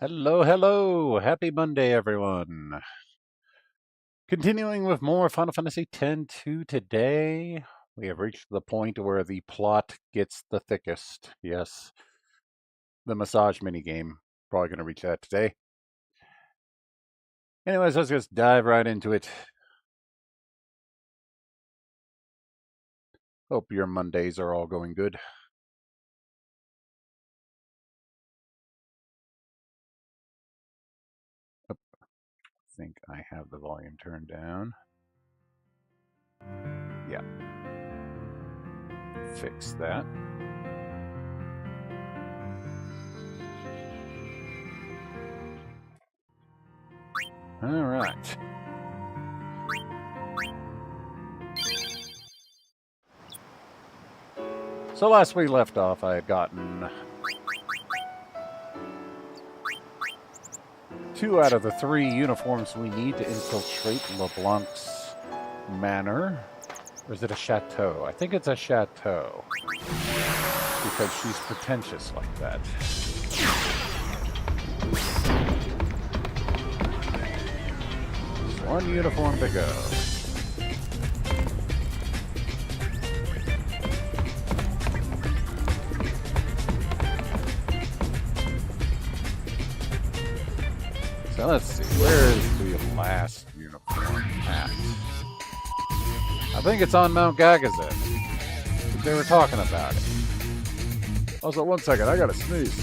Hello, hello. Happy Monday, everyone. Continuing with more Final Fantasy X-2 today. We have reached the point where the plot gets the thickest. Yes, the massage minigame. Probably going to reach that today. Anyways, let's just dive right into it. Hope your Mondays are all going good. I think I have the volume turned down. Yeah. Fix that. All right. So last we left off, I had gotten 2 out of the 3 uniforms we need to infiltrate LeBlanc's manor. Or is it a chateau? I think it's a chateau. Because she's pretentious like that. One uniform to go. So let's see, where is the last uniform at? I think it's on Mount Gagazet. They were talking about it. Also, one second, I gotta sneeze.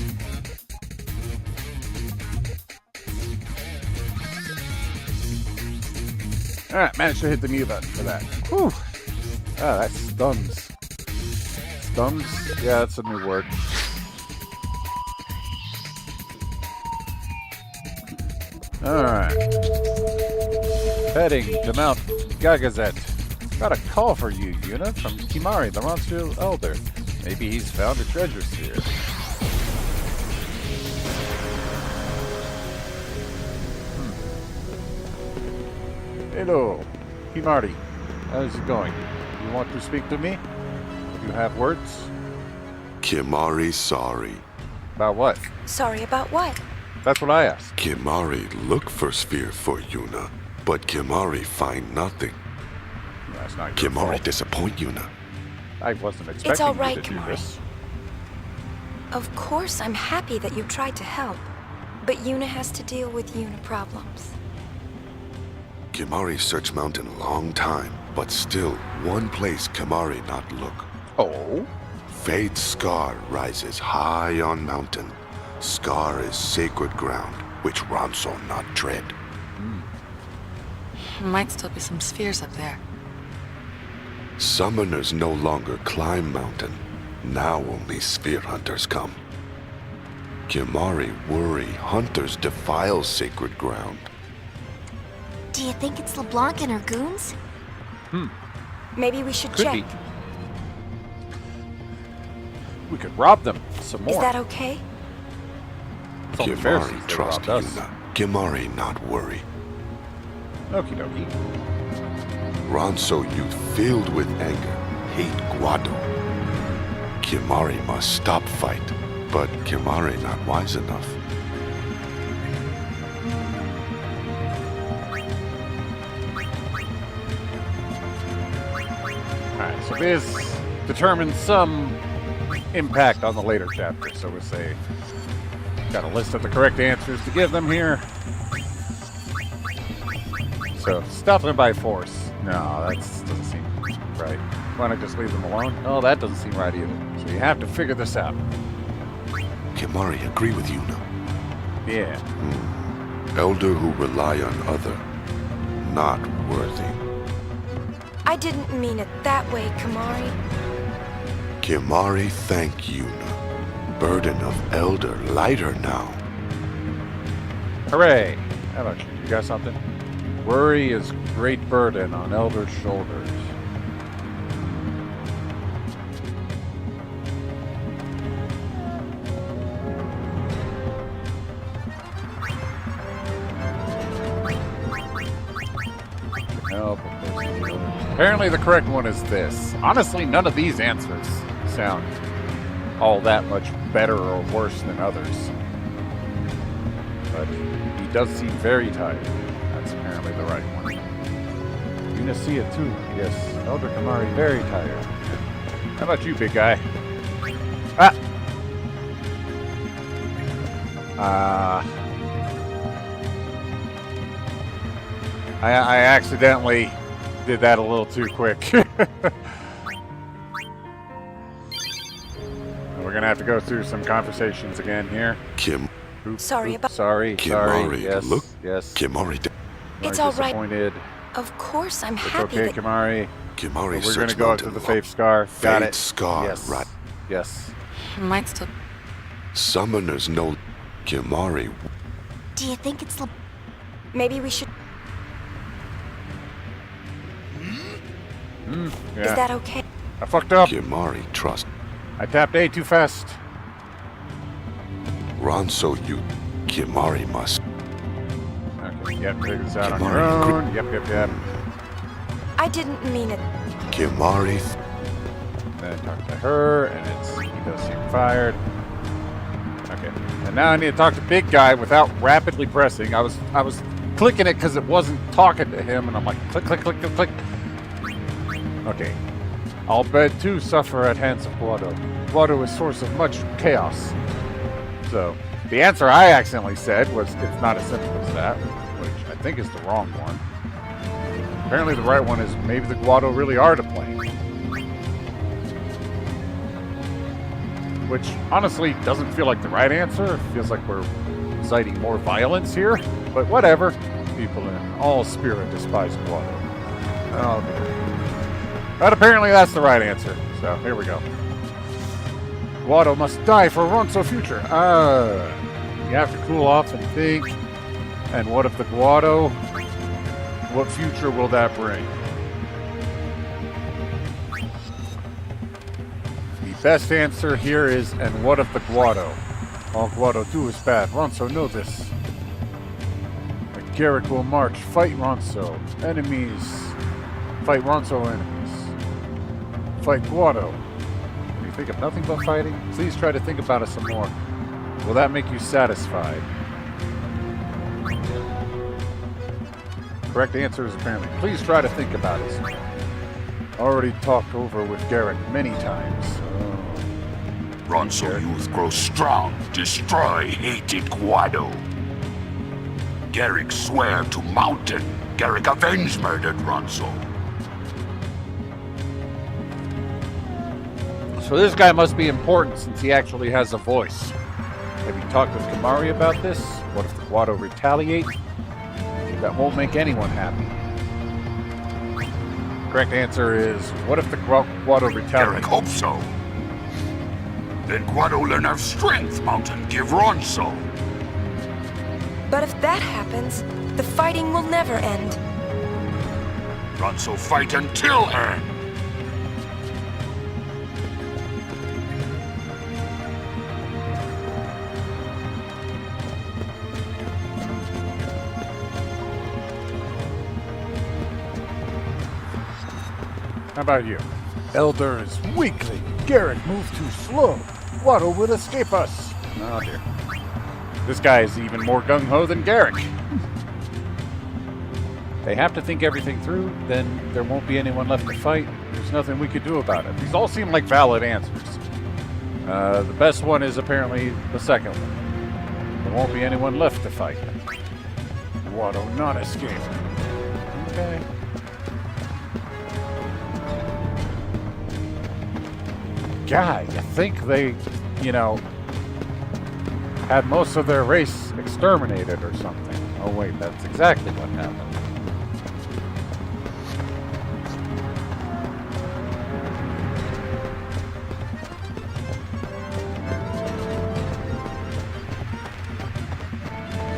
Alright, managed to hit the mute button for that. Whew. Ah, that stuns. Stuns? Yeah, that's a new word. Alright. Heading to Mount Gagazet. Got a call for you, Yuna, from Kimari, the monster elder. Maybe he's found a treasure sphere. Hello, Kimari. How's it going? You want to speak to me? Do you have words? Kimari, sorry. About what? Sorry about what? That's what I asked. Kimari look for sphere for Yuna, but Kimari find nothing. That's not your Kimari fault. disappoint Yuna. I wasn't expecting It's all right, you to do Kimari. this. Of course, I'm happy that you tried to help. But Yuna has to deal with Yuna problems. Kimari search mountain long time, but still one place Kimari not look. Oh? Fate's scar rises high on mountain. Scar is sacred ground, which Ranso not tread. Might still be some spheres up there. Summoners no longer climb mountain. Now only sphere hunters come. Kimari worry hunters defile sacred ground. Do you think it's LeBlanc and her goons? Maybe we should Could check. be. We could rob them some more. Is that okay? It's only fair since Kimari they trust robbed us. Yuna. Kimari not worry. Okie dokie. Ranso youth filled with anger, hate Guado. Kimari must stop fight, but Kimari not wise enough. Alright, so this determines some impact on the later chapters, so we'll say. Got a list of the correct answers to give them here. So, stop them by force. No, that doesn't seem right. Why not just leave them alone? Oh, that doesn't seem right either. So you have to figure this out. Kimari agree with Yuna. Yeah. Elder who rely on other, not worthy. I didn't mean it that way, Kimari. Kimari thank Yuna. Burden of elder lighter now. Hooray! How about you? You got something? Worry is great burden on elders' shoulders. Help. Apparently the correct one is this. Honestly, none of these answers sound all that much better or worse than others. But he does seem very tired. That's apparently the right one. Yuna see it too. Yes, Elder Kimari very tired. How about you, big guy? Ah! I accidentally did that a little too quick. We're gonna have to go through some conversations again here. Sorry about- Sorry, Kimari, yes, look. yes. Kimari It's all right. Disappointed. Of course, I'm It's happy okay, that... Kimari. Kimari We're search gonna go after mountain the long. Faith Scar. Got Fate it. Scar, Yes. right. Yes. Might still. Summoners know Kimari. Do you think it's Maybe we should... Yeah. Is that okay? I fucked up. Kimari trust. I tapped A too fast. Ranso you. Kimari must. Yep, figure this out on your Kimari, own. Yep. I didn't mean it. Kimari, Then talk to her, and he does seem fired. Okay, and now I need to talk to big guy without rapidly pressing. I was clicking it because it wasn't talking to him, and I'm like, click. Okay. All bed too suffer at hands of Guado. Guado is source of much chaos. So, the answer I accidentally said was, it's not as simple as that, which I think is the wrong one. Apparently the right one is, maybe the Guado really are to blame. Which, honestly, doesn't feel like the right answer. It feels like we're inciting more violence here. But whatever. People in all spirit despise Guado. Oh, dear. But apparently that's the right answer. So, here we go. Guado must die for Ronso's future. You have to cool off and think. And what if the Guado? What future will that bring? The best answer here is, and what if the Guado? All Guado do is bad. Ronso know this. But Garrick will march, fight Ronso. Fight Ronso enemies. Fight Guado. You think of nothing but fighting? Please try to think about it some more. Will that make you satisfied? Correct answer is apparently, please try to think about it some more. Already talked over with Garrick many times. Ronso youth grow strong, destroy hated Guado. Garrick swear to mountain. Garrick avenge murdered Ronso. So this guy must be important since he actually has a voice. Have you talked with Kimari about this? What if the Guado retaliate? That won't make anyone happy. Correct answer is, what if the Guado retaliate? Garrick hope so. Then Guado learn have strength, mountain give Ronso. But if that happens, the fighting will never end. Ronso fight until end. How about you? Elder is weakling. Garrick moved too slow. Guado will escape us. Oh dear. This guy is even more gung-ho than Garrick. They have to think everything through, then there won't be anyone left to fight. There's nothing we could do about it. These all seem like valid answers. The best one is apparently the second one. There won't be anyone left to fight. Guado not escape. Okay. God, you think they, had most of their race exterminated or something. Oh wait, that's exactly what happened.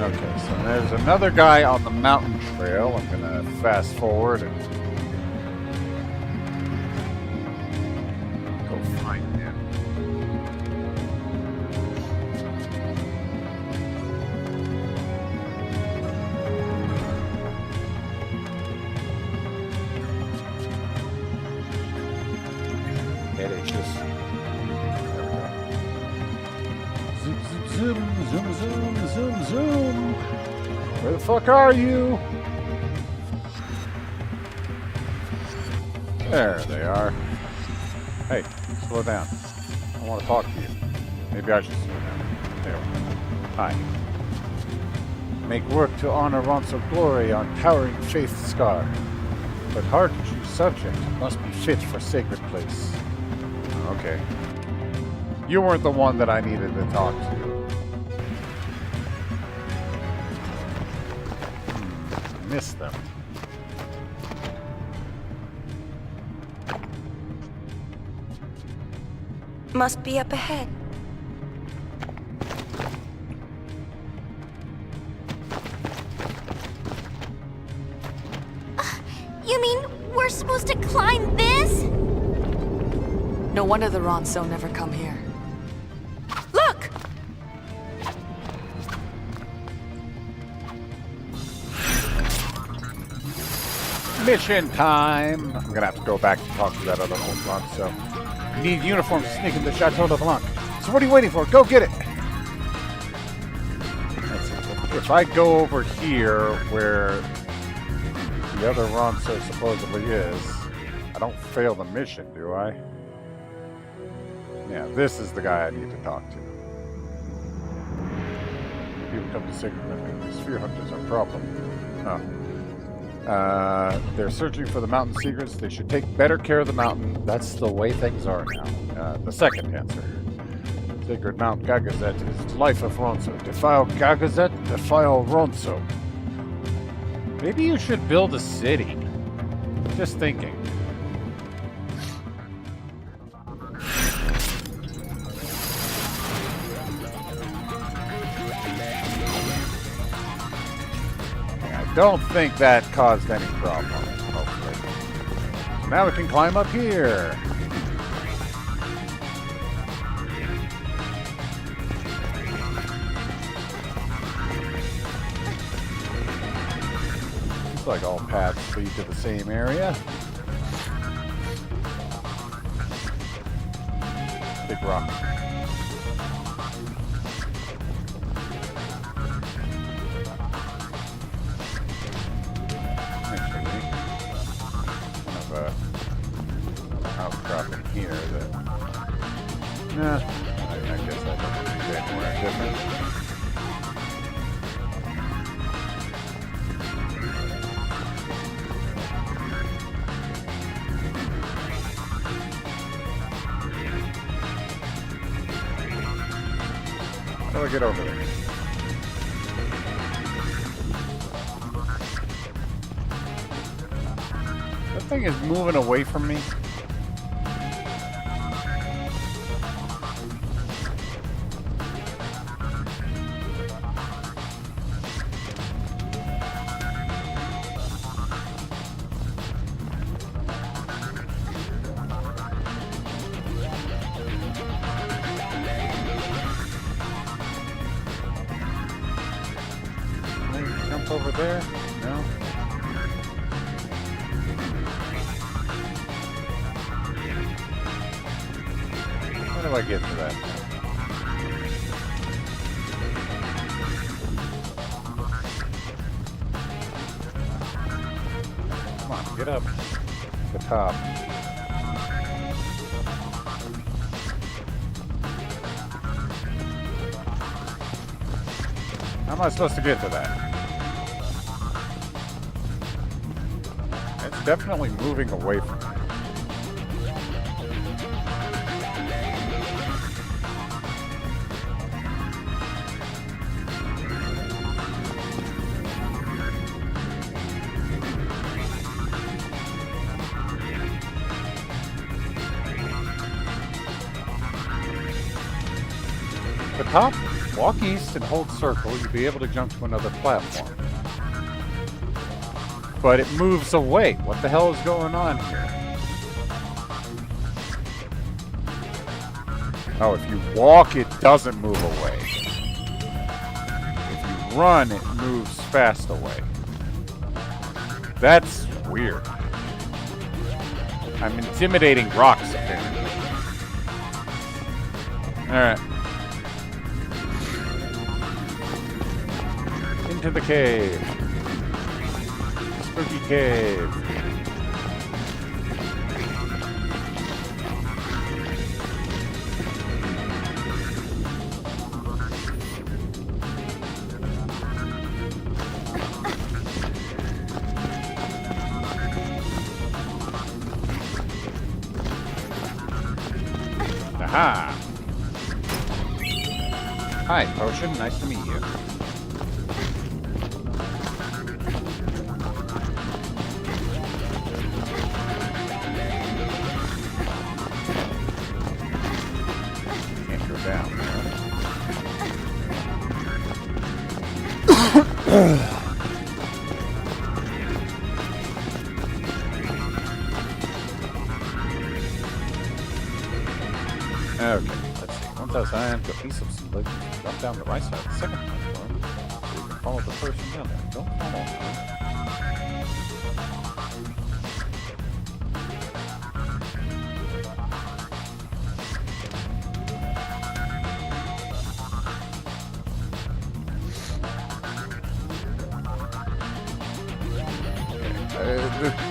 Okay, so there's another guy on the mountain trail. I'm gonna fast forward and go find him. It's just, there we go. Zoom, zoom, zoom, zoom, zoom, zoom. Where the fuck are you? There they are. Hey, slow down. I want to talk to you. Maybe I should slow down. There we go. Hi. Make work to honor Ronso's glory on towering faith scar. But hard to choose subject must be fit for sacred place. Okay. You weren't the one that I needed to talk to. Missed them. Must be up ahead. You mean we're supposed to climb this? No wonder the Ronso never come here. Look! Mission time! I'm gonna have to go back and talk to that other old bronc, so... You need uniforms to sneak into Chateau de Blanc. So what are you waiting for? Go get it! Let's see. If I go over here, where the other Ronso supposedly is, I don't fail the mission, do I? Yeah, this is the guy I need to talk to. People come to Sigmund, these sphere hunters are a problem. Oh. They're searching for the mountain secrets. They should take better care of the mountain. That's the way things are now. The second answer. Sacred Mount Gagazet is life of Ronso. Defile Gagazet, defile Ronso. Maybe you should build a city. Just thinking. I don't think that caused any problem, hopefully. So now we can climb up here. Looks like all paths lead to the same area. Big rock. Outcropping here that... Nah, I guess that doesn't lead anywhere different. How do I get over there? That thing is moving away from me. Over there? No. How do I get to that? Come on, get up. The top. How am I supposed to get to that? Definitely moving away from me. The top, walk east and hold circle. You'll be able to jump to another platform. But it moves away. What the hell is going on here? Oh, if you walk, it doesn't move away. If you run, it moves fast away. That's weird. I'm intimidating rocks, apparently. Alright. Into the cave. Spooky cave. Aha! Hi, Potion. Nice to meet you. Okay, let's see. Once outside, go east of some legends, drop down the right side of the second platform, so you can follow the person down there. Don't follow her.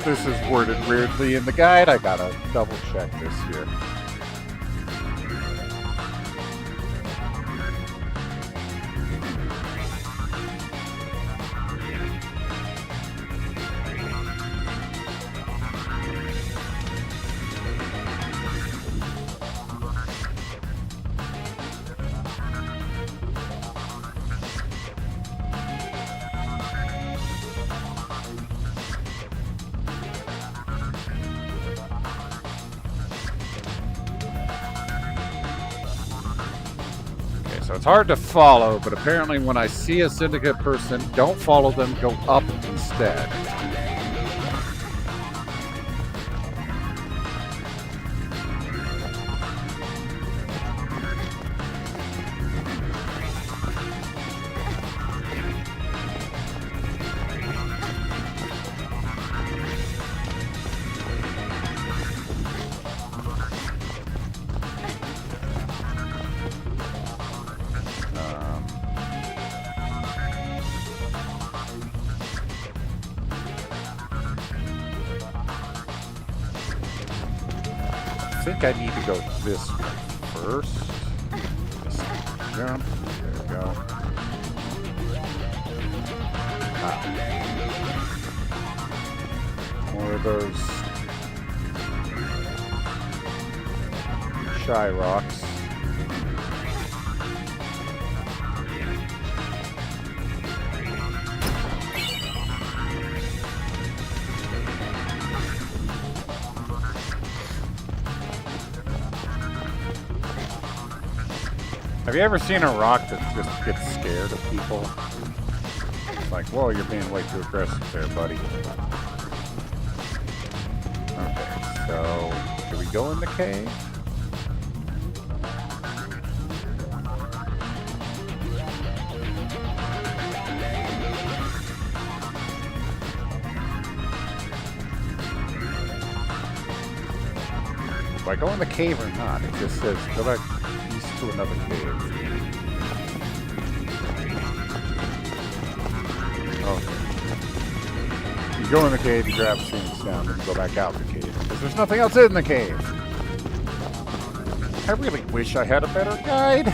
This is worded weirdly in the guide. I gotta double check this here. So it's hard to follow, but apparently when I see a syndicate person, don't follow them, go up instead. I think I need to go this way first. Just jump. There we go. More of those shy rocks. Have you ever seen a rock that just gets scared of people? It's like, whoa, you're being way too aggressive there, buddy. Okay, so do we go in the cave? Do I go in the cave or not? It just says go back east to another cave. Oh. You go in the cave, you grab Phoenix down, and go back out the cave. Because there's nothing else in the cave. I really wish I had a better guide.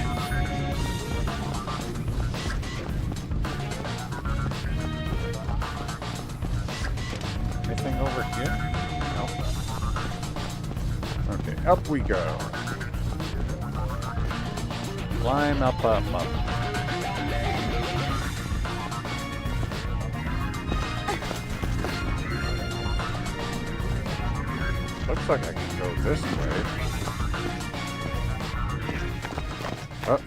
Anything over here? Okay, up we go. Climb up, up, up. Looks like I can go this way. Oh.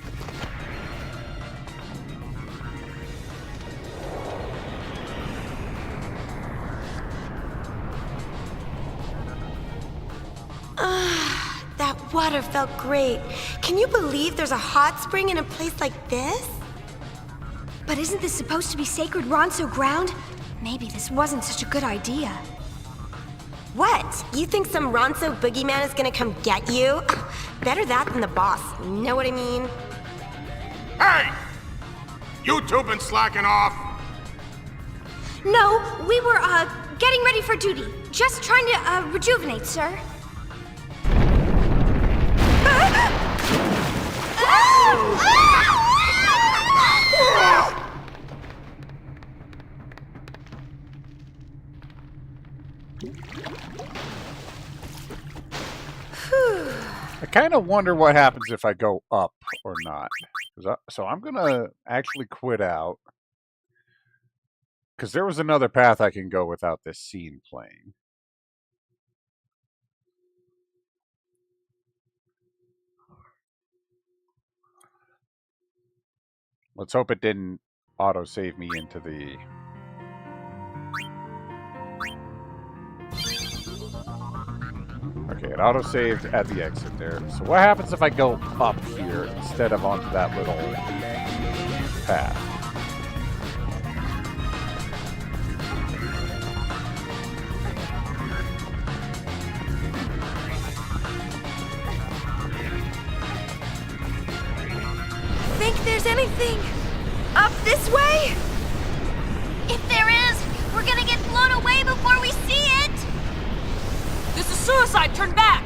That water felt great. Can you believe there's a hot spring in a place like this? But isn't this supposed to be sacred Ronso ground? Maybe this wasn't such a good idea. What? You think some Ronso boogeyman is gonna come get you? Better that than the boss, know what I mean? Hey! You two been slacking off? No, we were, getting ready for duty. Just trying to, rejuvenate, sir. I kind of wonder what happens if I go up or not. So I'm going to actually quit out. Because there was another path I can go without this scene playing. Let's hope it didn't auto-save me into the... Okay, it auto-saved at the exit there. So what happens if I go up here instead of onto that little path? Think there's anything up this way? If there is, we're gonna get blown away before we side! Turn back!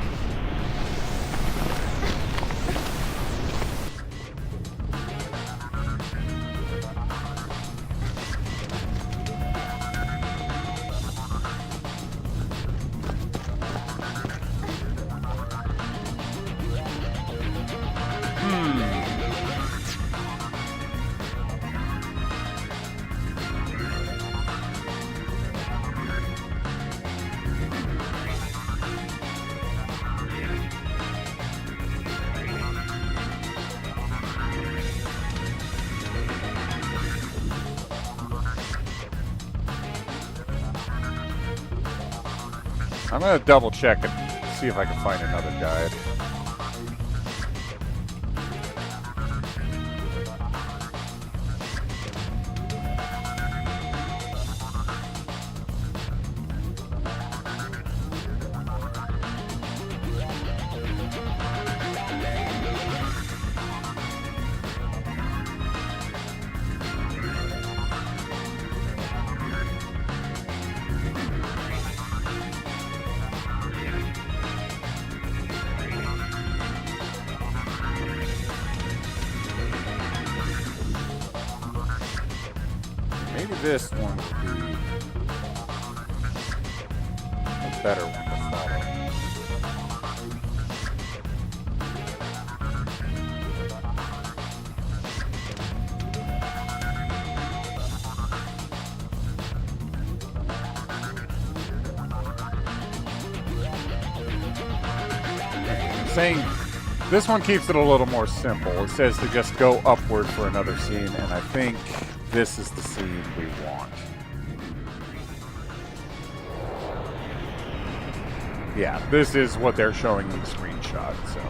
I'm gonna double check and see if I can find another guide. Maybe this one would be a better one to follow. Saying this one keeps it a little more simple. It says to just go upward for another scene, and I think this is the scene we want. Yeah, this is what they're showing in the screenshot, so.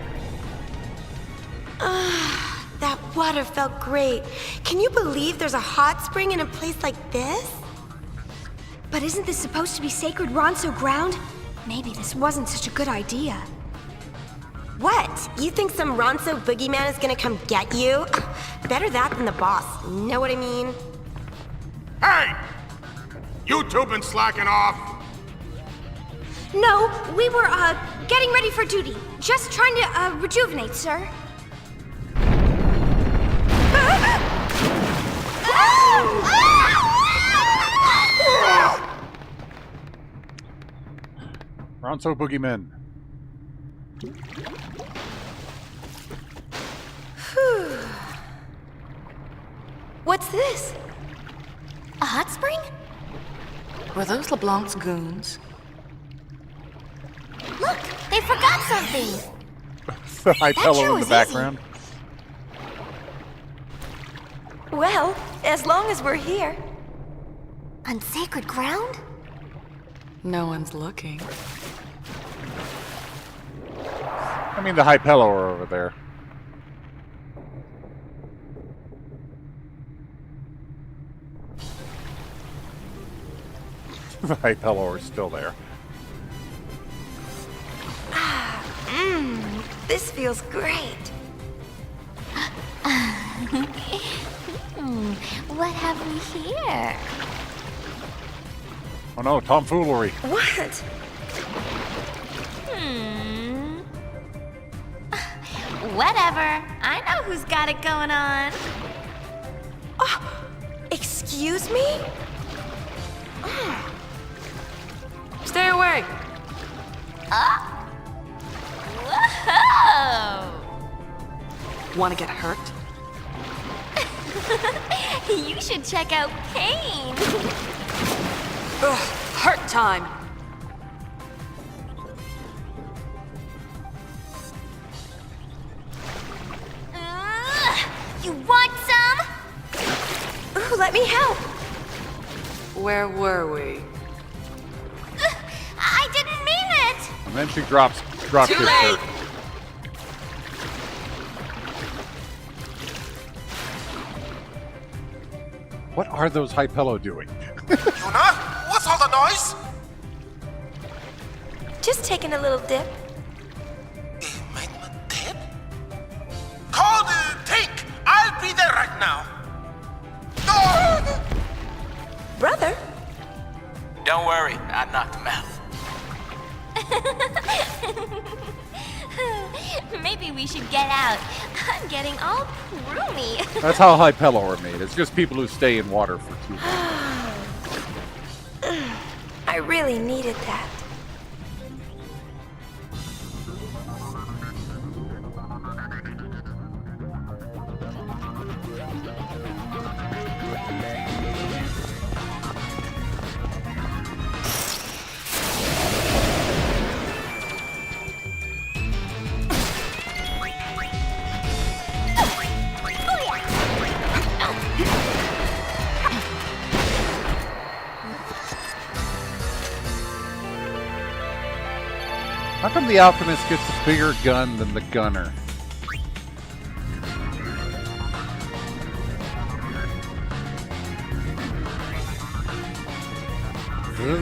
That water felt great. Can you believe there's a hot spring in a place like this? But isn't this supposed to be sacred Ronso ground? Maybe this wasn't such a good idea. What? You think some Ronso boogeyman is gonna come get you? Better that than the boss. Know what I mean? Hey! You two been slacking off? No, we were, getting ready for duty. Just trying to, rejuvenate, sir. Ronso boogeyman. What's this? A hot spring? Were those LeBlanc's goons? Look, they forgot something. The high That pillow sure in the was background. Well, as long as we're here. On sacred ground? No one's looking. I mean, the high pillow are over there. The high pillow are still there. This feels great. What have we here? Oh no, tomfoolery. What? Whatever. I know who's got it going on. Excuse me? Stay away! Whoa! Want to get hurt? You should check out Pain. Ugh, hurt time! You want some? Ooh, let me help. Where were we? I didn't mean it. And then she drops Too his late. shirt. What are those high pillow doing? Yuna? What's all the noise? Just taking a little dip. Enlightenment tip? Call the tank! I'll be there right now! No! Brother? Don't worry, I knocked him out. Maybe we should get out. I'm getting all roomy. That's how Hypello are made. It's just people who stay in water for too long. I really needed that. How come the Alchemist gets a bigger gun than the Gunner?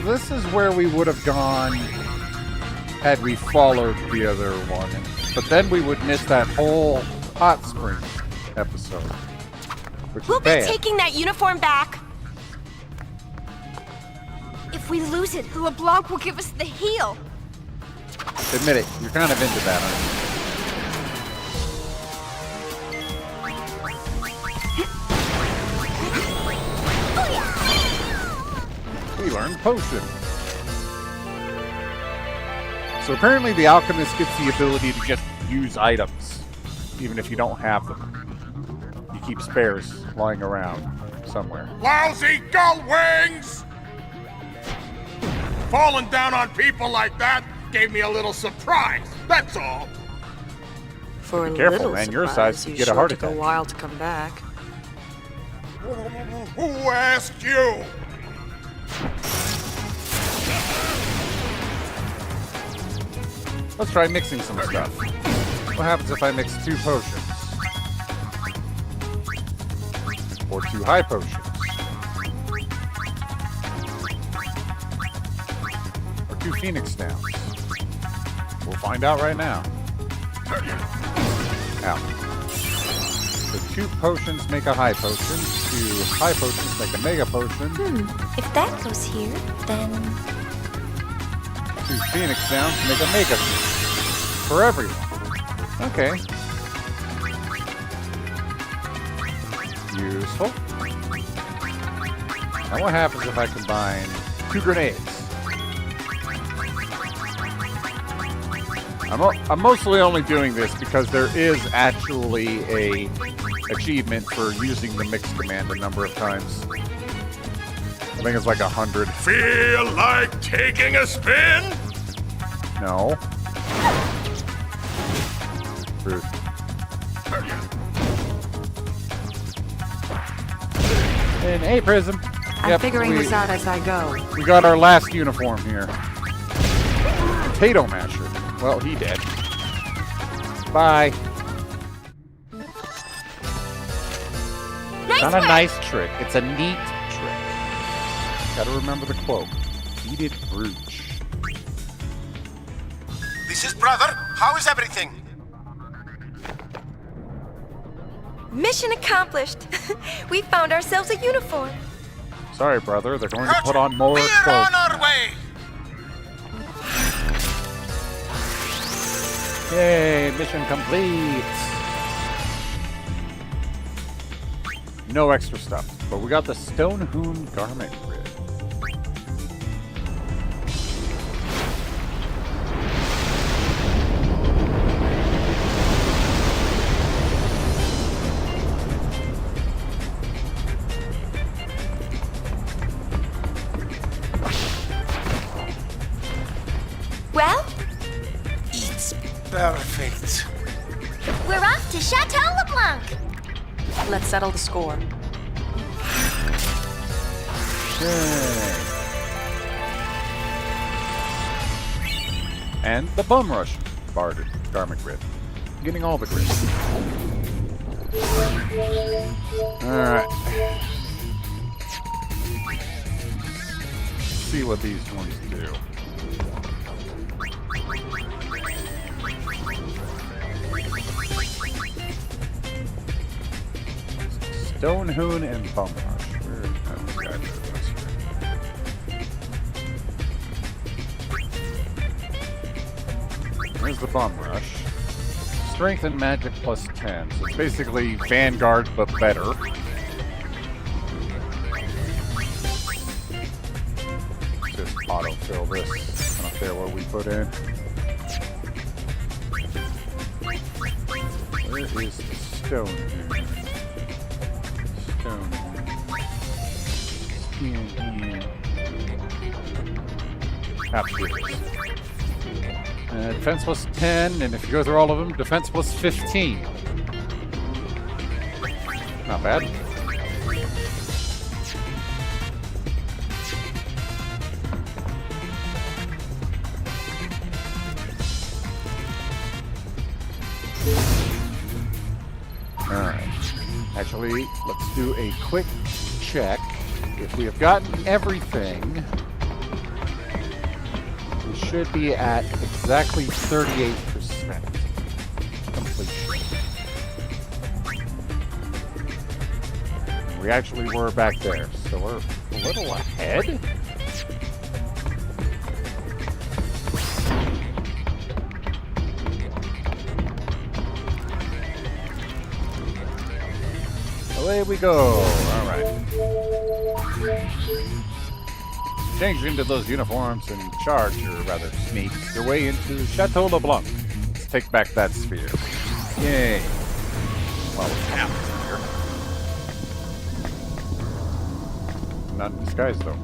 This is where we would have gone had we followed the other one. But then we would miss that whole hot spring episode. Which We'll is be bad. taking that uniform back. If we lose it, LeBlanc will give us the heel. Admit it, you're kind of into that, aren't you? We learned potion. So apparently the Alchemist gets the ability to just use items, even if you don't have them. You keep spares lying around somewhere. Lousy gull wings! Falling down on people like that gave me a little surprise, that's all. For a Be careful, little man. Your surprise, size could you get a sure heart took a attack. while to come back. Who asked you? Let's try mixing some stuff. What happens if I mix 2 potions? Or 2 high potions? Or 2 Phoenix Downs? We'll find out right now. Now, so 2 potions make a high potion, 2 high potions make a mega potion, If that goes here, then 2 Phoenix Downs make a mega for everyone. Okay. Useful. Now what happens if I combine 2 grenades? I'm mostly only doing this because there is actually a achievement for using the mix command a number of times. I think it's like 100. Feel like taking a spin? No. Rude. And hey, Prism. I'm figuring this out as I go. We got our last uniform here. Potato Masher. Well, he dead. Bye. nice Not a work. nice trick. It's a neat trick. Gotta remember the quote. Beaded brooch. This is brother. How is everything? Mission accomplished. We found ourselves a uniform. Sorry, brother. They're going to Roger, put on more we're clothes. on our way. Yay, mission complete. No extra stuff, but we got the Stone Hoon garment grid. Well, It's perfect. We're off to Chateau LeBlanc. Let's settle the score. Yay. And the Bum Rush garment grid. Getting all the grids. Alright. See what these ones do. Stone Hoon and Bum Rush. Where have we got this? Here's the Bum Rush. Strength and Magic plus 10. So it's basically Vanguard, but better. Just autofill this. I don't care what we put in. Where is the stone here? Stone here. Absolutely. Defense plus 10, and if you go through all of them, defense plus 15. Not bad. Alright. Actually, let's do a quick check. If we have gotten everything, we should be at exactly 38% completion. We actually were back there, so we're a little ahead. Away we go. All right. Change into those uniforms and charge, or rather sneak, your way into Chateau LeBlanc. Let's take back that sphere. Yay. Well, it's half here. Not in disguise, though.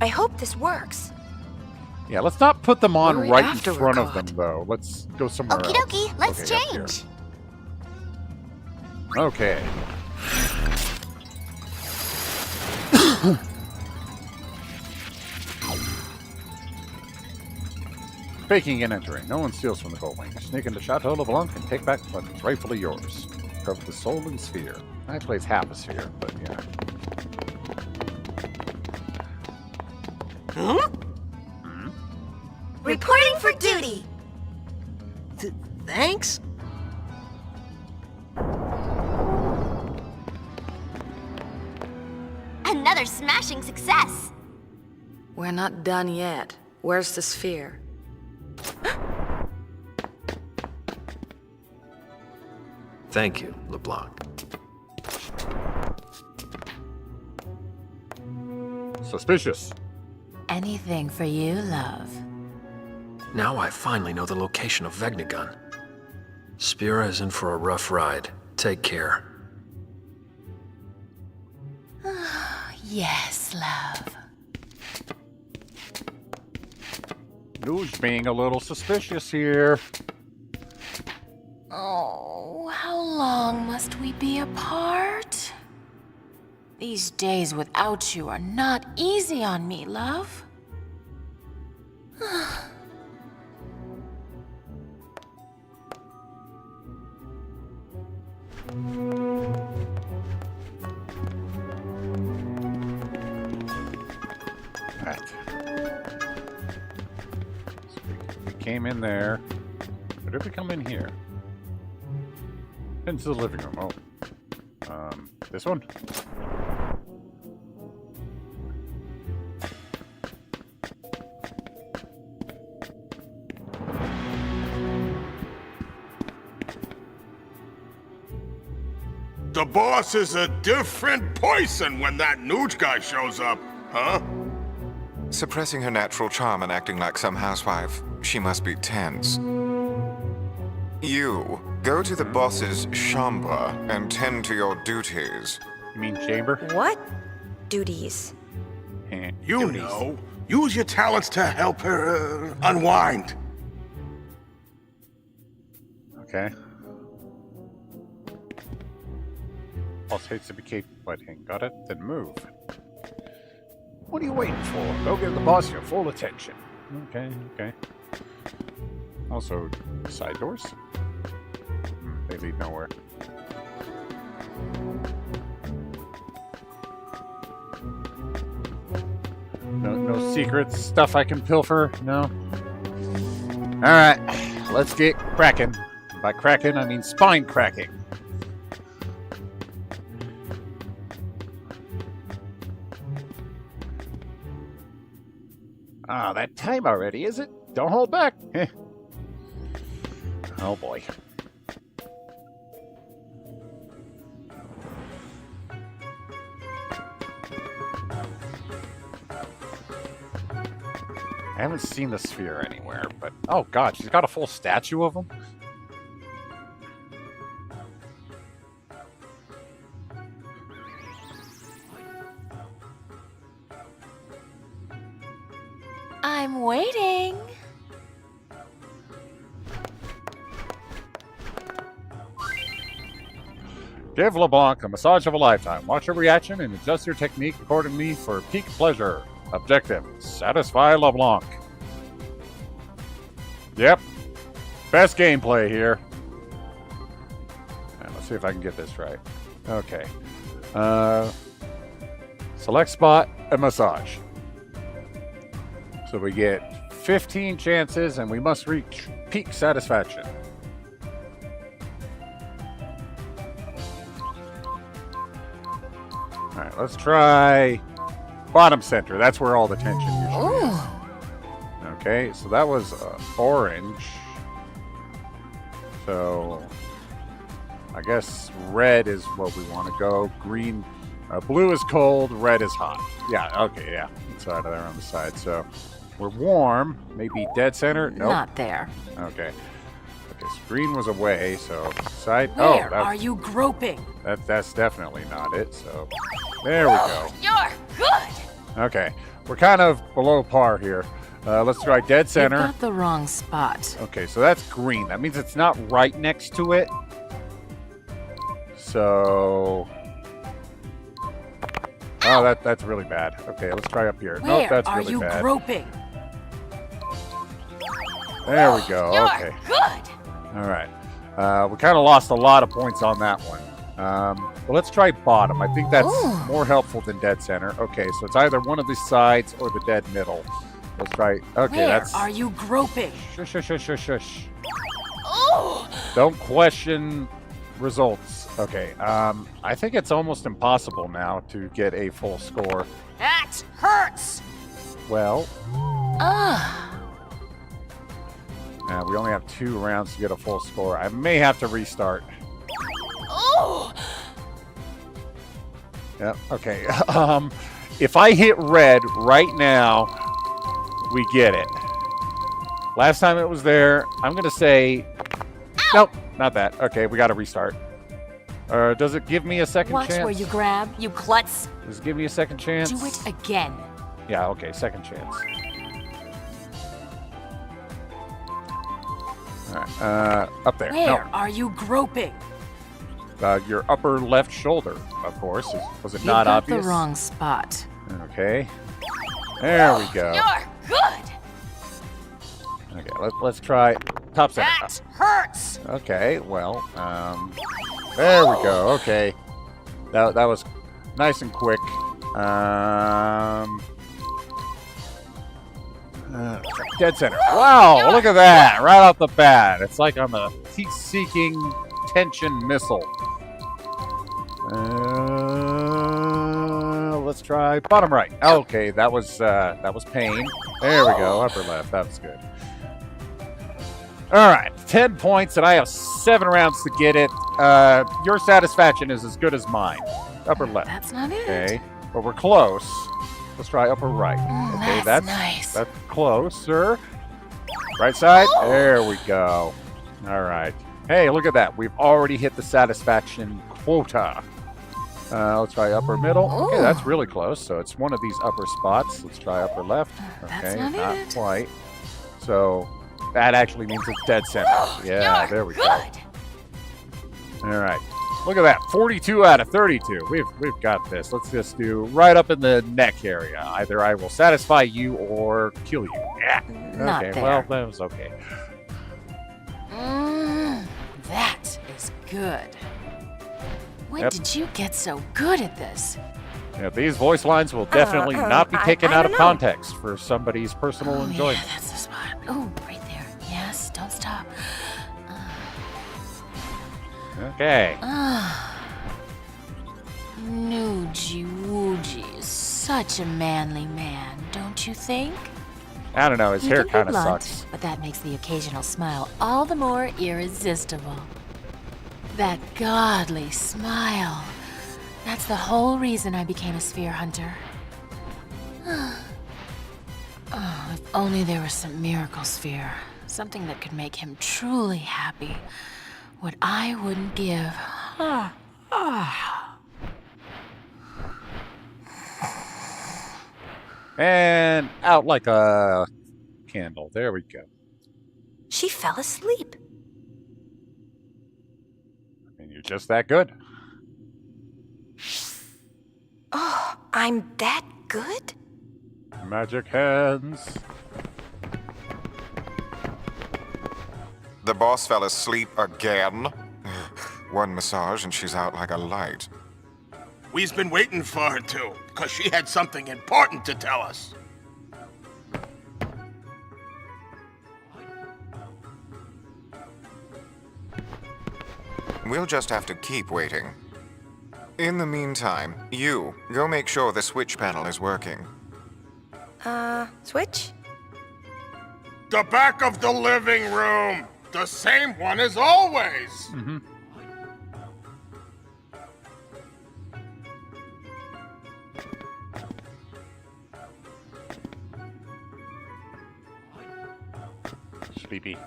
I hope this works. Yeah, let's not put them on Worry right in after we're front of caught. them, though. Let's go somewhere Okie else. dokie, let's Okay, up here. change. Okay. Faking and entering. No one steals from the Gold Wing. Sneak into Chateau LeBlanc and take back what's rightfully yours. Cover the soul and sphere. Actually, it's half a sphere, but yeah. Reporting for duty. Thanks? Another smashing success. We're not done yet. Where's the sphere? Thank you, LeBlanc. Suspicious. Anything for you, love. Now I finally know the location of Vegnagun. Spira is in for a rough ride. Take care. Yes, love. Who's being a little suspicious here? Oh, how long must we be apart? These days without you are not easy on me, love. Right. So we came in there. Where did we come in here? Into the living room. Oh. This one? The boss is a different person when that Nooch guy shows up, huh? Suppressing her natural charm and acting like some housewife, she must be tense. You, go to the boss's chambre and tend to your duties. You mean chamber? What? Duties. You know, use your talents to help her unwind. Okay. Boss hates to be fighting. Got it? Then move. What are you waiting for? Go give the boss your full attention. Okay, okay. Also, side doors? They lead nowhere. No secrets, stuff I can pilfer? No? Alright, let's get cracking. By cracking, I mean spine cracking. Ah, that time already, is it? Don't hold back. Oh boy. I haven't seen the sphere anywhere, but oh god, she's got a full statue of him? I'm waiting. Give LeBlanc a massage of a lifetime. Watch her reaction and adjust your technique accordingly for peak pleasure. Objective: satisfy LeBlanc. Yep. Best gameplay here. Right, let's see if I can get this right. Okay. Select spot and massage. So we get 15 chances and we must reach peak satisfaction. Alright, let's try bottom center. That's where all the tension usually is. Okay, so that was orange. So I guess red is what we want to go. Green, blue is cold, red is hot. Yeah, okay, yeah. Inside of there on the side. So we're warm. Maybe dead center? Nope. Not there. Okay. Okay, so green was away, so side. Where oh, are you groping? That's definitely not it. So there we go. You're good. Okay, we're kind of below par here. Let's try dead center. You got the wrong spot. Okay, so that's green. That means it's not right next to it. So, oh, that's really bad. Okay, let's try up here. Where nope, that's are really you bad. groping? There we go. You're Okay. good. All right. We kind of lost a lot of points on that one. Well, let's try bottom. I think that's more helpful than dead center. Okay, so it's either one of the sides or the dead middle. Let's try. Okay, Where that's. are you groping? Shush, shush, shush, shush, shush. Oh! Don't question results. Okay. I think it's almost impossible now to get a full score. That hurts. Well. Ah. We only have 2 rounds to get a full score. I may have to restart. Oh. Yeah. Okay. If I hit red right now, we get it. Last time it was there, I'm gonna say, nope, not that. Okay, we got to restart. Does it give me a second Watch chance? where you grab, you klutz. Does it give me a second chance? Do it again. Yeah. Okay, second chance. All right. Up there. Where are you groping? Your upper left shoulder, of course. Was it You not got obvious? the wrong spot. Okay. There we go. You're good. Okay, let's try top center. That hurts. Okay, well, there we go. Okay, that was nice and quick. Dead center. Wow, look at that! Right off the bat, it's like I'm a heat-seeking tension missile. Let's try bottom right. Okay, that was pain. There we go. Upper left. That was good. All right, 10 points, and I have 7 rounds to get it. Your satisfaction is as good as mine. Upper left. That's not it. Okay, but we're close. Let's try upper right. Okay, that's nice. That's closer. Right side. There we go. All right. Hey, look at that. We've already hit the satisfaction quota. Let's try upper middle. Okay, that's really close. So it's one of these upper spots. Let's try upper left. Okay, That's not it. quite. So that actually means it's dead center. Yeah, there we go. All right. Look at that. 42 out of 32. We've got this. Let's just do right up in the neck area. Either I will satisfy you or kill you. Yeah. Not Okay, there. well, that was okay. That is good. When Yep. did you get so good at this? Yeah, these voice lines will definitely not be taken I out of don't know. context for somebody's personal enjoyment. Yeah, that's the spot. Oh, right there. Yes, don't stop. Okay. Nuji Wooji is such a manly man, don't you think? I don't know, his You hair can be kind of blunt, sucks. but that makes the occasional smile all the more irresistible. That godly smile. That's the whole reason I became a sphere hunter. Oh, if only there was some miracle sphere. Something that could make him truly happy. What I wouldn't give. And out like a candle. There we go. She fell asleep. I mean, you're just that good. Oh, I'm that good? Magic hands. The boss fell asleep again. One massage and she's out like a light. We've been waiting for her to, because she had something important to tell us. We'll just have to keep waiting. In the meantime, you go make sure the switch panel is working. Switch? The back of the living room! The same one as always! Mm-hmm. Sleepy.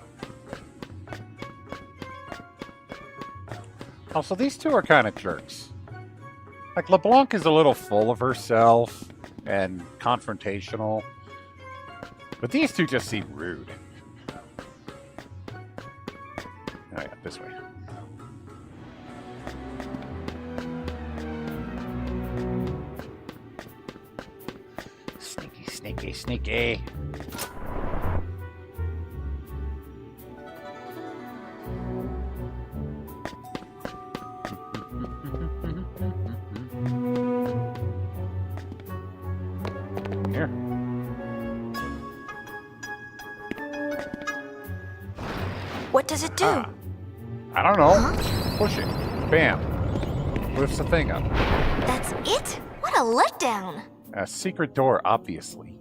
Also, these two are kind of jerks. Like, LeBlanc is a little full of herself and confrontational, but these two just seem rude. Oh yeah, this way. Sneaky, sneaky, sneaky. Here. What does it do? I don't know. Push it. Bam. Lifts the thing up. That's it? What a letdown. A secret door, obviously.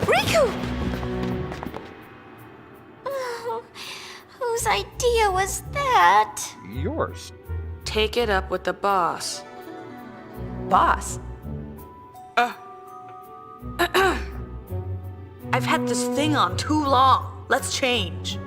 Riku! Oh, whose idea was that? Yours. Take it up with the boss. Boss. I've had this thing on too long. Let's change.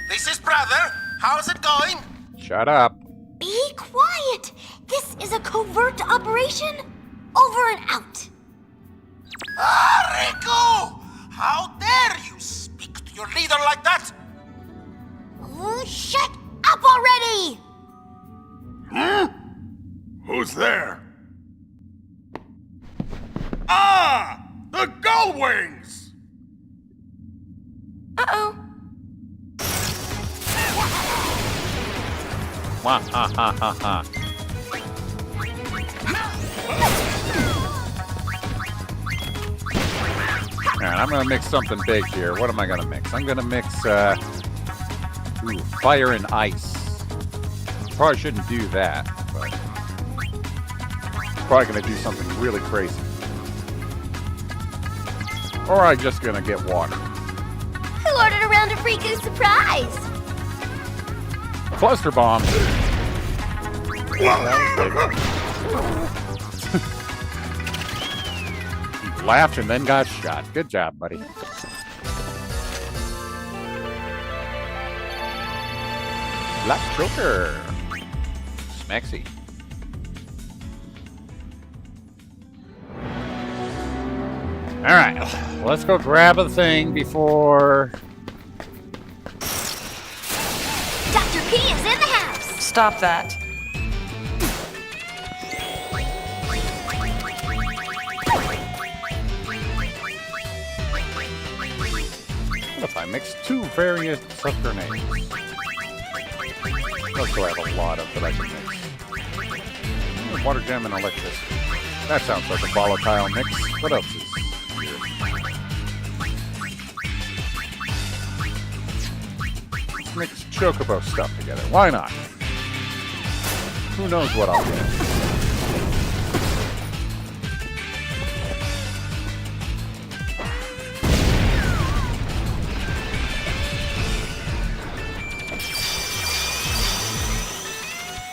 This is brother. How's it going? Shut up. Be quiet! This is a covert operation. Over and out. Ah, Riku! How dare you speak to your leader like that? Oh, shut up already! Who's there? Ah! The gull wings! Uh-oh. Wah, ha, ha, ha, ha. Alright, I'm gonna mix something big here. What am I gonna mix? I'm gonna mix, fire and ice. Probably shouldn't do that, but probably gonna do something really crazy. Or I'm just gonna get water. Who ordered a round of Riku's surprise? Cluster bomb. He laughed and then got shot. Good job, buddy. Black Joker. Smexy. Alright, let's go grab a thing before... Dr. P is in the house! Stop that. What if I mix two various grenades? Let's go have a lot of that I can mix. water gem, and electricity. That sounds like a volatile mix. What else is here? Let's mix chocobo stuff together. Why not? Who knows what I'll get?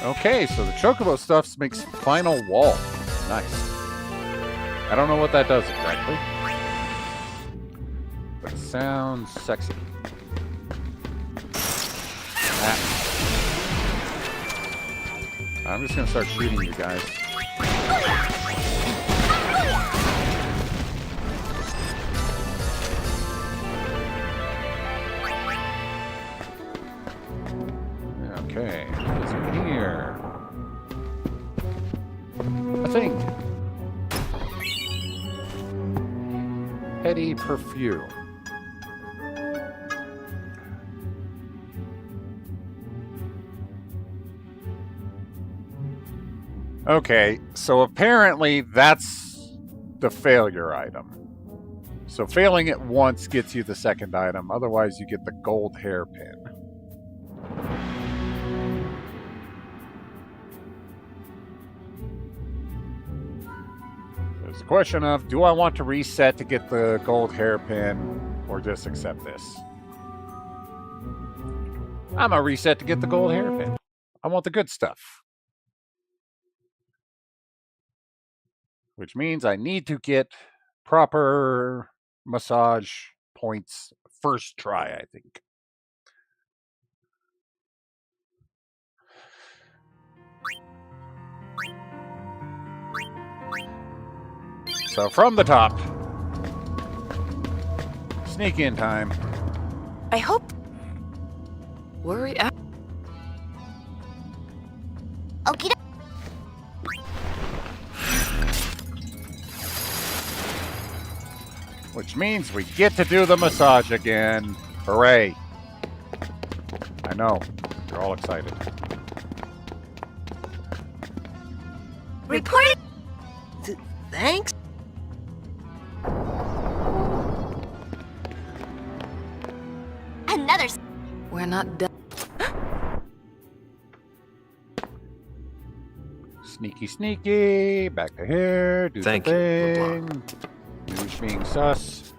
Okay, so the chocobo stuff makes final wall. Nice. I don't know what that does exactly, but it sounds sexy. I'm just gonna start shooting you guys. Okay, what's in here? A thing. Heady perfume. Okay, so apparently that's the failure item. So failing it once gets you the second item, otherwise you get the gold hairpin. There's a question of, do I want to reset to get the gold hairpin or just accept this? I'm gonna reset to get the gold hairpin. I want the good stuff. Which means I need to get proper massage points first try, I think. So from the top, sneak in time. I hope. Worry. Okie dokie. Which means we get to do the massage again. Hooray. I know, you're all excited. Reporting. Thanks. Another. We're not done. Sneaky, sneaky. Back to here. Do Thank the you, thing. News being sus.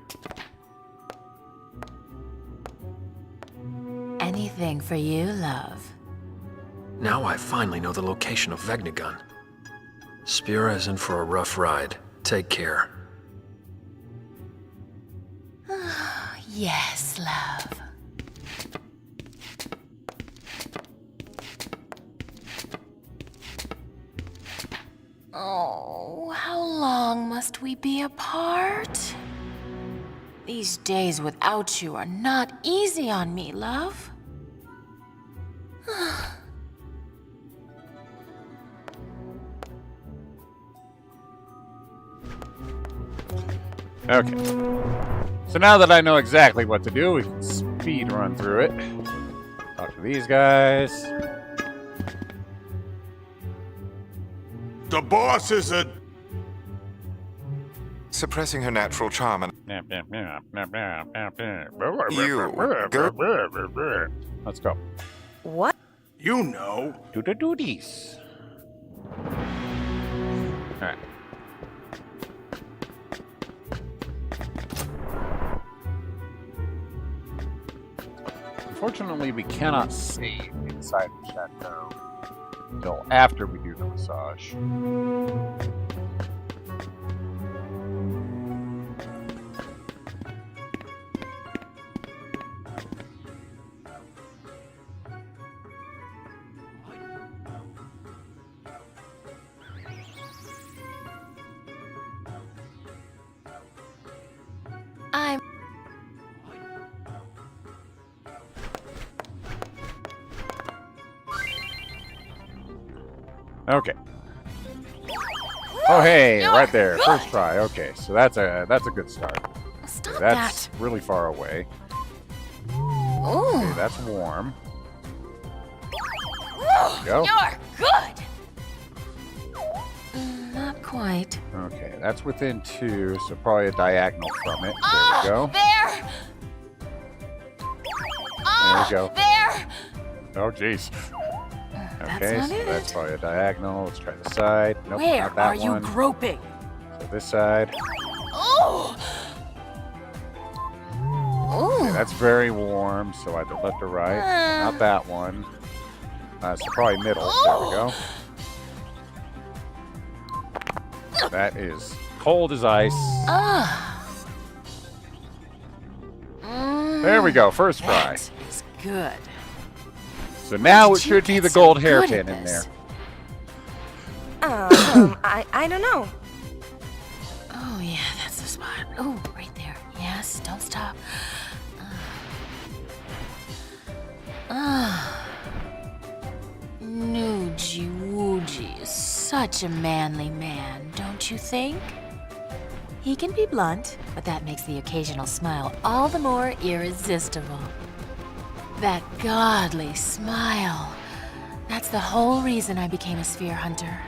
Anything for you, love. Now I finally know the location of Vegnagun. Spira is in for a rough ride. Take care. Yes, love. Oh, how long must we be apart? These days without you are not easy on me, love. Okay. So now that I know exactly what to do, we can speed run through it. Talk to these guys. The boss is a... Suppressing her natural charm and Let's go. What? You know. Do the duties. Alright. Unfortunately, we cannot save inside the chateau until after we do the massage. I'm... Okay. Oh hey, right there, first try. Okay, so that's a good start. Stop That's that. really far away. Ooh. Okay, that's warm. There we go. You're good. quite. Okay, that's within 2, so probably a diagonal from it. There we go. There! There we go. There! Oh, jeez. Okay, not so it. that's probably a diagonal. Let's try the side. Nope, Where not that are you one. groping? So this side. Oh! Okay, that's very warm, so either left or right. Not that one. So probably middle. There we go. That is cold as ice. There we go, first fry. That is good. So now it Did you should be get the so gold good hairpin at in there. this? I don't know. Oh, yeah, that's the spot. Oh, right there. Yes, don't stop. Nuji Wooji is such a manly man, don't you think? He can be blunt, but that makes the occasional smile all the more irresistible. That godly smile. That's the whole reason I became a sphere hunter.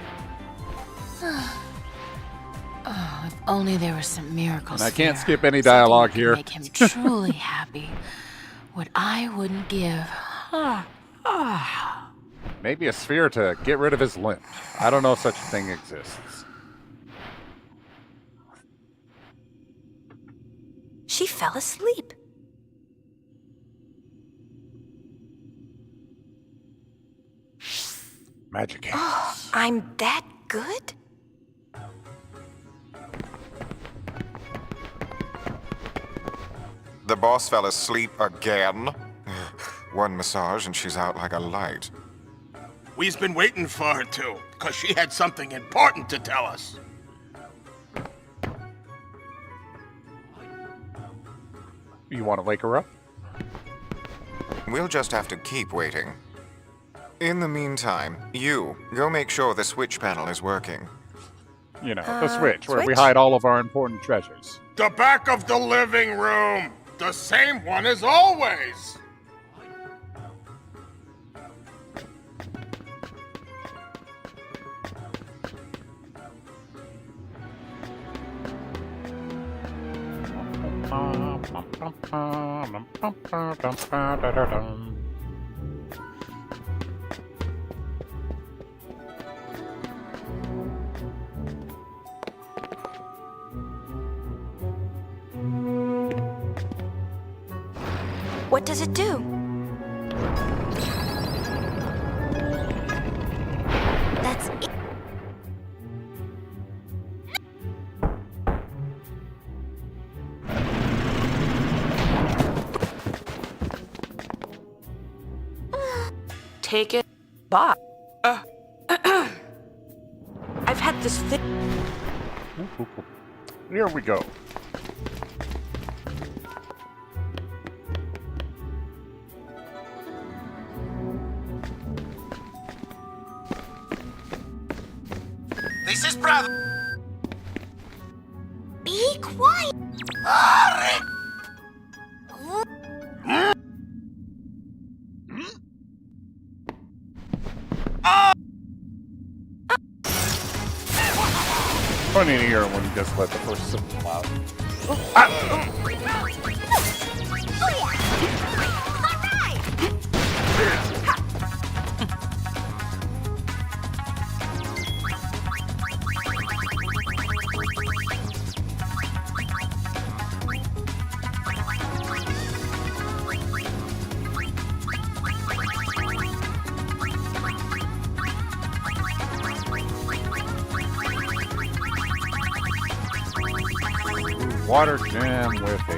Oh, if only there was some miracle And I can't sphere, skip any something dialogue that could here. Make him truly happy. What I wouldn't give. Maybe a sphere to get rid of his limp. I don't know if such a thing exists. She fell asleep. Magic hands. I'm that good? The boss fell asleep again. One massage and she's out like a light. We've been waiting for her to, because she had something important to tell us. You want to wake her up? We'll just have to keep waiting. In the meantime, you go make sure the switch panel is working. You know, the switch, where we switch? hide all of our important treasures. The back of the living room! The same one as always! What does it do? That's it. Take it. Bye. I've had this thing. Here we go. This is brother. Be quiet. Funny to hear when you just let the first syllable out. Water gem with a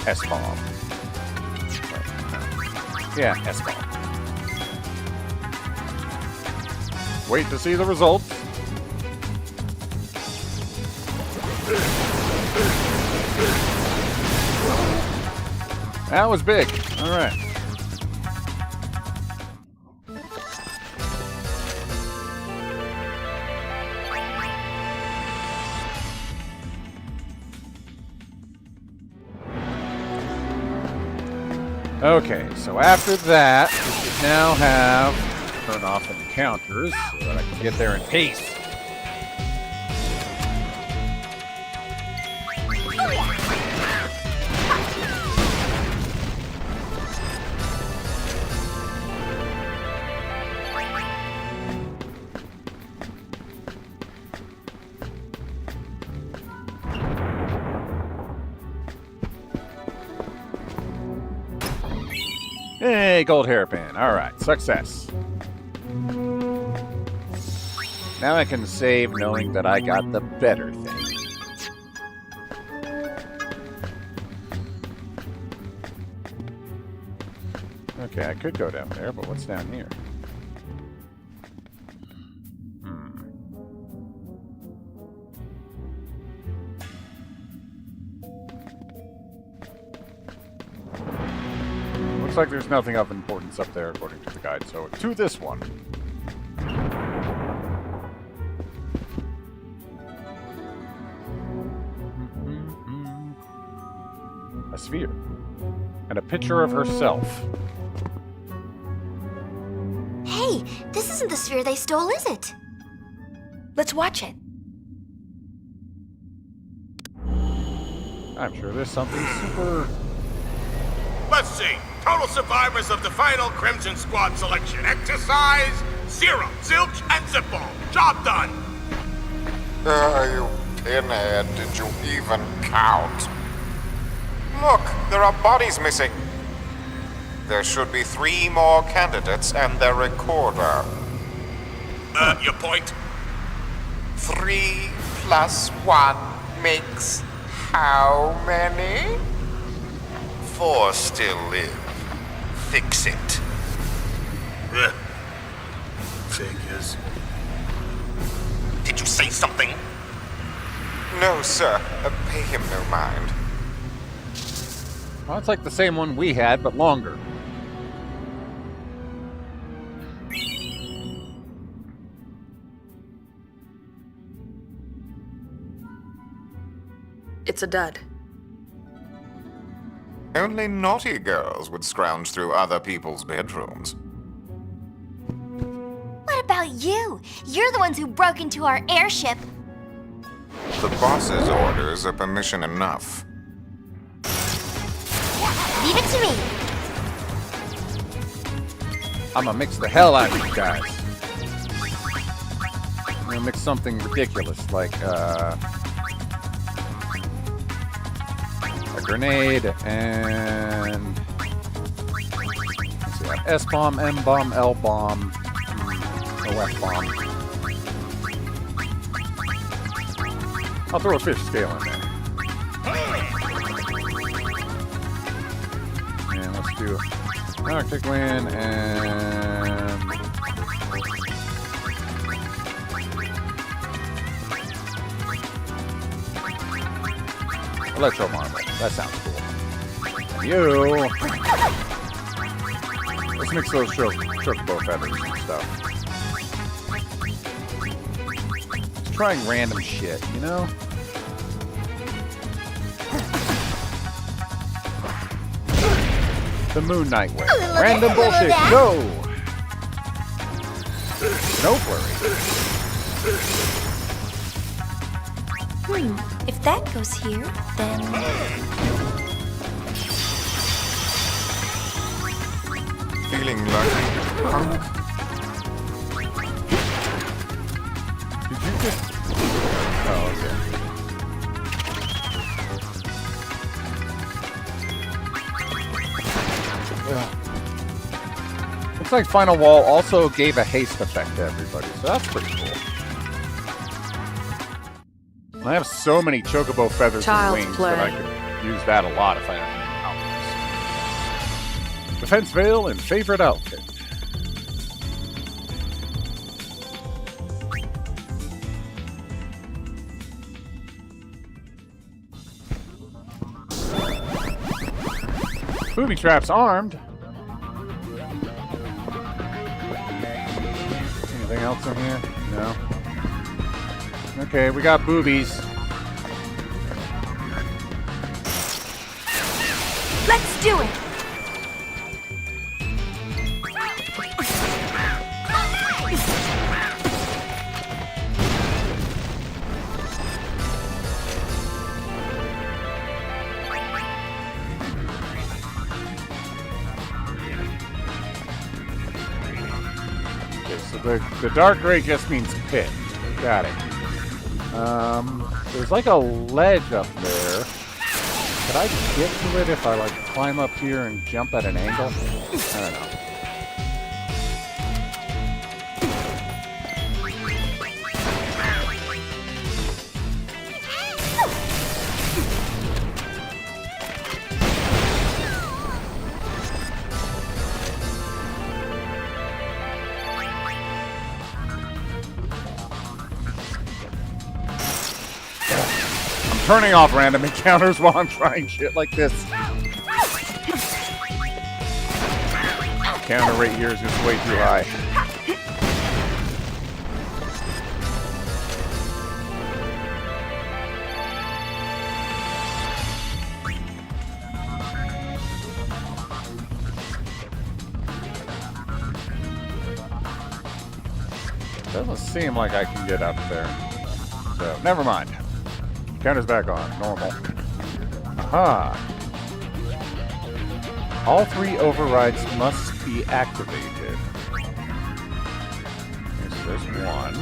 S-bomb. Yeah, S-bomb. Wait to see the results. That was big. All right. Okay, so after that, we should now have turn off encounters so that I can get there in peace. Hey, gold hairpin. Alright, success. Now I can save knowing that I got the better thing. Okay, I could go down there, but what's down here? Looks like there's nothing of importance up there according to the guide, so to this one. A sphere. And a picture of herself. Hey, this isn't the sphere they stole, is it? Let's watch it. I'm sure there's something super... Let's see. Total survivors of the final Crimson Squad selection. Exercise, 0. Zilch and Zipball. Job done. You pinhead, did you even count? Look, there are bodies missing. There should be 3 more candidates and their recorder. Your point? 3 plus 1 makes how many? 4 still live. Fix it. Figures. Did you say something? No, sir. Pay him no mind. Well, it's like the same one we had, but longer. It's a dud. Only naughty girls would scrounge through other people's bedrooms. What about you? You're the ones who broke into our airship. The boss's orders are permission enough. Leave it to me. I'm gonna mix the hell out of you guys. I'm gonna mix something ridiculous, like, a grenade and... Let's see, I have S-bomb, M-bomb, L-bomb, OF-bomb. I'll throw a fish scale in there. And let's do Arctic Wind and... Electro Marble. That sounds cool. You! Let's mix those chocobo feathers and stuff. Just trying random shit, you know? The Moon Knight way. Random bullshit, go! No flurry. If that goes here, then... Feeling lucky, punk? Did you just... Oh, okay. Ugh. Looks like Final Wall also gave a haste effect to everybody, so that's pretty cool. I have so many chocobo feathers and wings that I could use that a lot if I had outfits. Defense Veil and favorite outfit. Booby traps armed. Anything else in here? No. Okay, we got boobies. Let's do it! So the dark gray just means pit. Got it. There's like a ledge up there. Could I get to it if I like climb up here and jump at an angle? I don't know. Turning off random encounters while I'm trying shit like this. Counter rate here is just way too high. Doesn't seem like I can get up there. So, never mind. Counter's back on. Normal. Aha. All 3 overrides must be activated. Okay, so there's 1.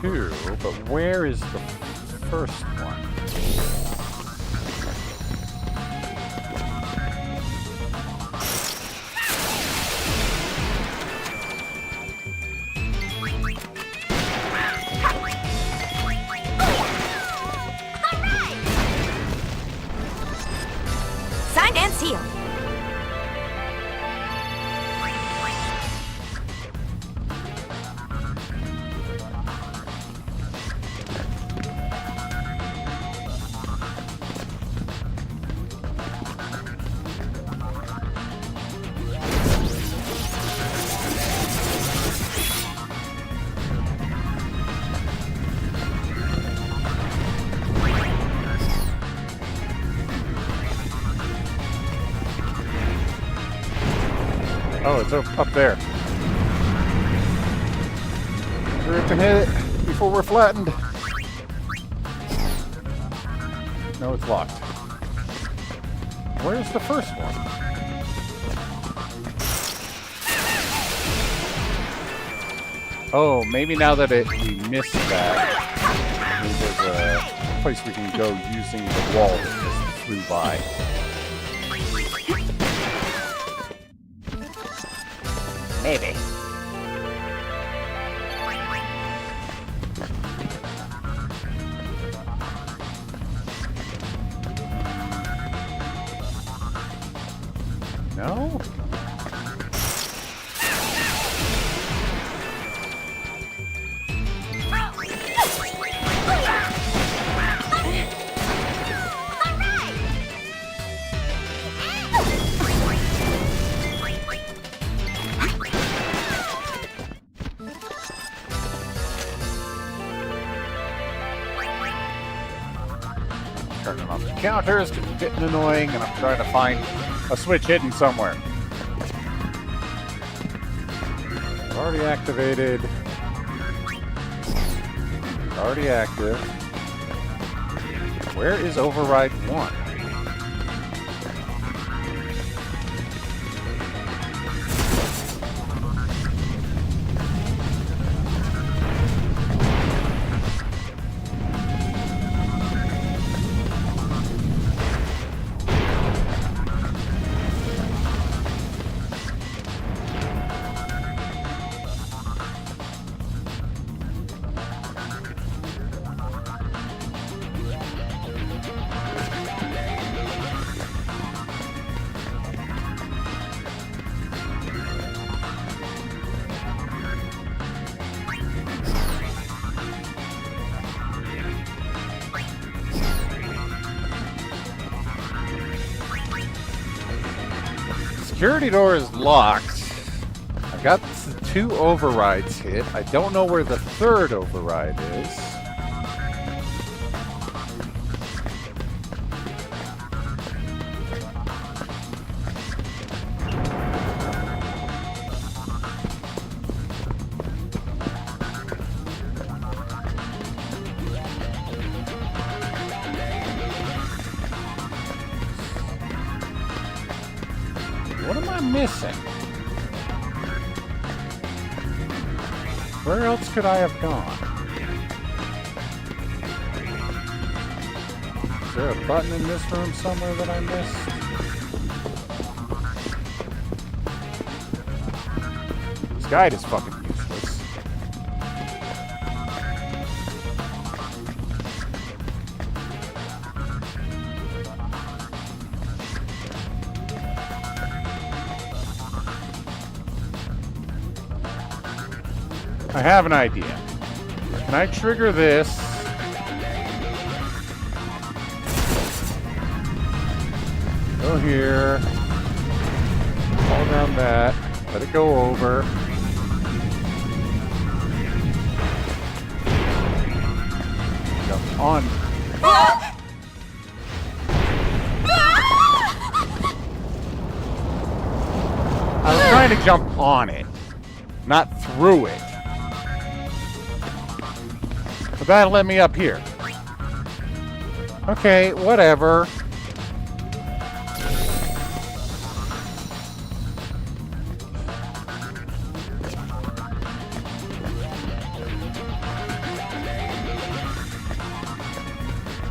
There's 2, but where is the first one? Oh, it's up there. Hurry up and hit it before we're flattened. No, it's locked. Where's the first one? Oh, maybe now that we missed that, maybe there's a place we can go using the wall that just flew by. Maybe. No? Turning off the counters because it's getting annoying, and I'm trying to find a switch hidden somewhere. Already activated. Already active. Where is override 1? Security door is locked. I got 2 overrides hit. I don't know where the 3rd override is. missing? Where else could I have gone? Is there a button in this room somewhere that I missed? This guide is fucking useless. I have an idea. Can I trigger this? Go here. Fall down that. Let it go over. Jump on. I was trying to jump on it, not through it. But that'll let me up here. Okay, whatever.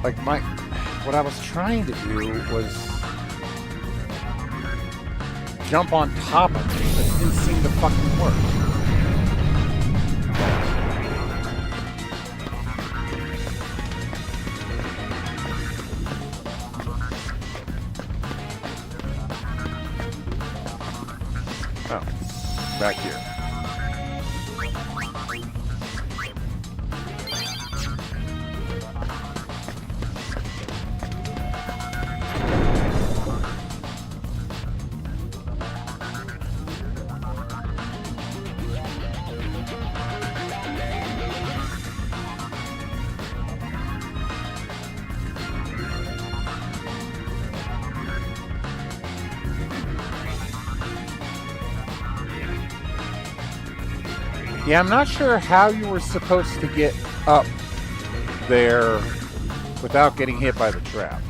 Like what I was trying to do was jump on top of it, but it didn't seem to fucking work. Oh, back here. Yeah, I'm not sure how you were supposed to get up there without getting hit by the trap.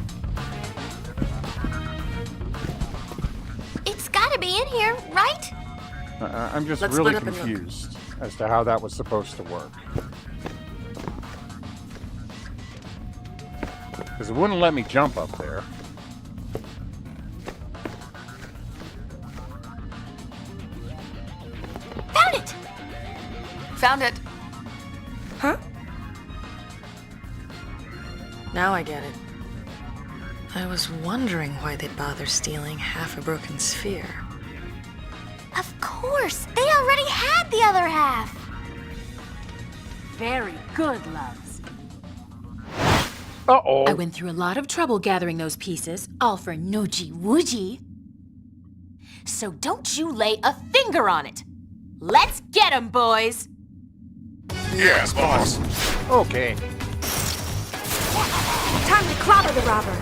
It's gotta be in here, right? I'm just really confused as to how that was supposed to work. Because it wouldn't let me jump up there. Found it! Found it. Huh? Now I get it. I was wondering why they'd bother stealing half a broken sphere. Of course! They already had the other half! Very good, loves. Uh-oh. I went through a lot of trouble gathering those pieces, all for Noogie Woogie. So don't you lay a finger on it. Let's get 'em, boys! Yes, boss. Okay. Time to clobber the robber.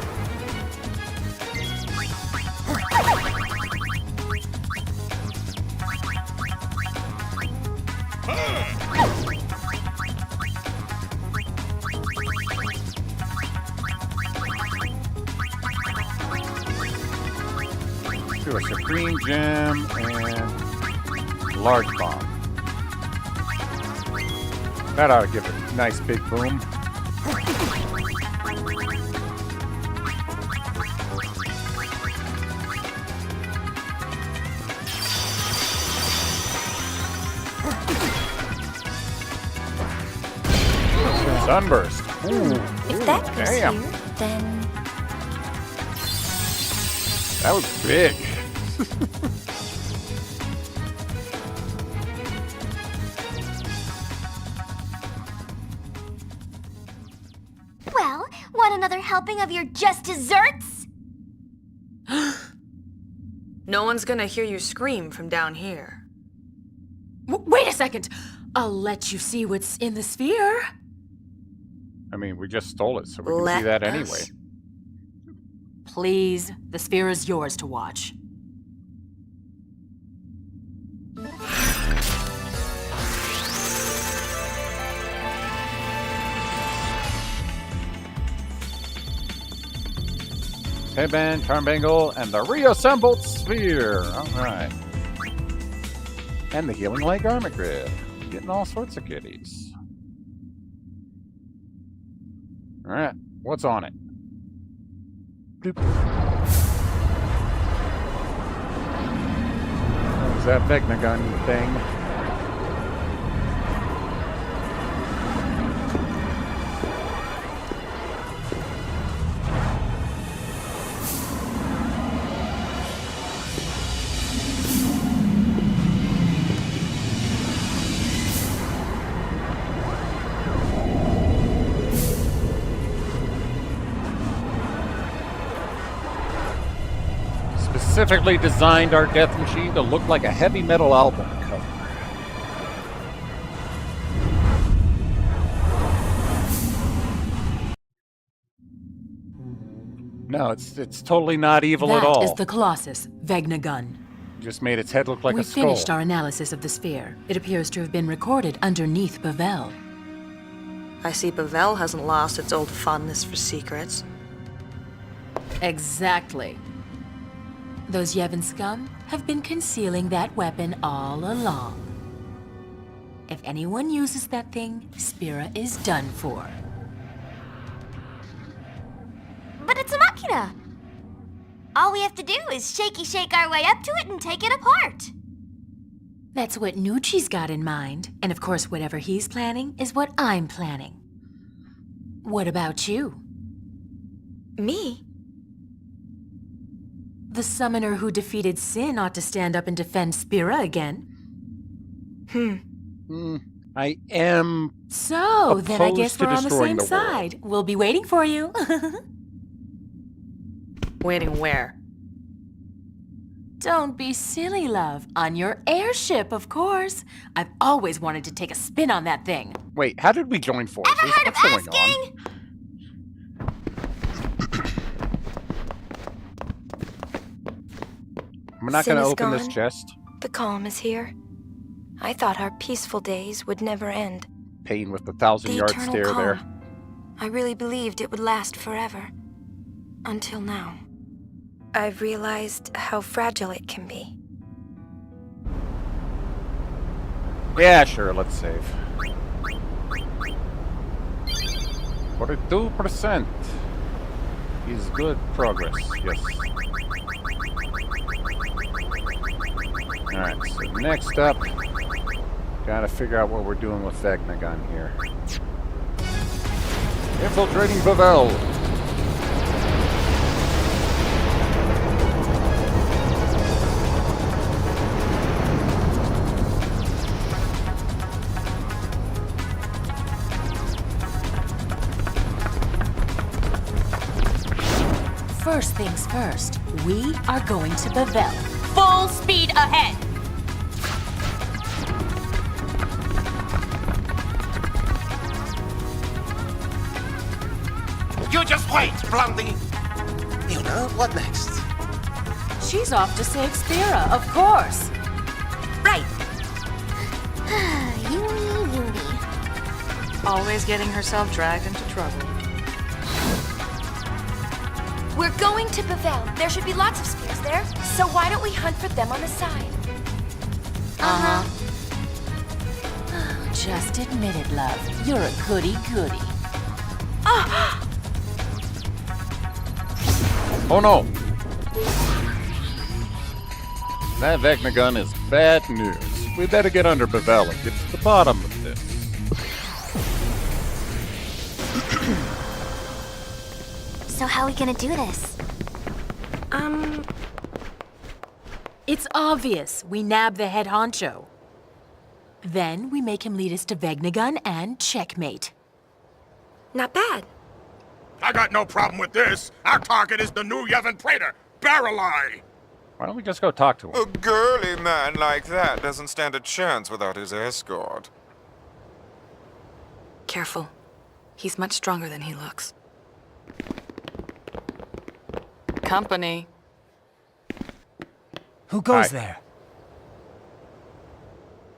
Do a Supreme Gem and Large Bomb. That ought to give it a nice big boom. Sunburst. Ooh. If that goes damn. here, then... That was big. Well, want another helping of your just desserts? No one's gonna hear you scream from down here. Wait a second. I'll let you see what's in the sphere. I mean, we just stole it, so we can see that anyway. Please, the sphere is yours to watch. Headband, charm bangle, and the reassembled sphere. All right. And the healing light garment grid. Getting all sorts of goodies. All right. What's on it? Bloop. There's that Vecna gun thing. Specifically designed our death machine to look like a heavy metal album cover. No, it's totally not evil at all. That is the Colossus, Vecna gun. Just made its head look like We a skull. finished our analysis of the sphere. It appears to have been recorded underneath Bavel. I see Bavel hasn't lost its old fondness for secrets. Exactly. Those Yevon scum have been concealing that weapon all along. If anyone uses that thing, Spira is done for. But it's a machina. All we have to do is shake our way up to it and take it apart. That's what Nucci's got in mind. And of course, whatever he's planning is what I'm planning. What about you? Me? The summoner who defeated Sin ought to stand up and defend Spira again. I am. So, then I opposed guess to we're on the destroying same the world. side. We'll be waiting for you. Waiting where? Don't be silly, love. On your airship, of course. I've always wanted to take a spin on that thing. Wait, how did we join forces? Ever heard of What's going on? asking? I'm not Sin going to is open this gone. chest. The calm is here. I thought our peaceful days would never end. Pain with the 1,000-yard eternal stare calm. there. I really believed it would last forever. Until now. I've realized how fragile it can be. Yeah, sure, let's save. 42% is good progress, yes. Alright, so next up, gotta figure out what we're doing with Vecna gun here. Infiltrating Bavel! First things first, we are going to Bavel. Full speed ahead! You just wait, Blondie. You know, what next? She's off to save Spira, of course. Right! Yumi. Always getting herself dragged into trouble. We're going to Bavel. There should be lots of spears there. So why don't we hunt for them on the side? Uh-huh. Oh, just admit it, love. You're a goody-goody. Oh no! That Vecna gun is bad news. We better get under Bavel and get to the bottom of this. So how are we gonna do this? It's obvious. We nab the head honcho. Then we make him lead us to Vecna gun and checkmate. Not bad. I got no problem with this. Our target is the new Yevon Praetor, Barreleye. Why don't we just go talk to him? A girly man like that doesn't stand a chance without his escort. Careful. He's much stronger than he looks. Company. Who goes Hi.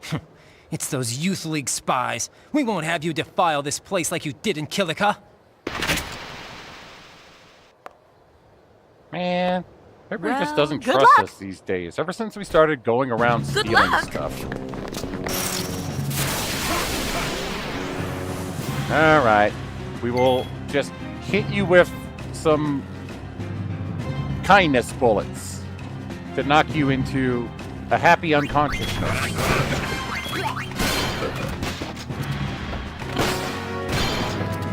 there? It's those Youth League spies. We won't have you defile this place like you did in Kilika. Man, everybody just Well, doesn't good trust luck. us these days. Ever since we started going around Good stealing luck. stuff. Alright. We will just hit you with some kindness bullets to knock you into a happy unconsciousness.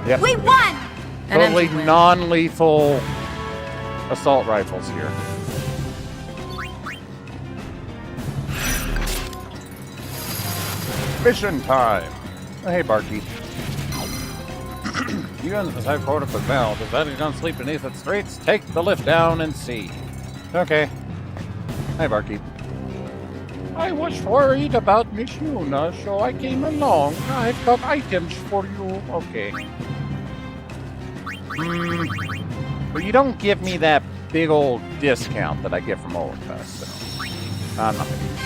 Yep. We won! Totally non-lethal assault rifles here. Mission time! Oh, hey, Barkeep. You and the headquarters for Val decided to sleep beneath its streets. Take the lift down and see. Okay. Hi, Barkeep. I was worried about Miss Yuna, so I came along. I've got items for you. Okay. But you don't give me that big old discount that I get from Olympus, so I'm not gonna use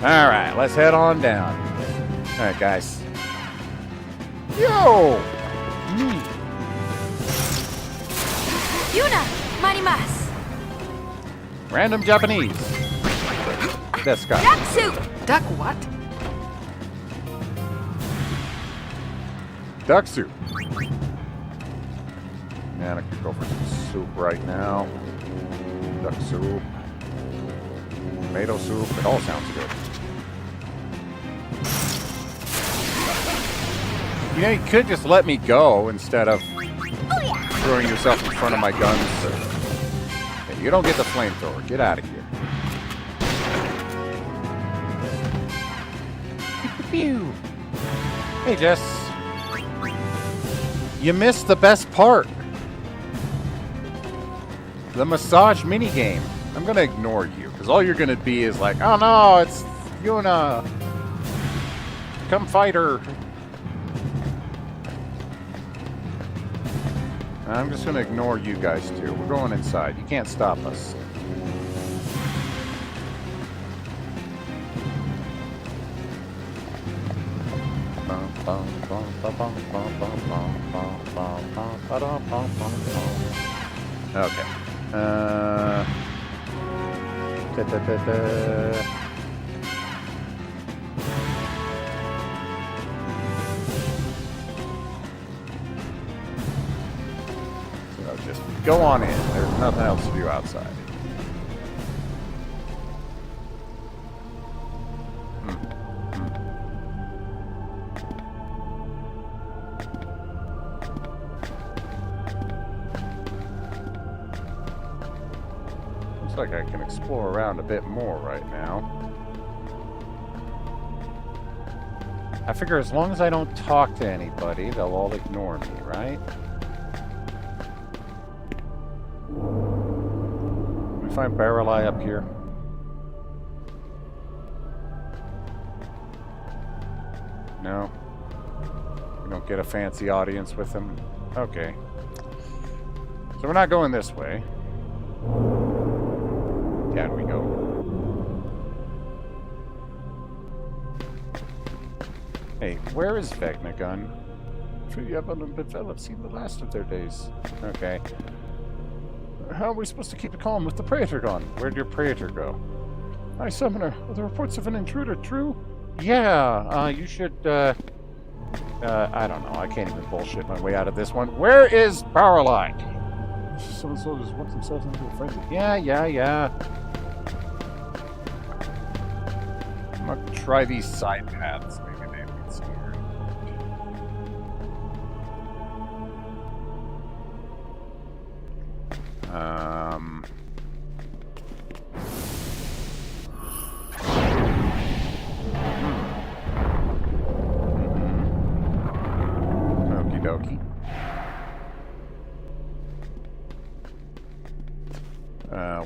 that. Alright, let's head on down. Alright, guys. Yo! Yuna! Marimas! Random Japanese. This guy. Duck soup! Duck what? Duck soup. Man, I could go for some soup right now. Duck soup. Tomato soup. It all sounds good. You know, you could just let me go instead of throwing yourself in front of my guns. Hey, you don't get the flamethrower. Get out of here. Pew. Hey, Jess. You missed the best part. The massage minigame. I'm gonna ignore you, because all you're gonna be is like, oh no, it's Yuna. Come fight her. I'm just gonna ignore you guys too. We're going inside. You can't stop us. Okay. So just go on in. There's nothing else to do outside. Like I can explore around a bit more right now. I figure as long as I don't talk to anybody, they'll all ignore me, right? Can we find Barrel Eye up here? No? We don't get a fancy audience with him? Okay. So we're not going this way. Can we go? Hey, where is Vegnagun? Frievel and Bevel have seen the last of their days. Okay. How are we supposed to keep it calm with the Praetor gone? Where'd your Praetor go? Hi, Summoner. Are the reports of an intruder true? Yeah, you should, I don't know. I can't even bullshit my way out of this one. Where is Powerline? Some soldiers work themselves into a frenzy. Yeah. I'm gonna try these side paths. Maybe they lead somewhere. Okie dokie.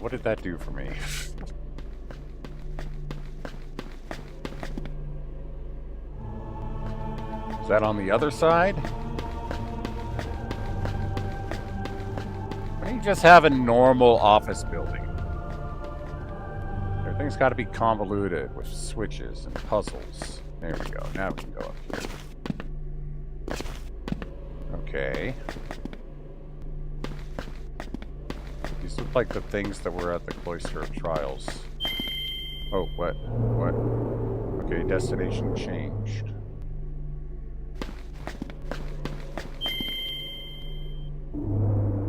What did that do for me? Is that on the other side? Why don't you just have a normal office building? Everything's got to be convoluted with switches and puzzles. There we go. Now we can go up here. Okay. These look like the things that were at the Cloister of Trials. Oh, what? What? Okay, destination changed.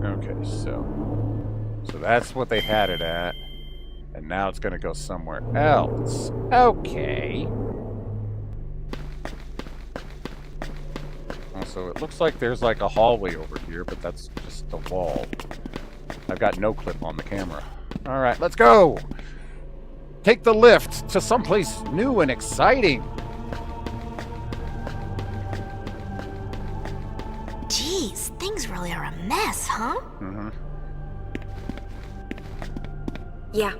Okay, so that's what they had it at, and now it's gonna go somewhere else. Okay. So it looks like there's like a hallway over here, but that's just a wall. I've got no clip on the camera. All right, let's go. Take the lift to someplace new and exciting. Geez, things really are a mess, huh? Mm-hmm. Yeah.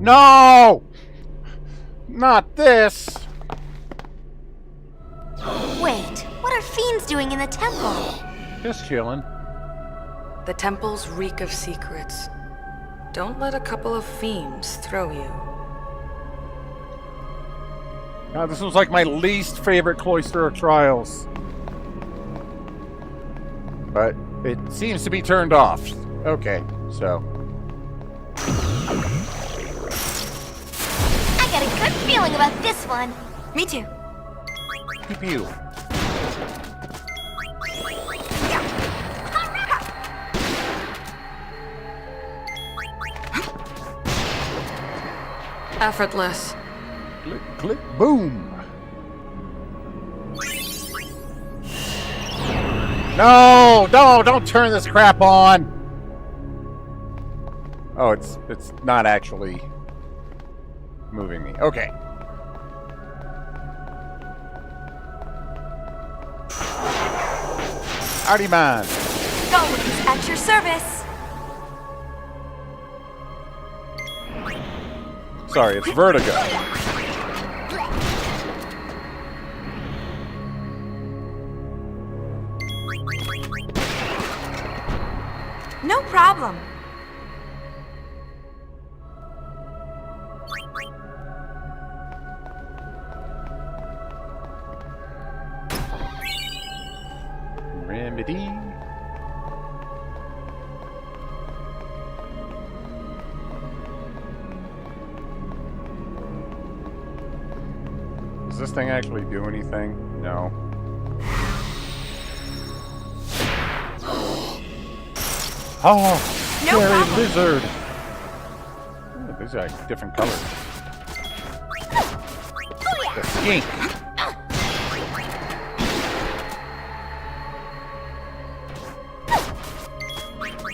No! Not this! Wait, what are fiends doing in the temple? Just chilling. The temples reek of secrets. Don't let a couple of fiends throw you. God, this was like my least favorite Cloister of Trials. But it seems to be turned off. Okay, so. I got a good feeling about this one. Me too. Pew pew. Effortless. Click, click, boom. No, don't turn this crap on. Oh, it's not actually moving me. Okay. Howdy, man. Always at your service. Sorry, it's vertigo. No problem. Remedy. Does this thing actually do anything? No. Oh, No scary problem. lizard. Oh, these are like different colors. The skink.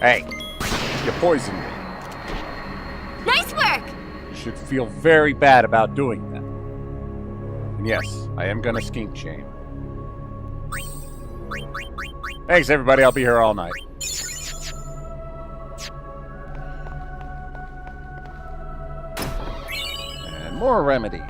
Hey, you poisoned me. Nice work! You should feel very bad about doing that. And yes, I am gonna skink shame. Thanks, everybody. I'll be here all night. And more remedies.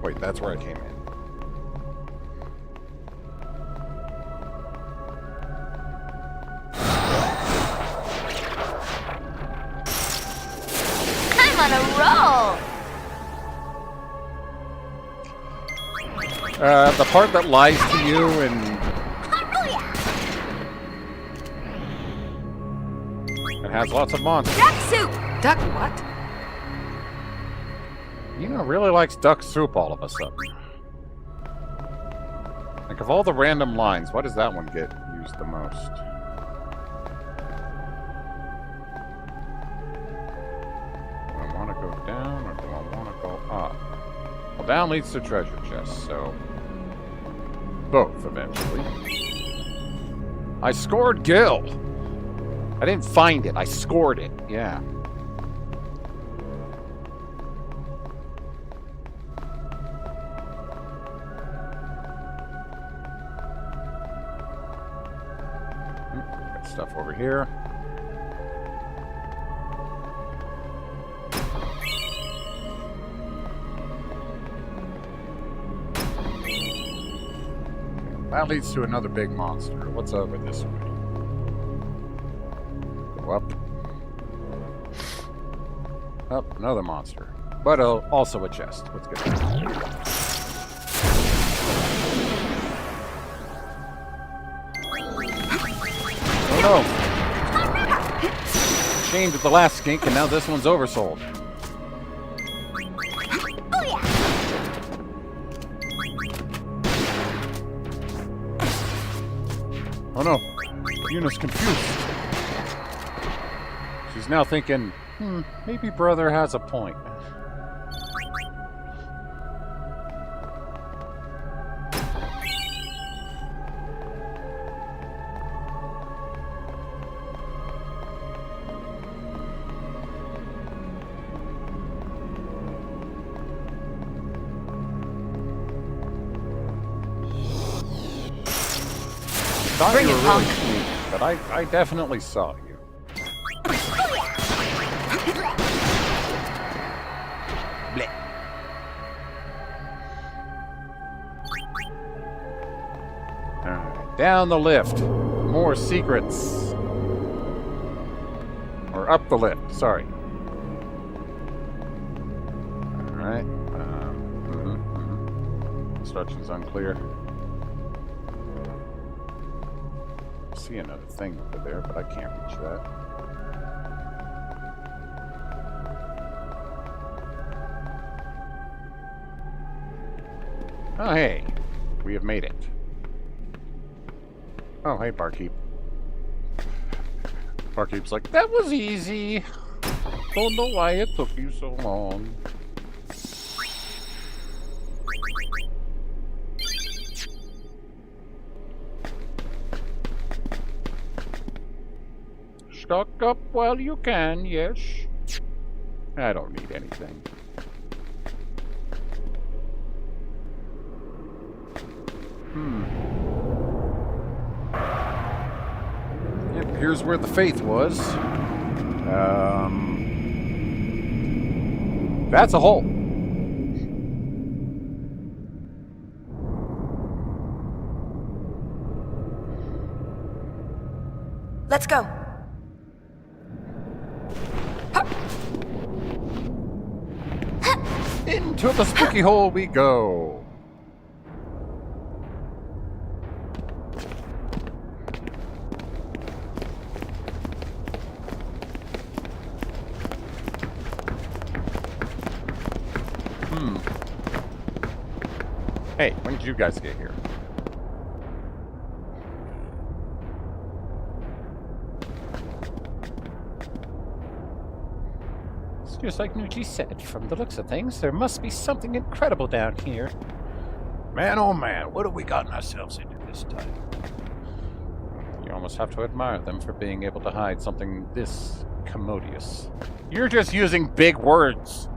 Wait, that's where I came in. I'm on a roll! The part that lies to you and... It has lots of monsters. Duck soup! Duck what? Yuna really likes duck soup all of a sudden. Like, of all the random lines, why does that one get used the most? Do I want to go down or do I want to go up? Well, down leads to treasure chest, so... both, eventually. I scored Gil! I didn't find it, I scored it, yeah. Stuff over here. That leads to another big monster. What's over this way? Go up. Up, another monster. But also a chest. Let's get that. Oh no! Chained with the last skink, and now this one's oversold. Oh yeah. Oh no! Yuna's confused. She's now thinking, maybe brother has a point. Thought Bring you it, were really punk. sneaky, but I definitely saw you. Blech. Alright, down the lift. More secrets. Or up the lift, sorry. Alright. Instructions unclear. See another thing over there, but I can't reach that. Oh, hey. We have made it. Oh, hey, Barkeep. Barkeep's like, that was easy. Don't know why it took you so long. Stock up while you can, yes. I don't need anything. Yep, here's where the faith was. That's a hole. Let's go. Into the spooky hole we go. Hey, when did you guys get here? Just like Nucci said, from the looks of things, there must be something incredible down here. Man, oh man, what have we gotten ourselves into this time? You almost have to admire them for being able to hide something this commodious. You're just using big words.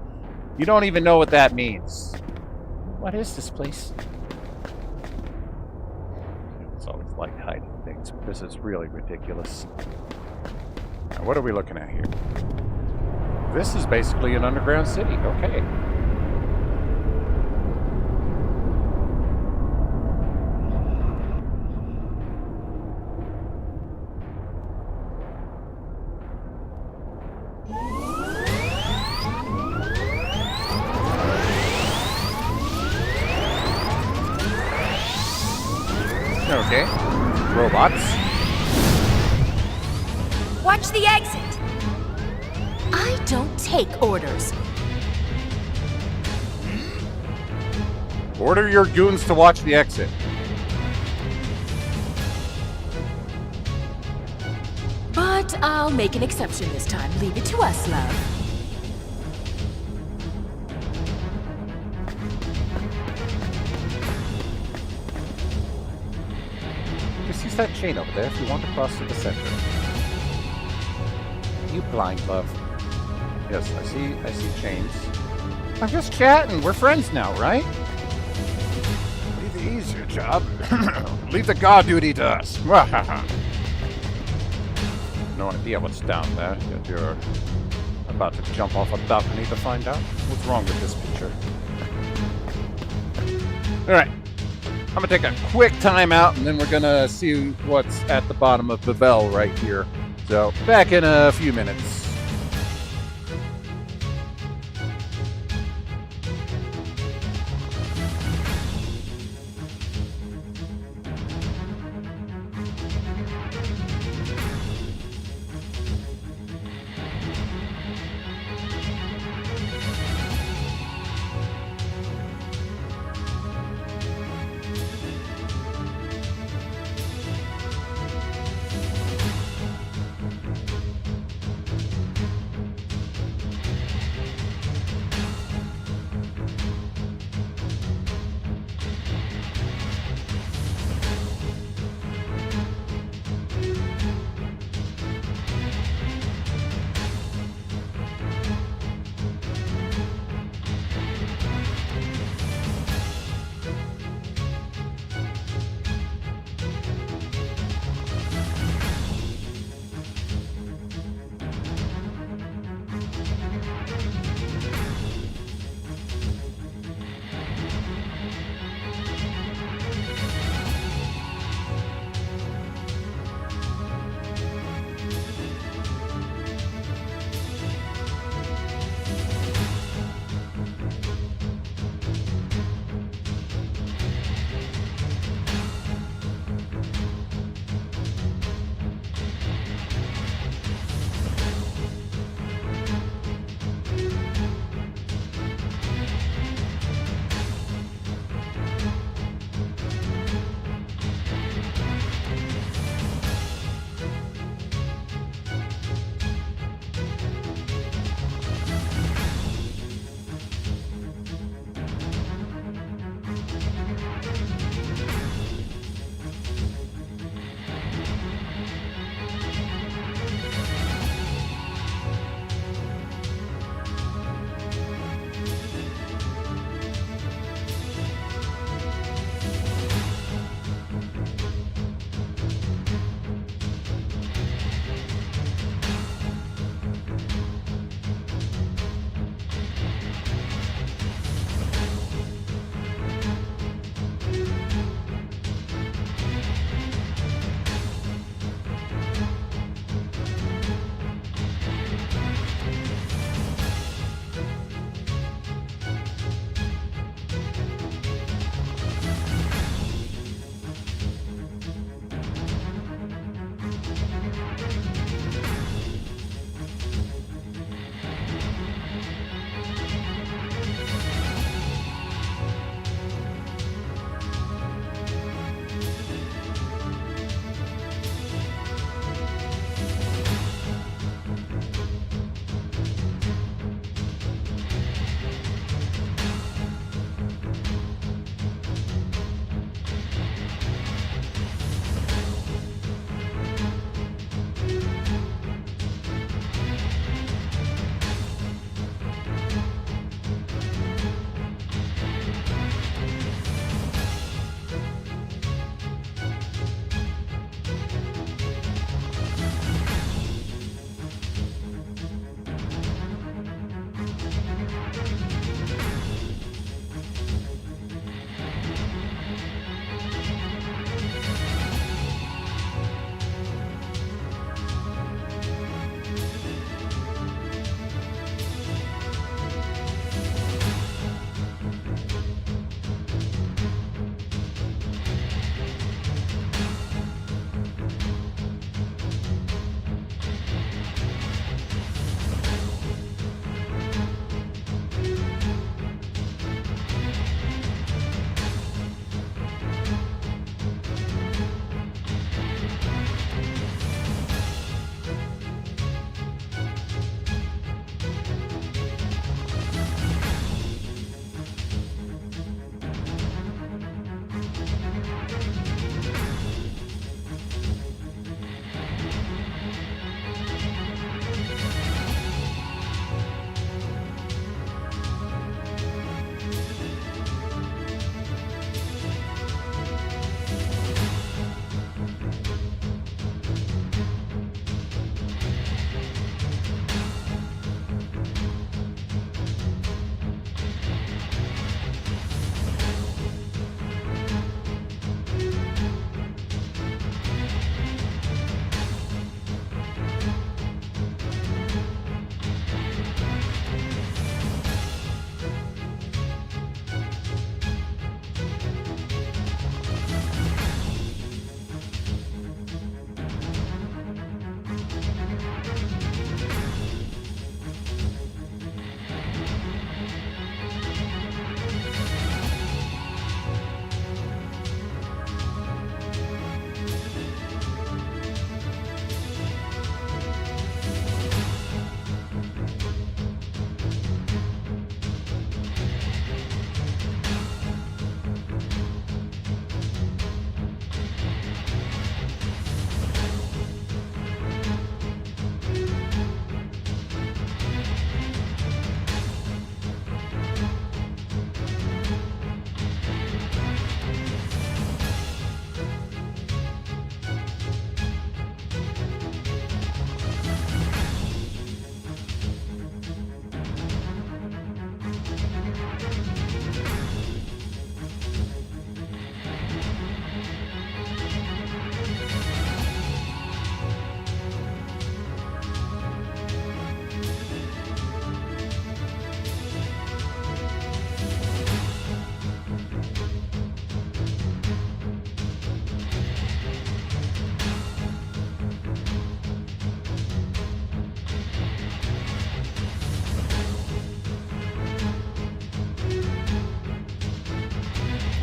You don't even know what that means. What is this place? It's always like hiding things, but this is really ridiculous. Now, what are we looking at here? This is basically an underground city. Okay. Okay. Robots. Watch the exit. I don't take orders. Order your goons to watch the exit. But I'll make an exception this time. Leave it to us, love. Just use that chain over there if you want to cross to the center. You blind love. Yes, I see chains. I'm just chatting. We're friends now, right? Leave the easier job. Leave the god duty to us. No idea what's down there, yet you're about to jump off a balcony to find out. What's wrong with this picture? Alright. I'm gonna take a quick time out, and then we're gonna see what's at the bottom of the bell right here. So, back in a few minutes.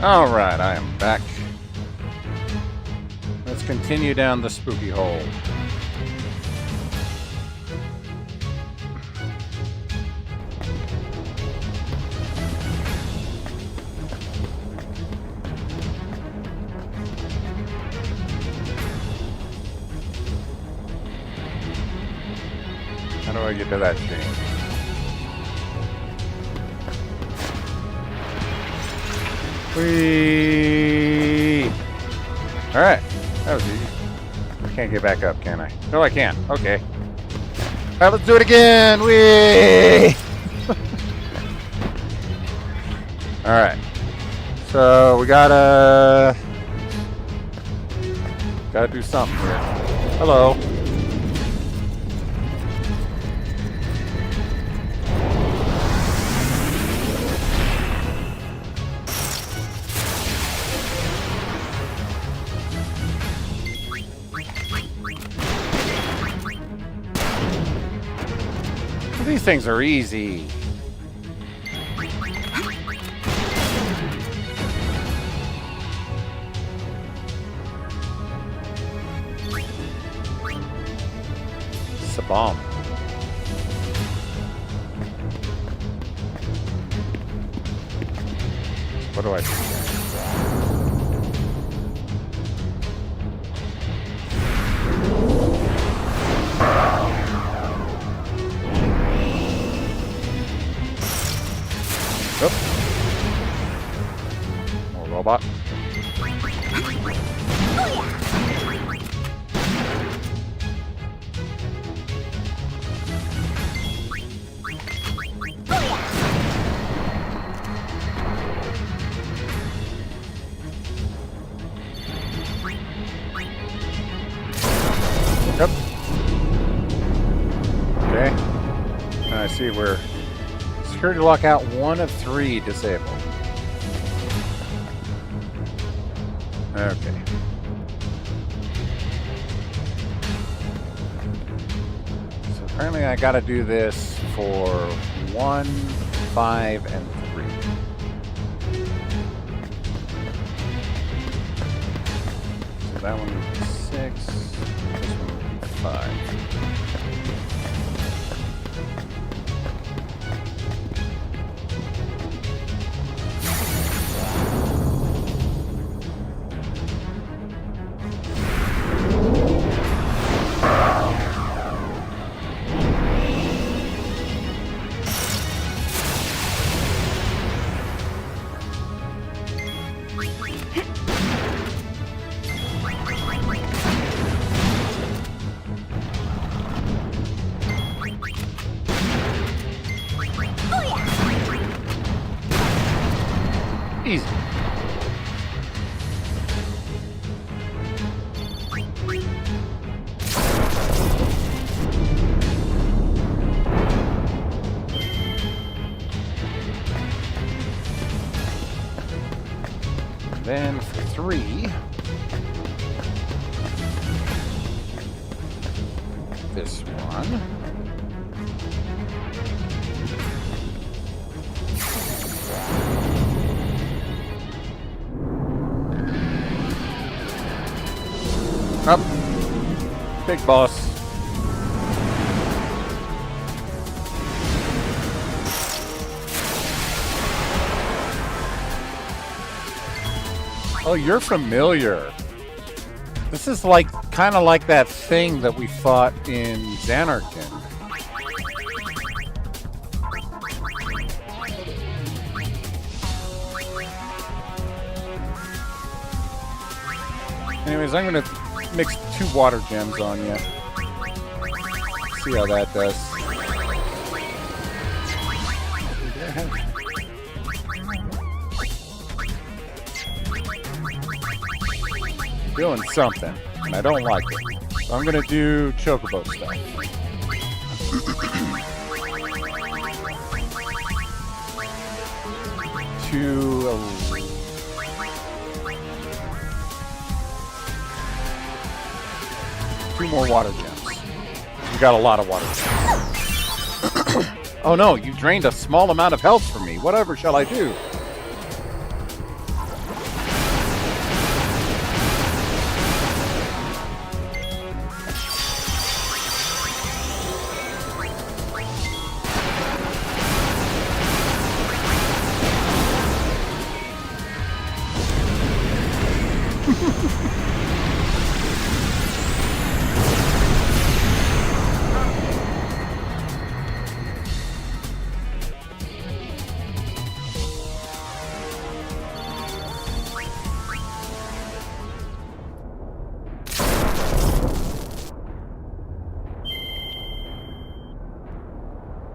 Alright, I am back. Let's continue down the spooky hole. How do I get to that thing? Whee! Alright, that was easy. I can't get back up, can I? No, I can. Okay. Alright, let's do it again! Whee! Alright. So, we gotta do something here. Hello. These things are easy. It's a bomb. What do I do? Oop. More robot. Yep. Okay. I see we're security lockout 1 of 3 disabled. Okay. So apparently I gotta do this for 1, 5, and 3. So that one would be 6, this one would be 5. Easy. Then for 3, this one. Up. Big boss. Oh, you're familiar. This is like kind of like that thing that we fought in Xanarkin. Anyways, I'm gonna mix 2 water gems on you. See how that does. Doing something, and I don't like it. So I'm gonna do chocobo stuff. 2 more water gems. You got a lot of water gems. Oh no, you drained a small amount of health from me. Whatever shall I do?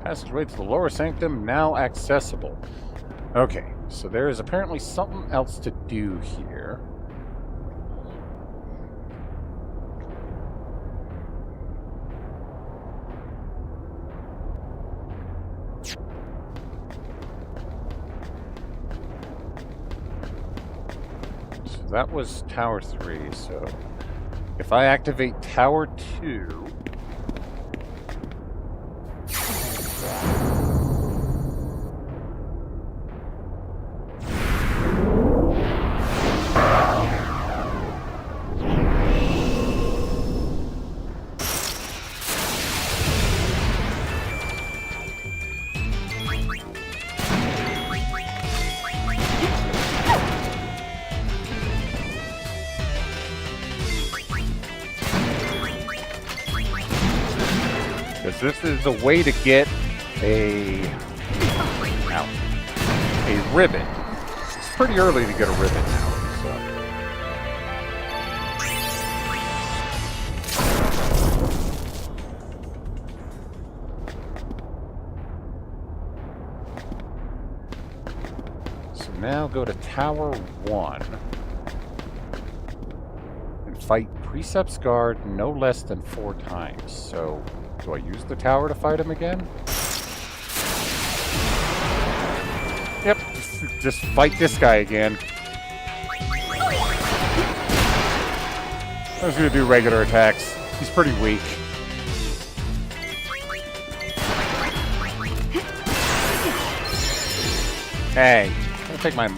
Passageway to the lower sanctum now accessible. Okay, so there is apparently something else to do here. So that was Tower 3, so if I activate Tower 2... This is a way to get a ribbon. It's pretty early to get a ribbon now, so now go to Tower 1 and fight Precept's Guard no less than 4 times. So do I use the tower to fight him again? Yep, just fight this guy again. I was gonna do regular attacks. He's pretty weak. Hey, I'll take my...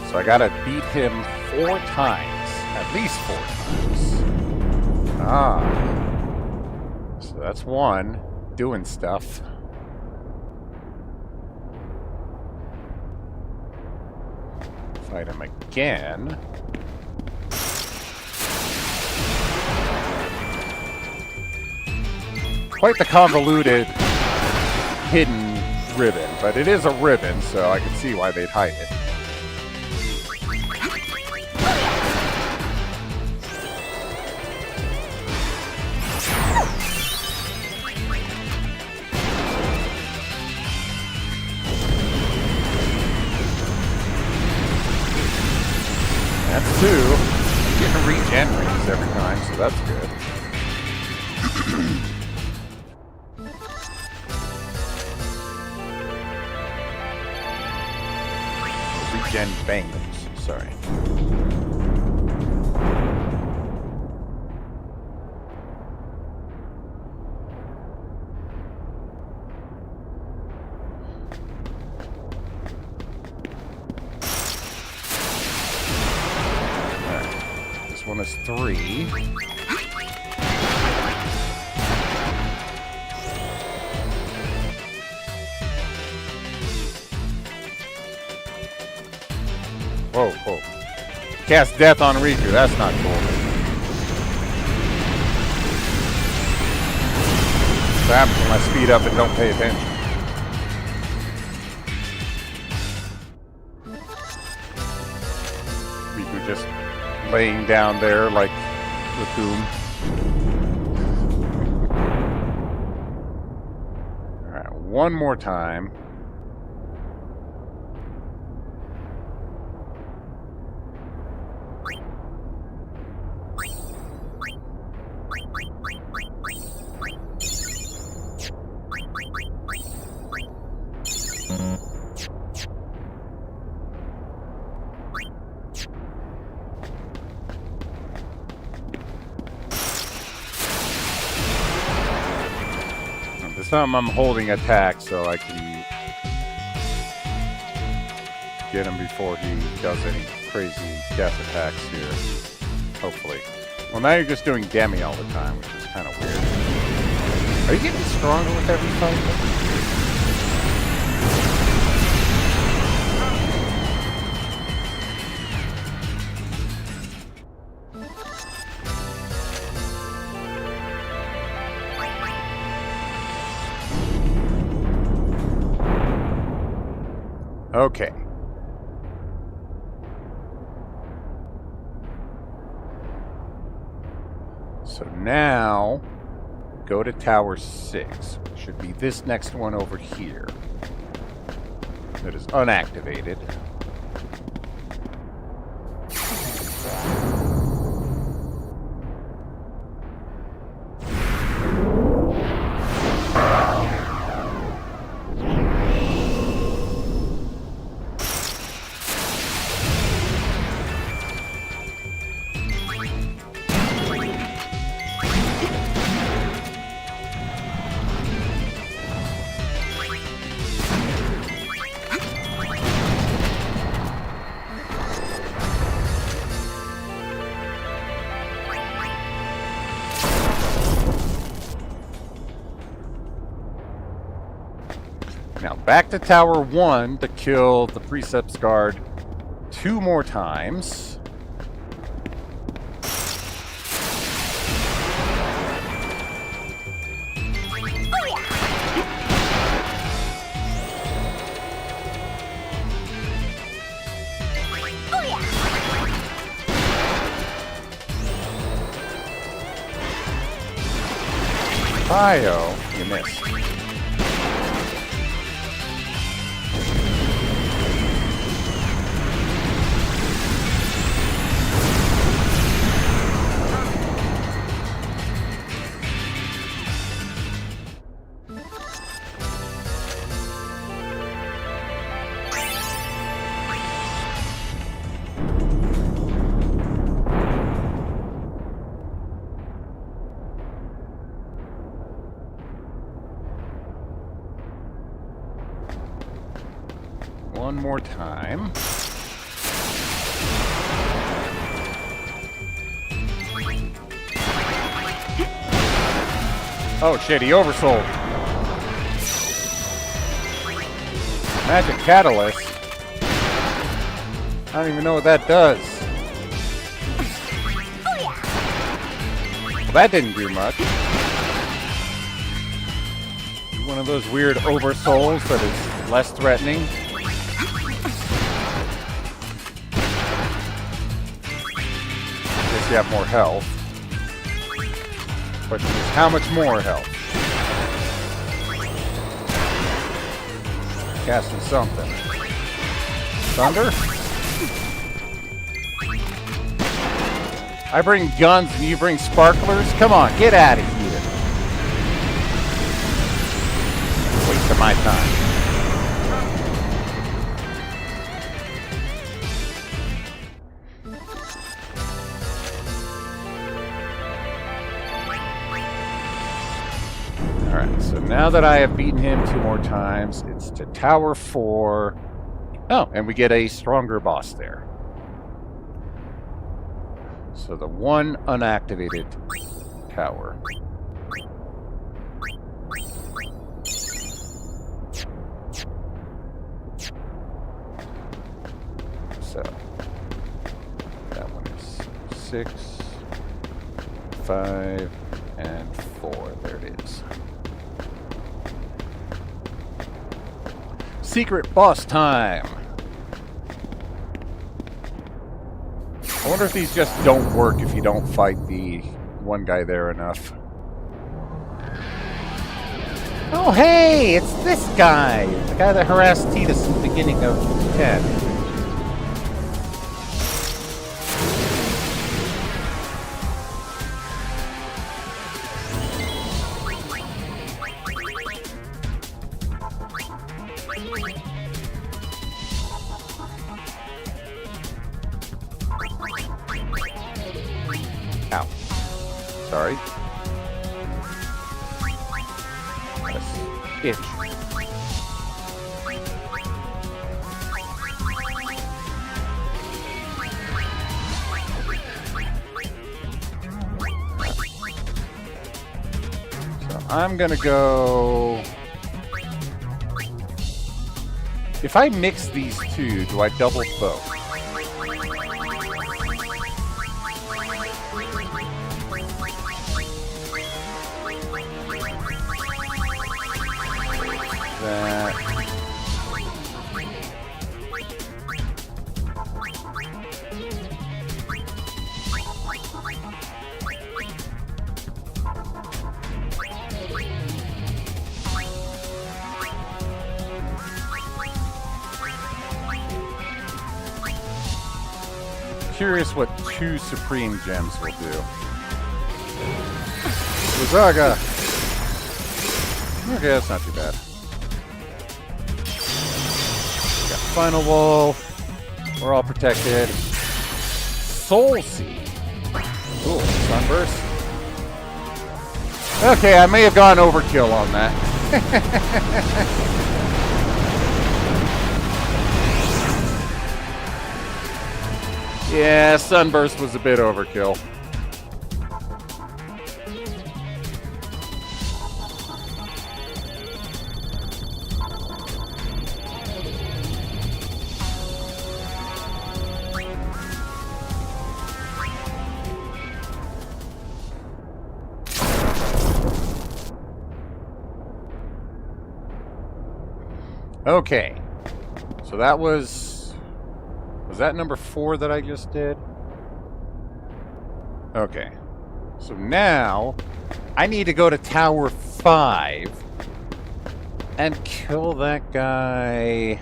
So I gotta beat him 4 times. At least 4 times. Ah. So that's 1. Doing stuff. Fight him again. Quite the convoluted hidden ribbon, but it is a ribbon, so I can see why they'd hide it. That's 2. I'm getting regen rings every time, so that's good. Regen bangles, sorry. One is 3. Whoa, whoa. Cast death on Riku, that's not cool. What happens when I speed up and don't pay attention? Riku just laying down there like Raccoon. Alright, one more time. This time I'm holding attack so I can get him before he does any crazy death attacks here. Hopefully. Well, now you're just doing Demi all the time, which is kind of weird. Are you getting stronger with every fight? Okay. So now, go to Tower 6. Should be this next one over here. That is unactivated. Now back to Tower 1 to kill the Precepts Guard 2 more times. Bio, you missed. One more time. Oh shit, he oversold. Magic Catalyst? I don't even know what that does. Well, that didn't do much. One of those weird oversouls that is less threatening. You have more health. But how much more health? Casting something. Thunder? I bring guns and you bring sparklers? Come on, get out of here. Waste of my time. So now that I have beaten him 2 more times, it's to Tower 4. Oh, and we get a stronger boss there. So the one unactivated tower. So that one is 6, 5, and 4. There it is. Secret boss time. I wonder if these just don't work if you don't fight the one guy there enough. Oh hey, it's this guy! The guy that harassed Titus in the beginning of 10. Ow. Sorry. Itch. I'm gonna go... If I mix these two, do I double both? That... Curious what 2 Supreme Gems will do. Wazaga! Okay, that's not too bad. Got Final Wolf. We're all protected. Soul Seed. Cool. Sunburst. Okay, I may have gone overkill on that. Yeah, Sunburst was a bit overkill. Okay. So that was that number 4 that I just did? Okay. So now I need to go to Tower 5 and kill that guy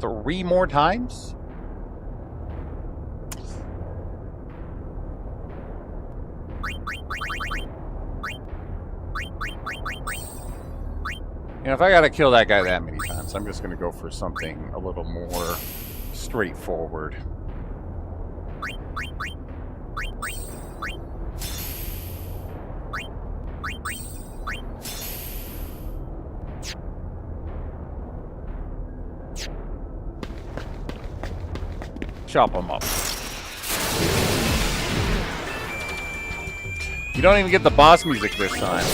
3 more times? You know, if I gotta kill that guy that many times, I'm just gonna go for something a little more straightforward. Chop him up. You don't even get the boss music this time.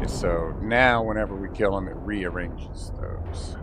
So now whenever we kill him, it rearranges those.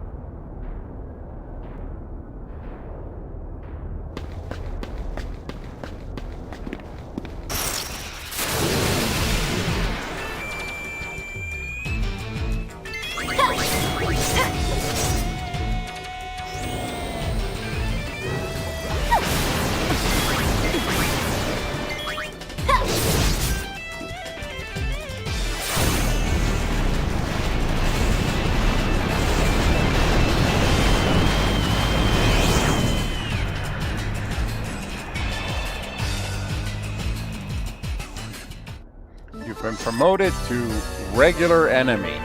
Been promoted to regular enemy.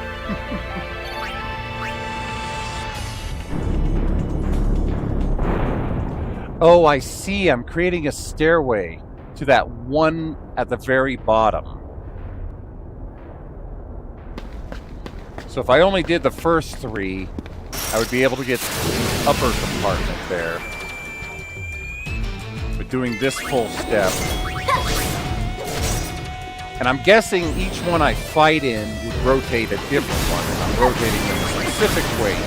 Oh, I see. I'm creating a stairway to that one at the very bottom. So if I only did the first 3, I would be able to get the upper compartment there. But doing this full step... And I'm guessing each one I fight in would rotate a different one, and I'm rotating them a specific way.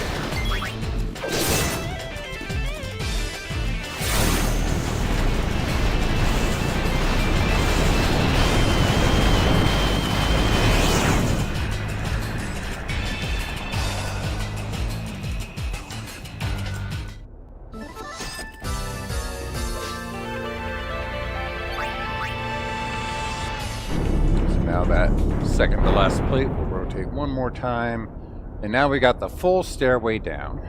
Now that second to last plate will rotate one more time. And now we got the full stairway down.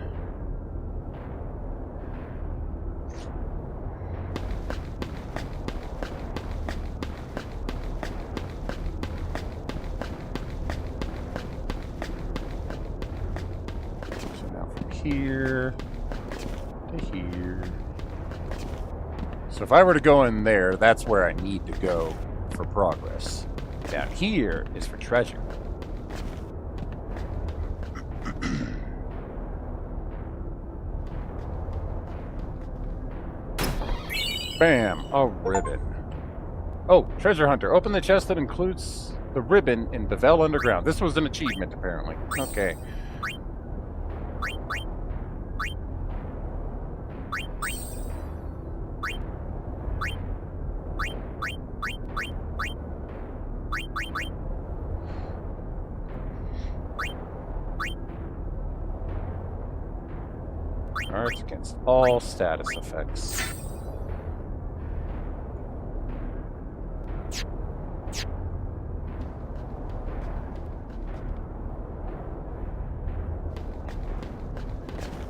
here to here. So if I were to go in there, that's where I need to go for progress. Down here is for treasure. Bam! A ribbon. Oh, treasure hunter. Open the chest that includes the ribbon in Bevel Underground. This was an achievement, apparently. Okay. Guards against all status effects.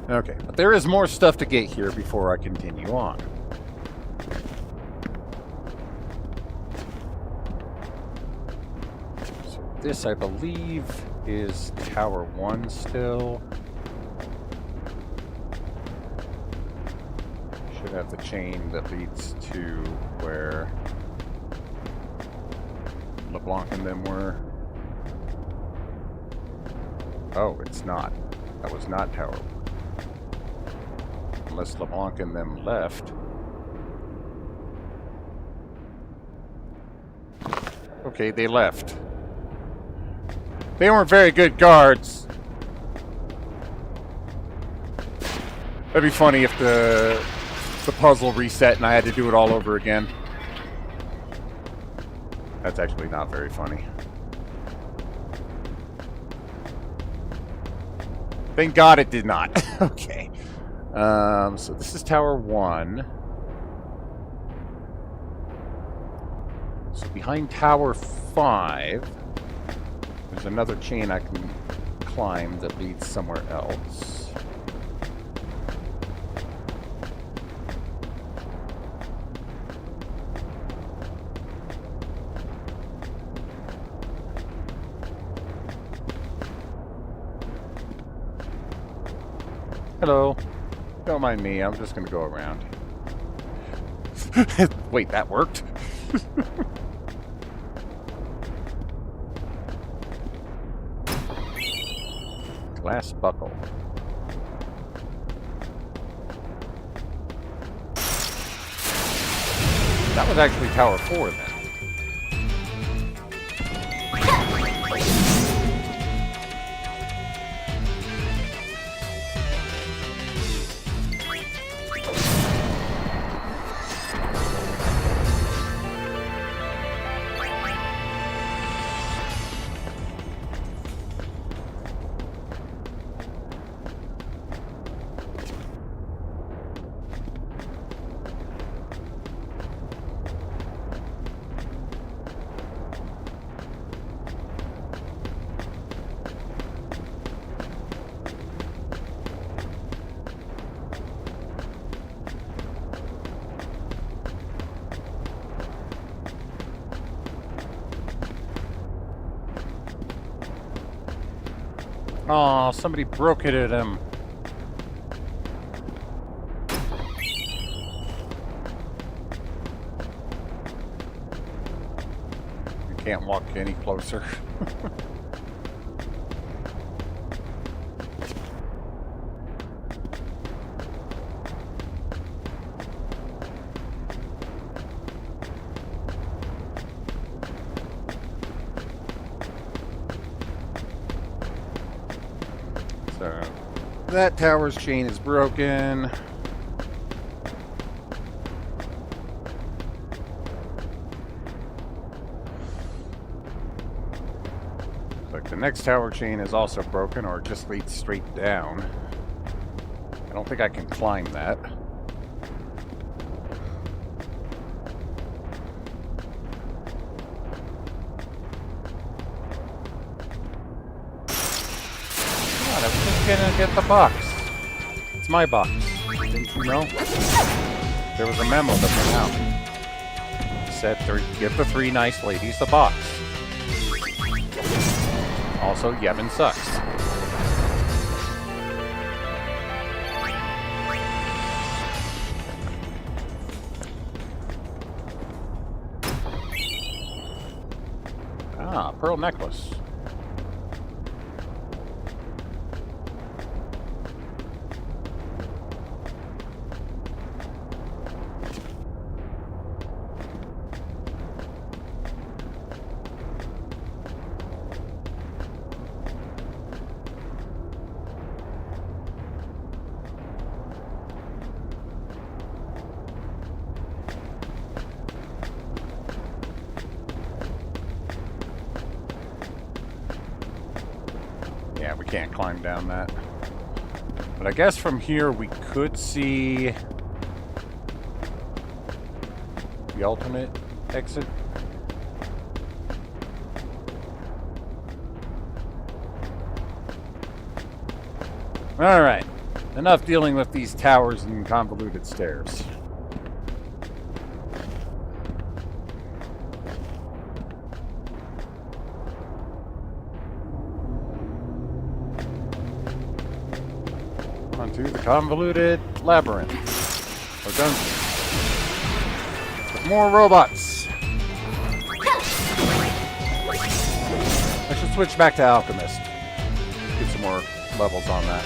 Okay, but there is more stuff to get here before I continue on. So this, I believe, is Tower 1 still. Should have the chain that leads to where LeBlanc and them were. Oh, it's not. That was not Tower 1. Unless LeBlanc and them left. Okay, they left. They weren't very good guards. That'd be funny if the puzzle reset and I had to do it all over again. That's actually not very funny. Thank God it did not. Okay. So this is Tower 1. So behind Tower 5, there's another chain I can climb that leads somewhere else. Hello. Don't mind me, I'm just gonna go around. Wait, that worked? Glass buckle. That was actually Tower 4 then. Aw, somebody broke it at him. You can't walk any closer. That tower's chain is broken. Like the next tower chain is also broken, or it just leads straight down. I don't think I can climb that. Gonna get the box. It's my box. Didn't you know? There was a memo that went out. It said, give the 3 nice ladies the box. Also, Yevon sucks. pearl necklace. Yeah, we can't climb down that. But I guess from here we could see the alternate exit. Alright, enough dealing with these towers and convoluted stairs. Onto the convoluted labyrinth, or dungeon, with more robots. I should switch back to Alchemist. Get some more levels on that.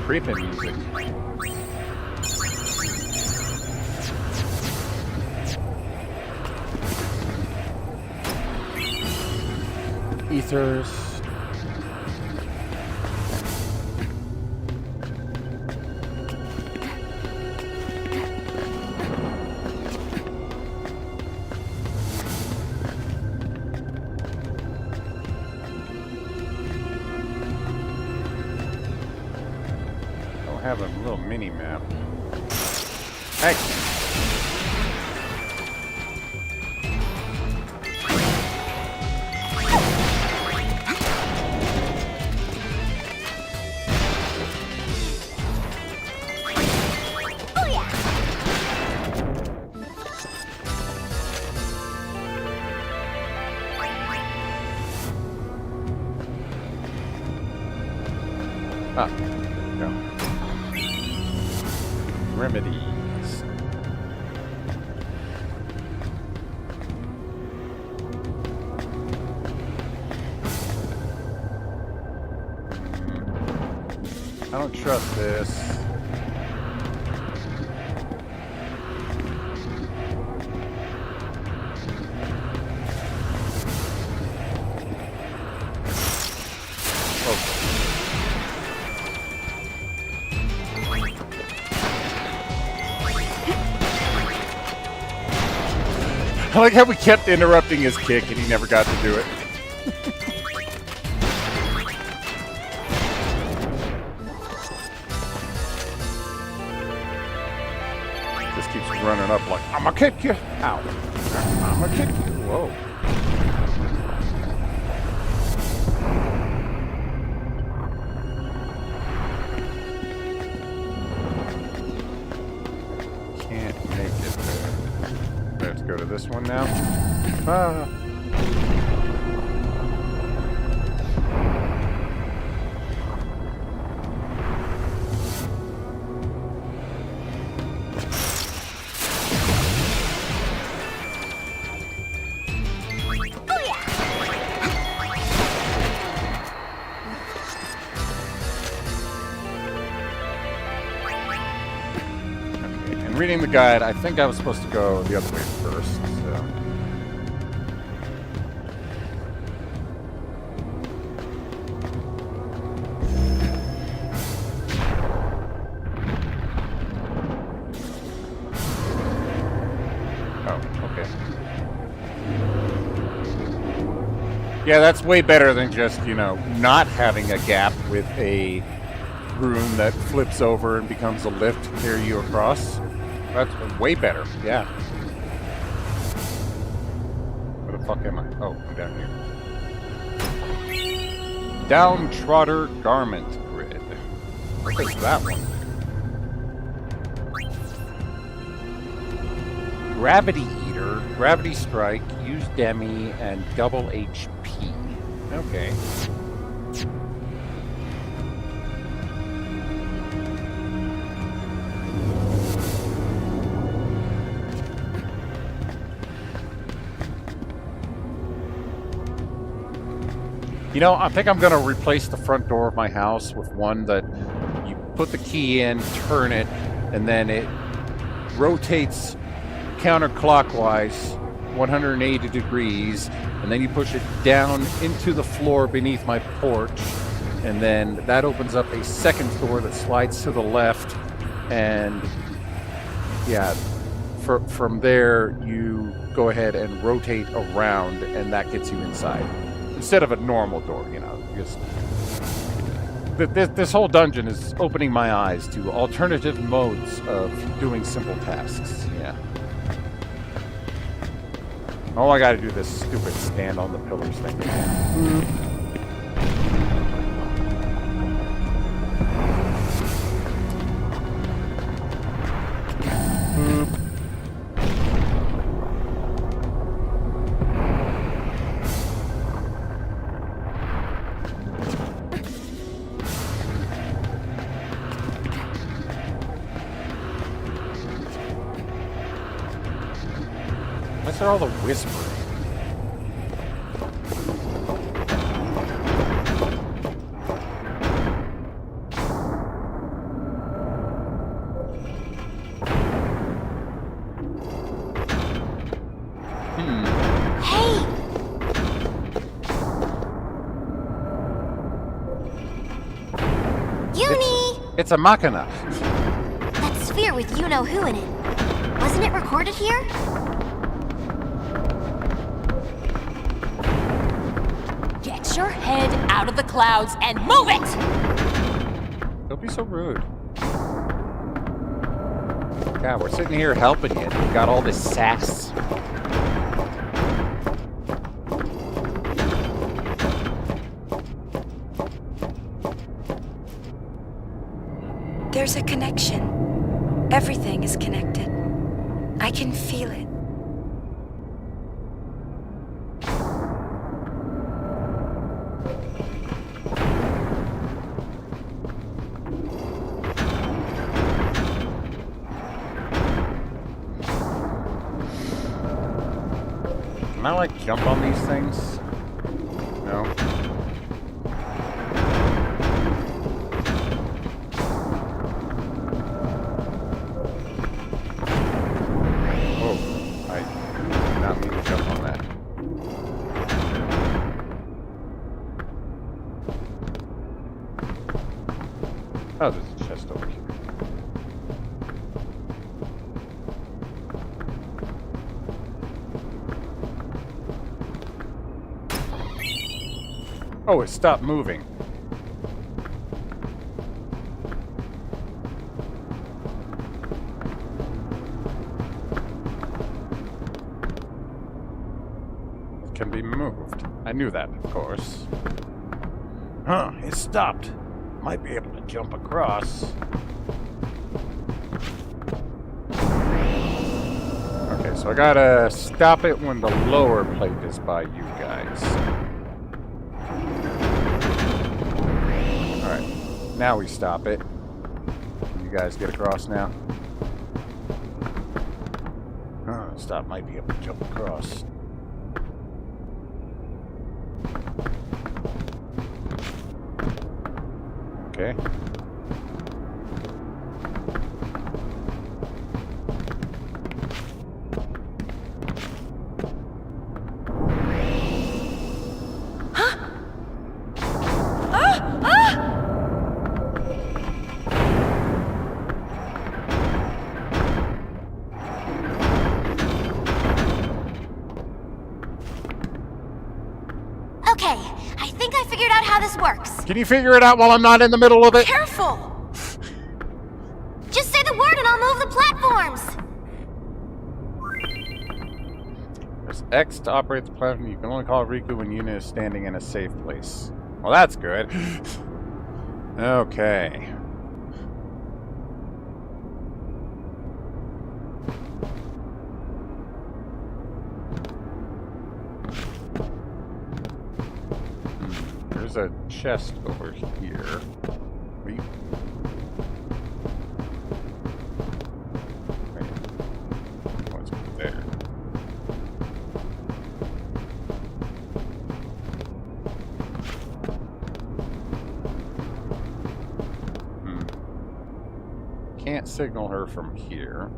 Creepy music. Ethers. Have a little mini map. Hey. Ah, no. Remedies. I don't trust this. I like how we kept interrupting his kick and he never got to do it. Just keeps running up like, I'm gonna kick you. Ow. I'm gonna kick you. Whoa. Can't make it there. Let's go to this one now. Ah. Reading the guide, I think I was supposed to go the other way first, so. Oh, okay. Yeah, that's way better than just, you know, not having a gap with a room that flips over and becomes a lift to carry you across. That's way better, yeah. Where the fuck am I? Oh, I'm down here. Downtrotter Garment Grid. What is that one? Gravity Eater, Gravity Strike, use Demi, and double HP. Okay. You know, I think I'm going to replace the front door of my house with one that you put the key in, turn it, and then it rotates counterclockwise 180 degrees, and then you push it down into the floor beneath my porch, and then that opens up a second door that slides to the left, and yeah, from there you go ahead and rotate around, and that gets you inside. Instead of a normal door, you know. Just this whole dungeon is opening my eyes to alternative modes of doing simple tasks. Yeah. All I gotta do this stupid stand on the pillars thing. What's all the whispering? It's a machina. That sphere with you-know-who in it. Wasn't it recorded here? Get your head out of the clouds and move it! Don't be so rude. God, we're sitting here helping you. We've got all this sass. There's a connection. Everything is connected. I can feel it. Can I, like, jump on these things? No? Oh, there's a chest over here. Oh, it stopped moving. It can be moved. I knew that, of course. Huh, it stopped. Might be able to jump across. Okay, so I gotta stop it when the lower plate is by you guys. Alright, now we stop it. Can you guys get across now? Stop might be able to jump across. Okay. Okay, I think I figured out how this works. Can you figure it out while I'm not in the middle of it? Careful! Just say the word and I'll move the platforms! Press X to operate the platform. You can only call Riku when unit is standing in a safe place. Well, that's good. Okay. There's a chest over here. Wait. What's there? Can't signal her from here.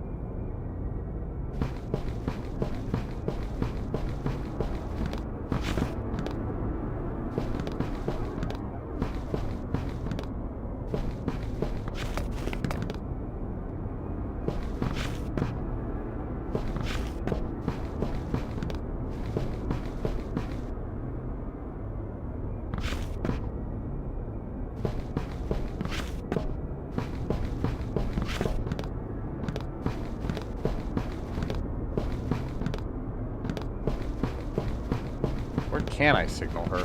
Where can I signal her?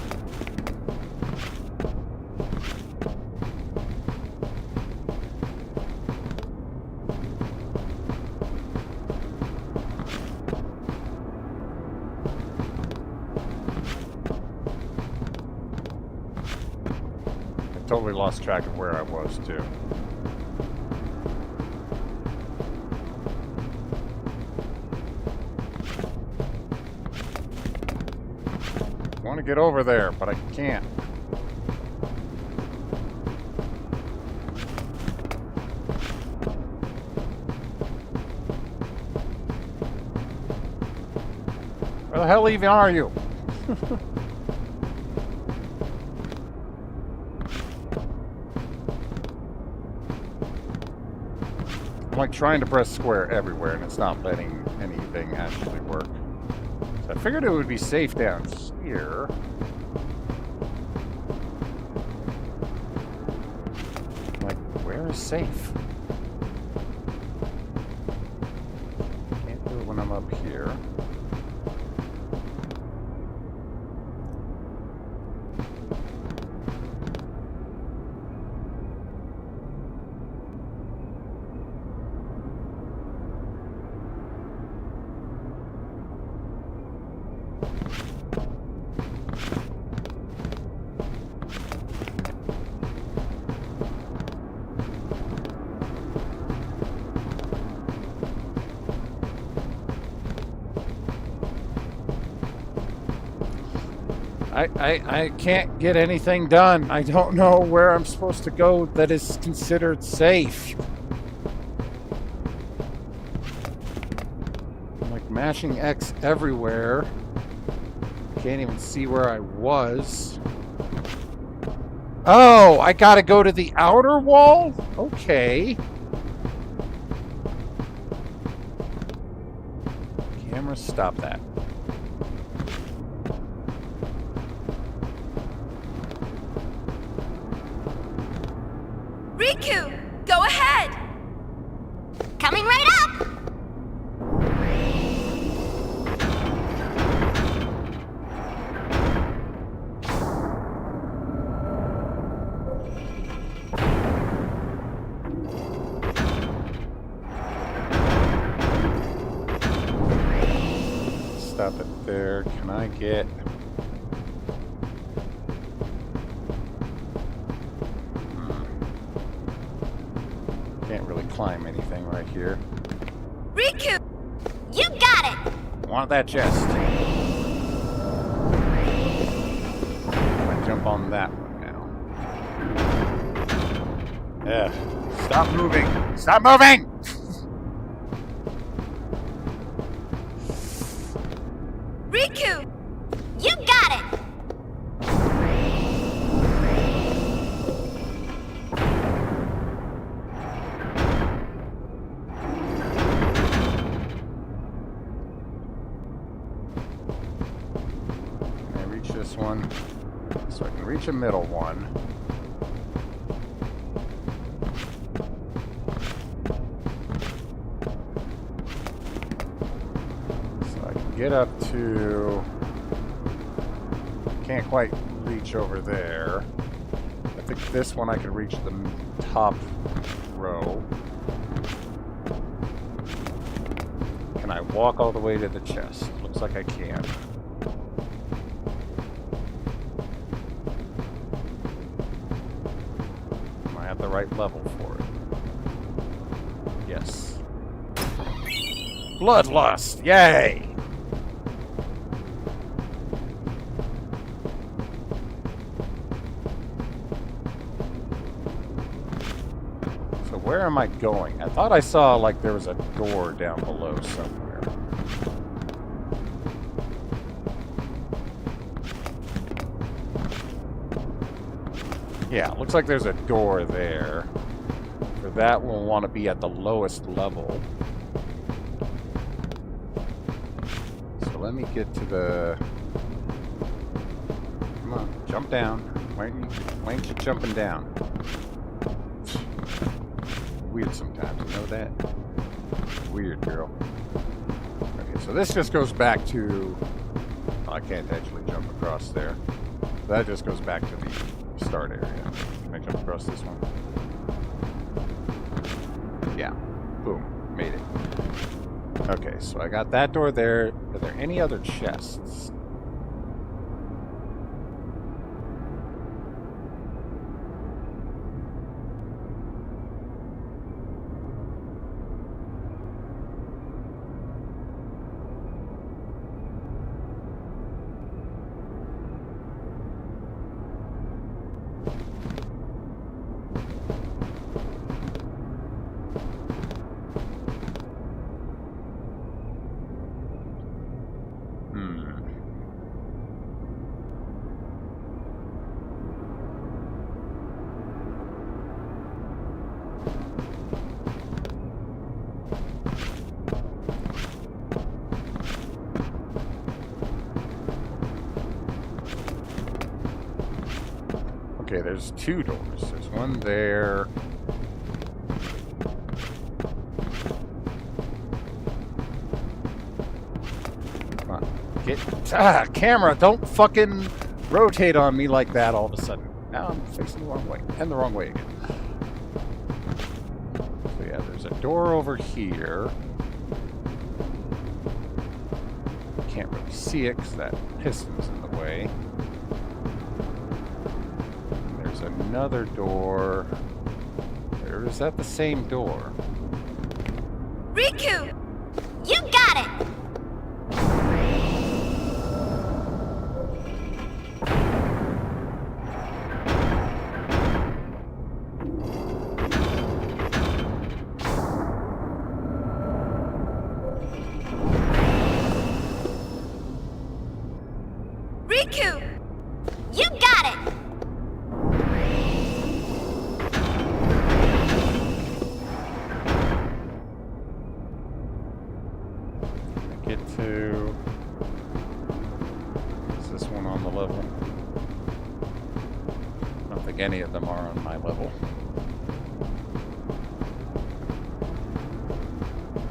I totally lost track of where I was, too. I want to get over there, but I can't. Where the hell even are you? I'm like trying to press square everywhere and it's not letting anything actually work. So I figured it would be safe down here. Like, where is safe? Can't do it when I'm up here. I can't get anything done. I don't know where I'm supposed to go that is considered safe. I'm like mashing X everywhere. Can't even see where I was. Oh, I gotta go to the outer wall? Okay. Camera, stop that. Riku, go ahead! Coming right up! Stop it there. Can I get... Can't really climb anything right here. Riku! You got it! Want that chest. I jump on that one now. Ugh. Stop moving! Stop moving! Riku! You got it! Can I reach this one? So I can reach a middle one. So I can get up to... Can't quite reach over there. I think this one I can reach the top row. Can I walk all the way to the chest? Looks like I can. Am I at the right level for it? Yes. Bloodlust! Yay! So where am I going? I thought I saw like there was a door down below somewhere. Yeah, looks like there's a door there. For that, we'll want to be at the lowest level. So let me get to the... Come on, jump down. Why aren't you jumping down? Weird sometimes, you know that? Weird, girl. Okay, so this just goes back to... Oh, I can't actually jump across there. That just goes back to the start area. Can I jump across this one? Yeah. Boom. Made it. Okay, so I got that door there. Are there any other chests? Okay, there's two doors. There's one there. Come on. Camera, don't fucking rotate on me like that all of a sudden. Now I'm facing the wrong way. And the wrong way again. So yeah, there's a door over here. Can't really see it because that piston's in the way. Another door. Or is that the same door? Riku! You got it! Riku! You got it! To... Is this one on the level? I don't think any of them are on my level.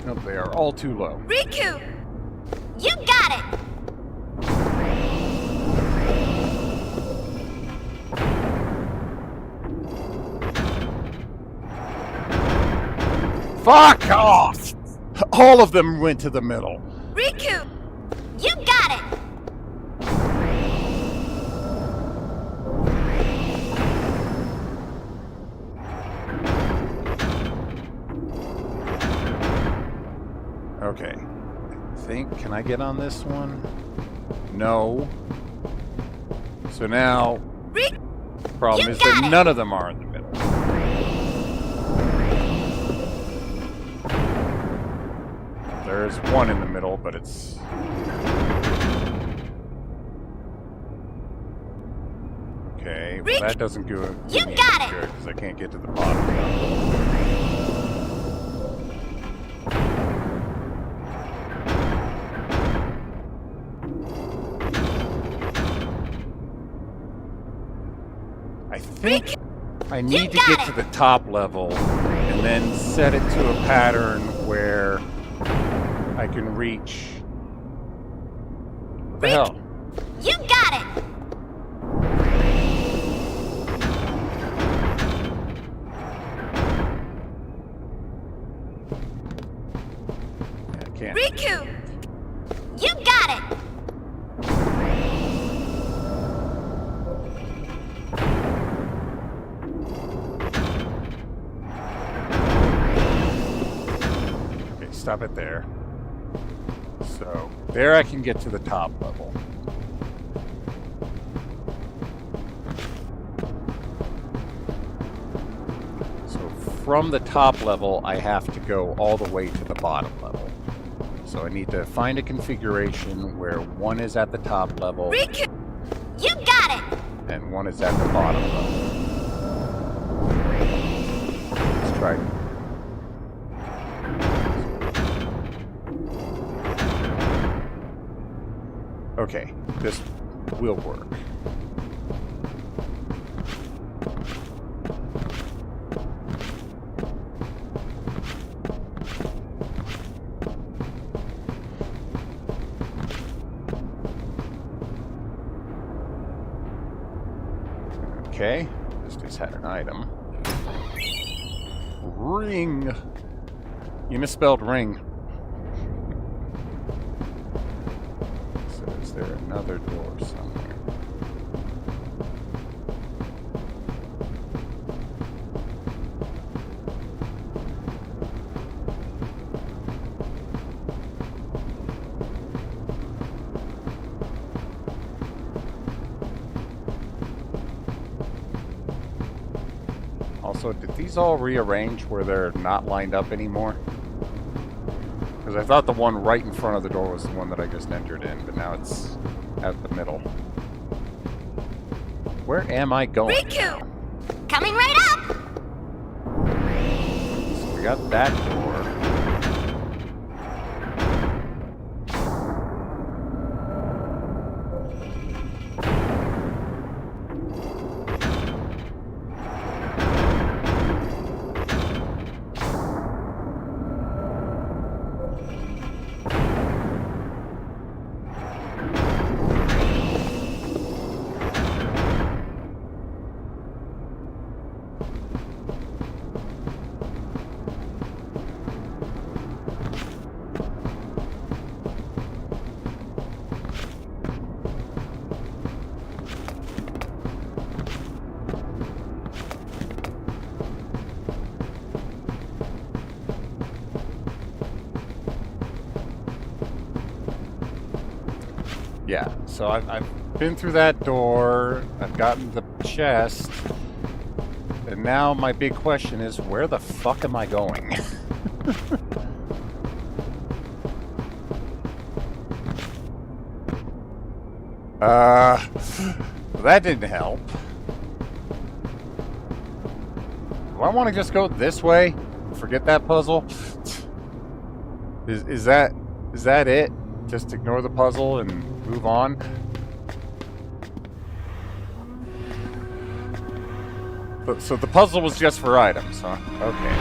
Nope, they are all too low. Riku! You got it! Fuck off! All of them went to the middle. Riku! You got it! Okay. Can I get on this one? No. So now, problem is that none of them are in the middle. There's one in the middle, but it's... Okay, well that doesn't do it. You got it! Good, because I can't get to the bottom. I think I need to get to the top level and then set it to a pattern where I can reach. What the hell? You got it! Can't. Riku! You got it! Okay, stop it there. So, there I can get to the top level. So, from the top level, I have to go all the way to the bottom level. So I need to find a configuration where one is at the top level. Riku! You got it! And one is at the bottom level. Let's try it. Okay, this will work. Okay, this just had an item. Ring! You misspelled ring. So is there another door somewhere? Also, did these all rearrange where they're not lined up anymore? Because I thought the one right in front of the door was the one that I just entered in, but now it's at the middle. Where am I going? Riku! Coming right up! So we got that door. Yeah, so I've been through that door, I've gotten the chest, and now my big question is, where the fuck am I going? That didn't help. Do I want to just go this way? Forget that puzzle? Is that it? Just ignore the puzzle and move on? So the puzzle was just for items, huh? Okay.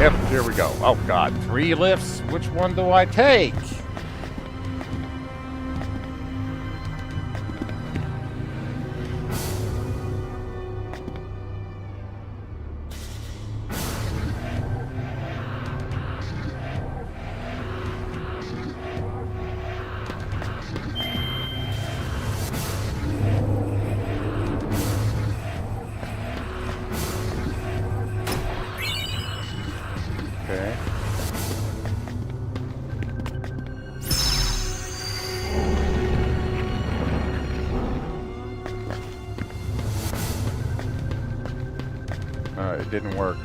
Yep, here we go. Oh god, 3 lifts? Which one do I take? Okay. It didn't work.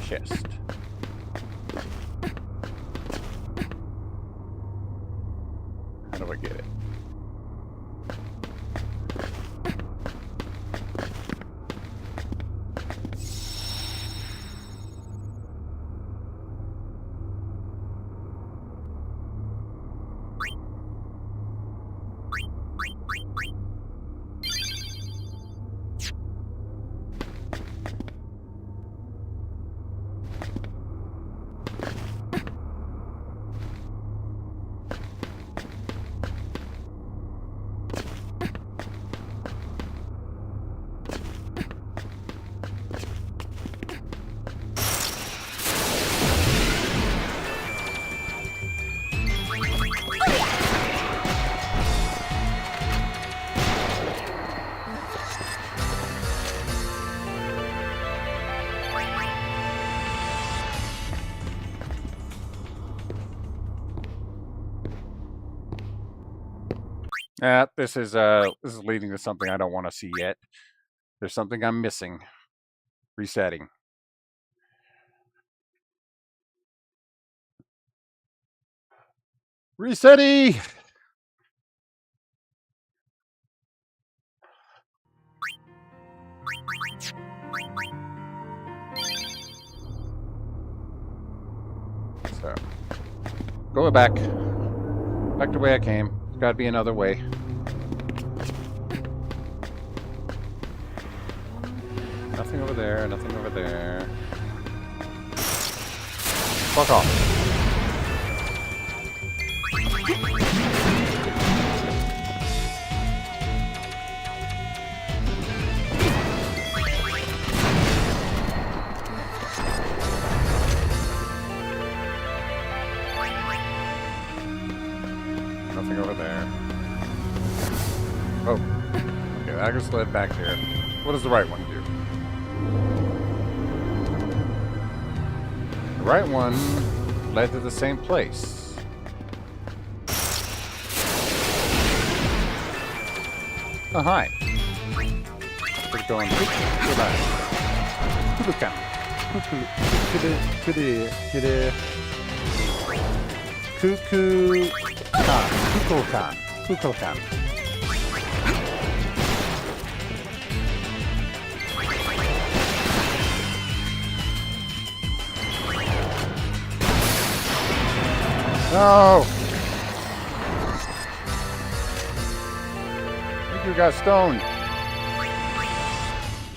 Chest. How do I get it? This is leading to something I don't want to see yet. There's something I'm missing. Resetting. Resetty! So, go back. Back the way I came. There's gotta be another way. Nothing over there, nothing over there. Fuck off. Nothing over there. Oh. Okay, that just led back here. What does the right one do? The right one led to the same place. Oh, hi. We're going goodbye. Kukukan. Kukulkan. No! I think you got stoned.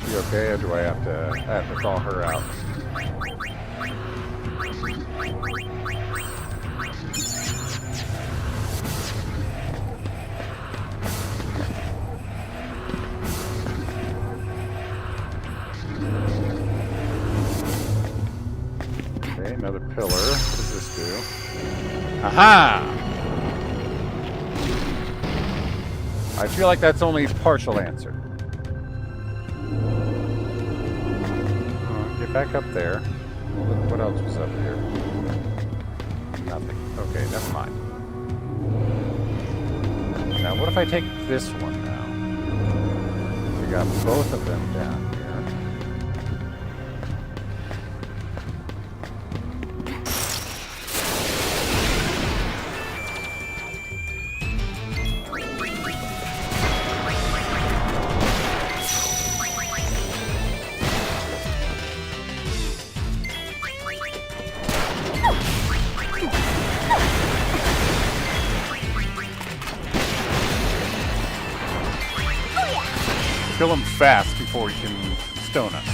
Is she okay, or do I have to call her out? Okay, another pillar. What does this do? Aha! I feel like that's only partial answer. Get back up there. Well, look what else was up here. Nothing. Okay, never mind. Now, what if I take this one now? We got both of them down here. Kill him fast before he can stone us.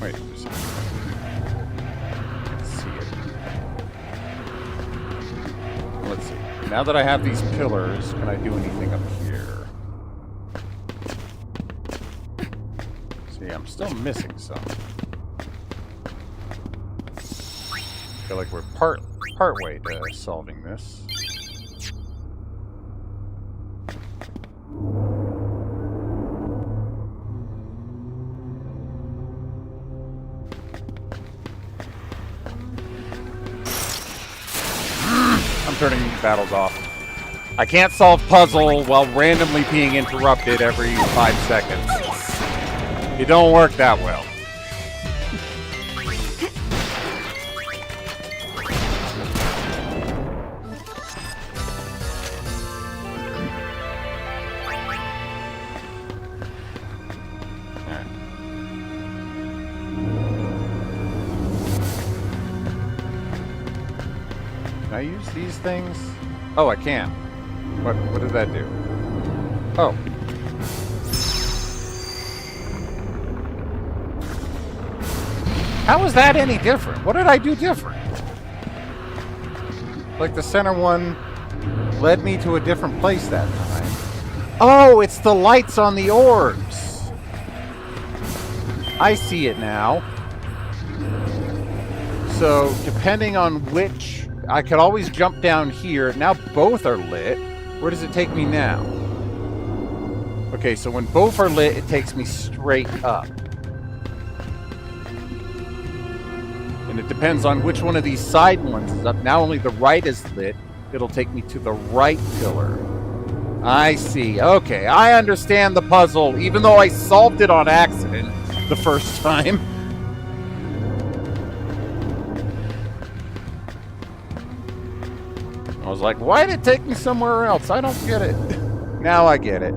Wait a second. Let's see it. Let's see. Now that I have these pillars, can I do anything up here? See, I'm still missing some. I feel like we're part way to solving this. I'm turning battles off. I can't solve puzzle while randomly being interrupted every 5 seconds. It don't work that well. Can I use these things? Oh, I can. What did that do? Oh. How is that any different? What did I do different? Like the center one led me to a different place that time. Oh, it's the lights on the orbs. I see it now. So, depending on which... I could always jump down here. Now both are lit. Where does it take me now? Okay, so when both are lit, it takes me straight up. And it depends on which one of these side ones is up. Now only the right is lit. It'll take me to the right pillar. I see. Okay, I understand the puzzle, even though I solved it on accident the first time. I was like, why did it take me somewhere else? I don't get it. Now I get it.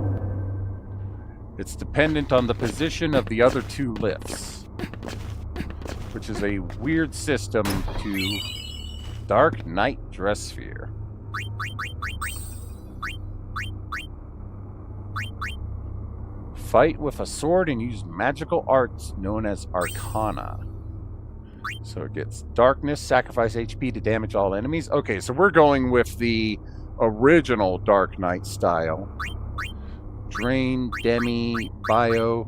It's dependent on the position of the other two lifts, which is a weird system to Dark Knight Dress Sphere. Fight with a sword and use magical arts known as Arcana. So it gets darkness, sacrifice HP to damage all enemies. Okay, so we're going with the original Dark Knight style. Drain, Demi, Bio,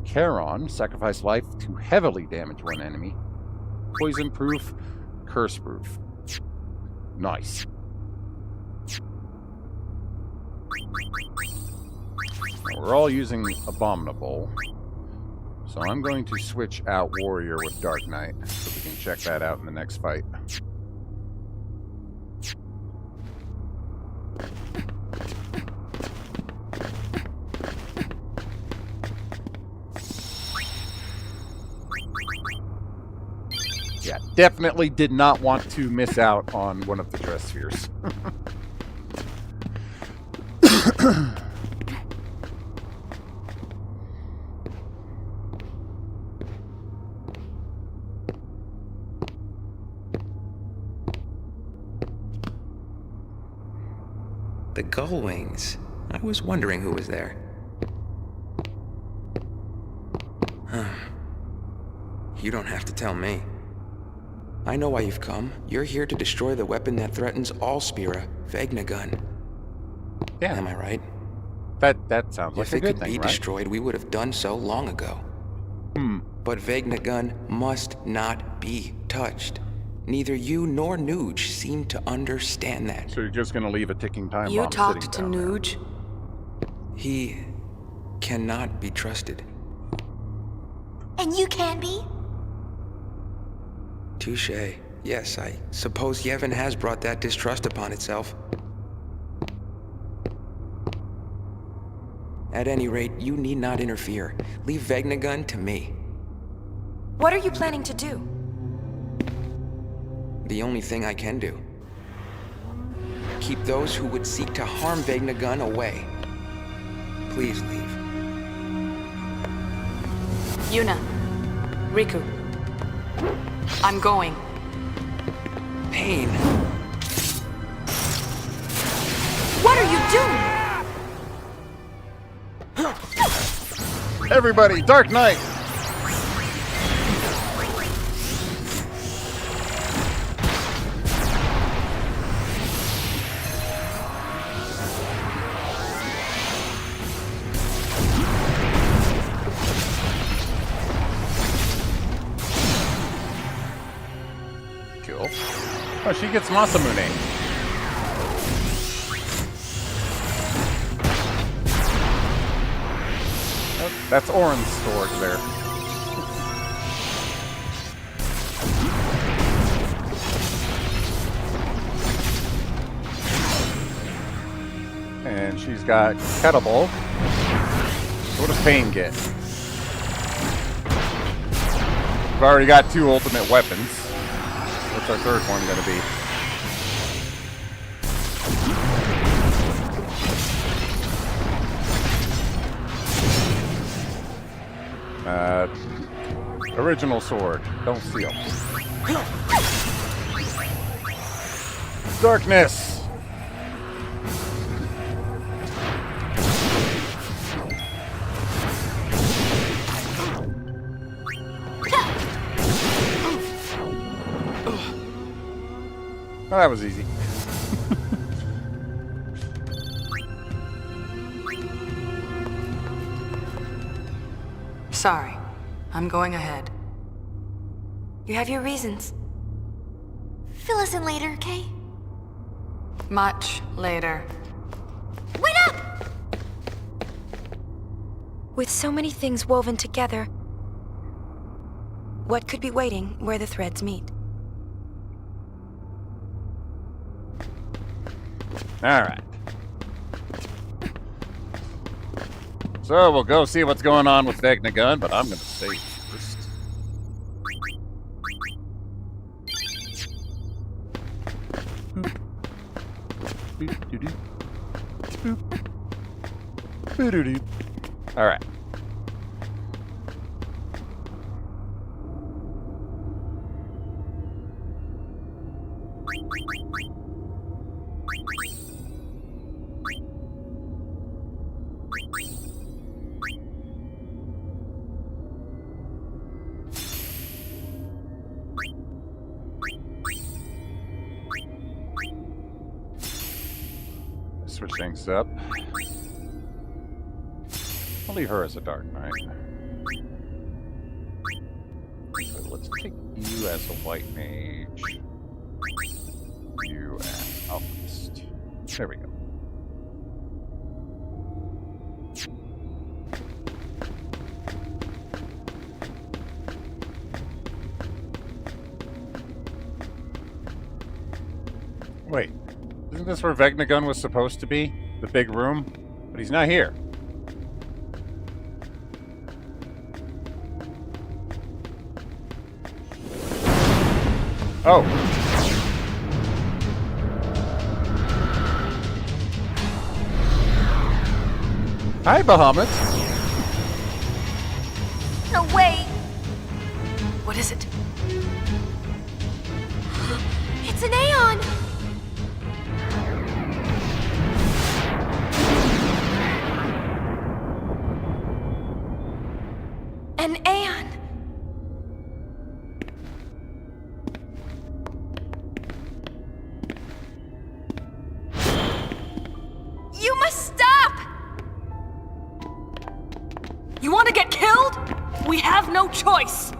Charon. Sacrifice life to heavily damage one enemy. Poison proof, curse proof. Nice. Now we're all using Abominable. So I'm going to switch out Warrior with Dark Knight, so we can check that out in the next fight. Yeah, definitely did not want to miss out on one of the dress spheres. The gull wings. I was wondering who was there. You don't have to tell me. I know why you've come. You're here to destroy the weapon that threatens all Spira, Vegnagun. Yeah. Am I right? That sounds like a good thing, right? If it could be destroyed, we would have done so long ago. But Vegnagun must not be touched. Neither you nor Nuge seem to understand that. So you're just going to leave a ticking time bomb You sitting talked to down there. Nuge? He cannot be trusted. And you can be? Touché. Yes, I suppose Yevon has brought that distrust upon itself. At any rate, you need not interfere. Leave Vegnagun to me. What are you planning to do? The only thing I can do. Keep those who would seek to harm Vegnagun away. Please leave. Yuna. Riku. I'm going. Pain. What are you doing? Everybody, Dark Knight! Cool. Oh, she gets Masamune. Oh, that's Orin's sword there. And she's got Kettlebell. What does Pain get? We've already got 2 ultimate weapons. What's our third one going to be? Original sword. Don't steal. Darkness! Well, that was easy. Sorry. I'm going ahead. You have your reasons. Fill us in later, okay? Much later. Wait up! With so many things woven together, what could be waiting where the threads meet? Alright. So we'll go see what's going on with Vegnagun, but I'm gonna save first. Alright. Switch things up. I'll leave her as a Dark Knight. So let's take you as a White Mage. You as Alchemist. There we go. Wait. Isn't this where Vegnagun was supposed to be? The big room? But he's not here. Oh. Hi, Bahamut. No way! What is it? It's an Aeon! An Aeon! You must stop! You want to get killed? We have no choice!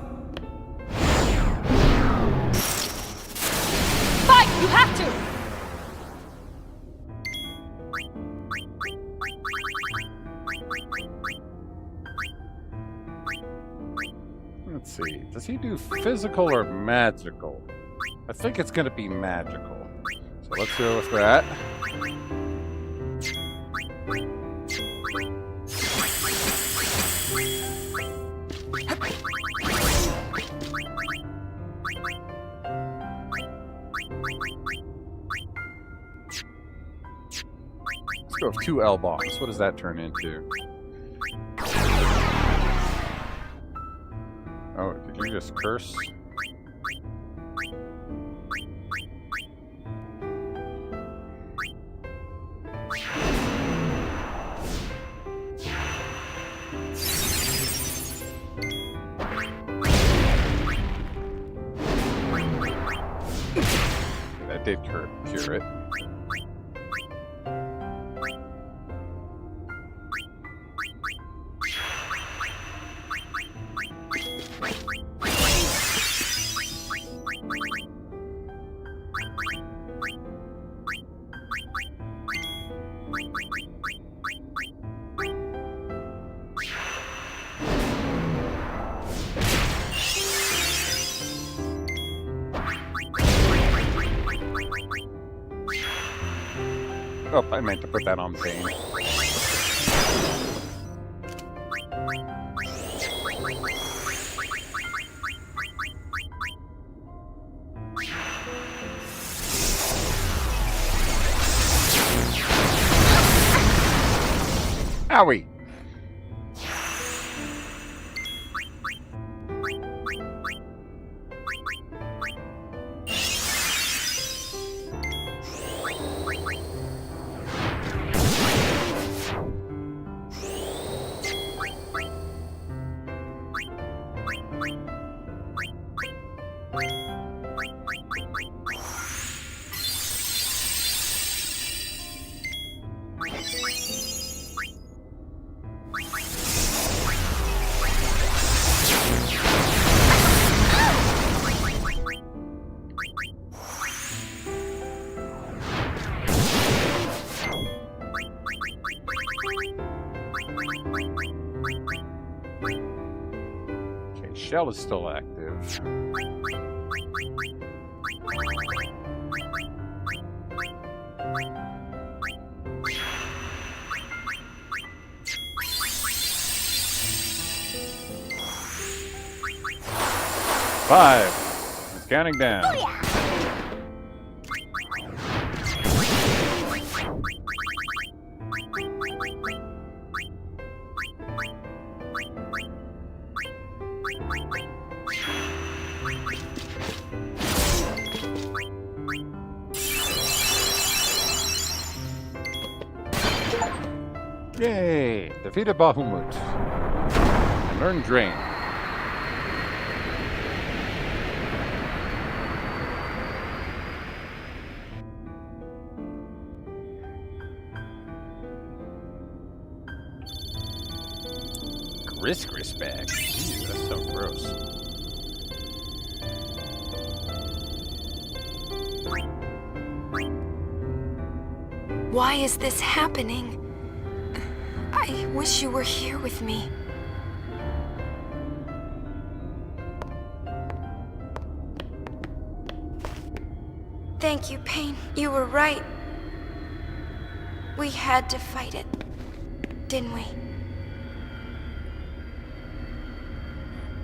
Fight! You have to! Let's see. Does he do physical or magical? I think it's going to be magical. So let's go with that. Let's go with 2 L bombs. What does that turn into? Oh, did you just curse? That did cure it. Oh, I meant to put that on Bane. Owie! shell is still active. Five. Counting down. Oh, yeah. Yay! Defeated Bahamut. And earned Drain. Gris bag. Ew, that's so gross. Why is this happening? I wish you were here with me. Thank you, Pain. You were right. We had to fight it, didn't we?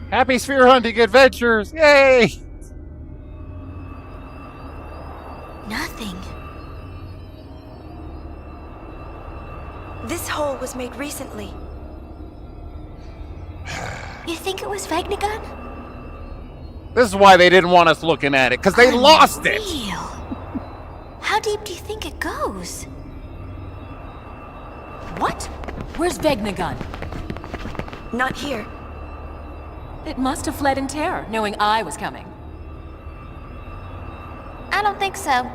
Happy sphere hunting adventures! Yay! Nothing. This hole was made recently. You think it was Vegnagun? This is why they didn't want us looking at it, because they lost it! How deep do you think it goes? What? Where's Vegnagun? Not here. It must have fled in terror, knowing I was coming. I don't think so.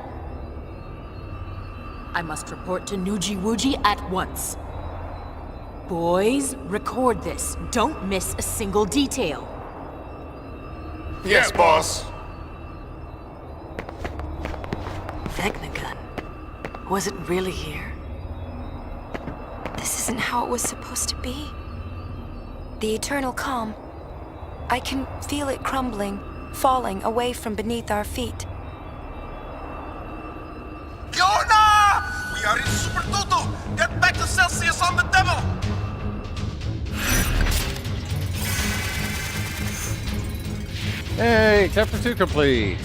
I must report to Nuji Wuji at once. Boys, record this. Don't miss a single detail. Yes, boss. Vegnagun. Was it really here? This isn't how it was supposed to be. The eternal calm. I can feel it crumbling, falling away from beneath our feet. Yona! We are in Super Tutu! Get back to Celsius on the devil! Hey, chapter 2 complete.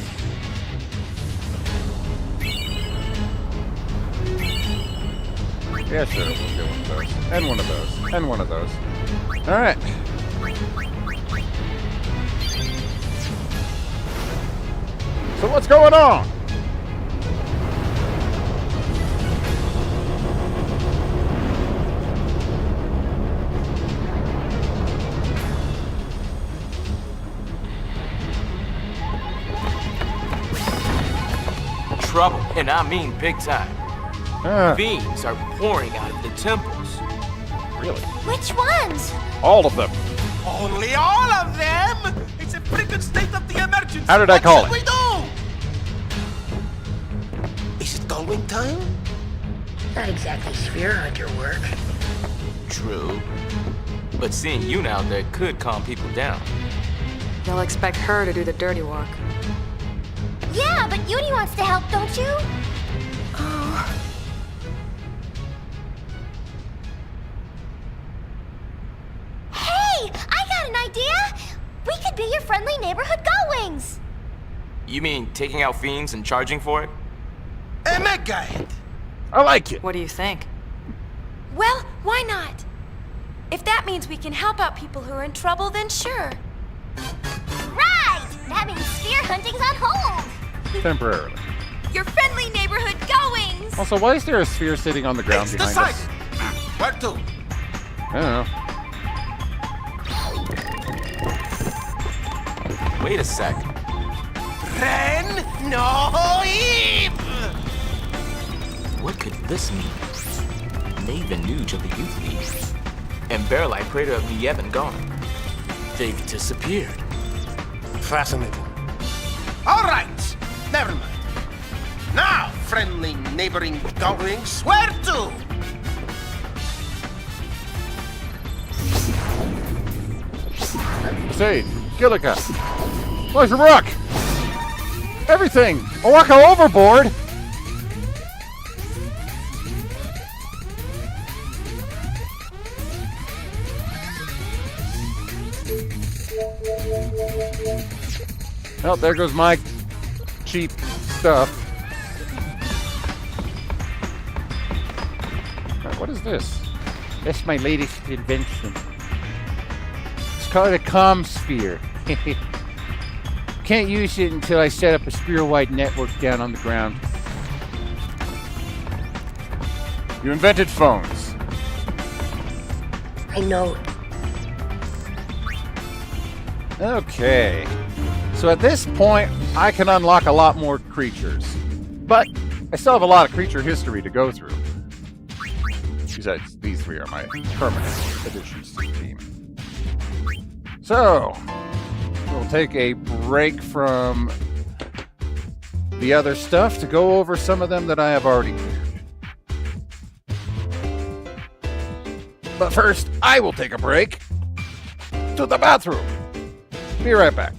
Yeah, sure, we'll get one of those. And one of those. And one of those. Alright. So what's going on? Trouble, and I mean big time. Fiends are pouring out of the temples. Really? Which ones? All of them. Only all of them? It's a freaking state of the emergency. How did I call it? What should we do? Is it going time? Not exactly sphere hunter work. True. But seeing you now there could calm people down. They'll expect her to do the dirty work. Yeah, but Uni wants to help, don't you? Oh. Hey! I got an idea! We could be your friendly neighborhood Gullwings! You mean taking out fiends and charging for it? A mega hit! I like it. What do you think? Well, why not? If that means we can help out people who are in trouble, then sure. Right! That means sphere hunting's on hold! Temporarily. Your friendly neighborhood Gullwings! Also, why is there a sphere sitting on the ground behind Decide. us? Where to? I don't know. Wait a sec. Ren no Eve! What could this mean? Maven Nuge of the Youth League. And Barrelite Praetor of the Yevon gone. They've disappeared. Fascinating. All right, never mind. Now, friendly neighboring Gullwings, where to? Sage, Gillica. Where's the rook? Everything! Owaka overboard! Oh, there goes my cheap stuff. What is this? That's my latest invention. It's called a comm sphere. Can't use it until I set up a sphere-wide network down on the ground. You invented phones. I know. Okay. So at this point, I can unlock a lot more creatures. But I still have a lot of creature history to go through. Besides, these three are my permanent additions to the team. So, we'll take a break from the other stuff to go over some of them that I have already cleared. But first, I will take a break to the bathroom. Be right back.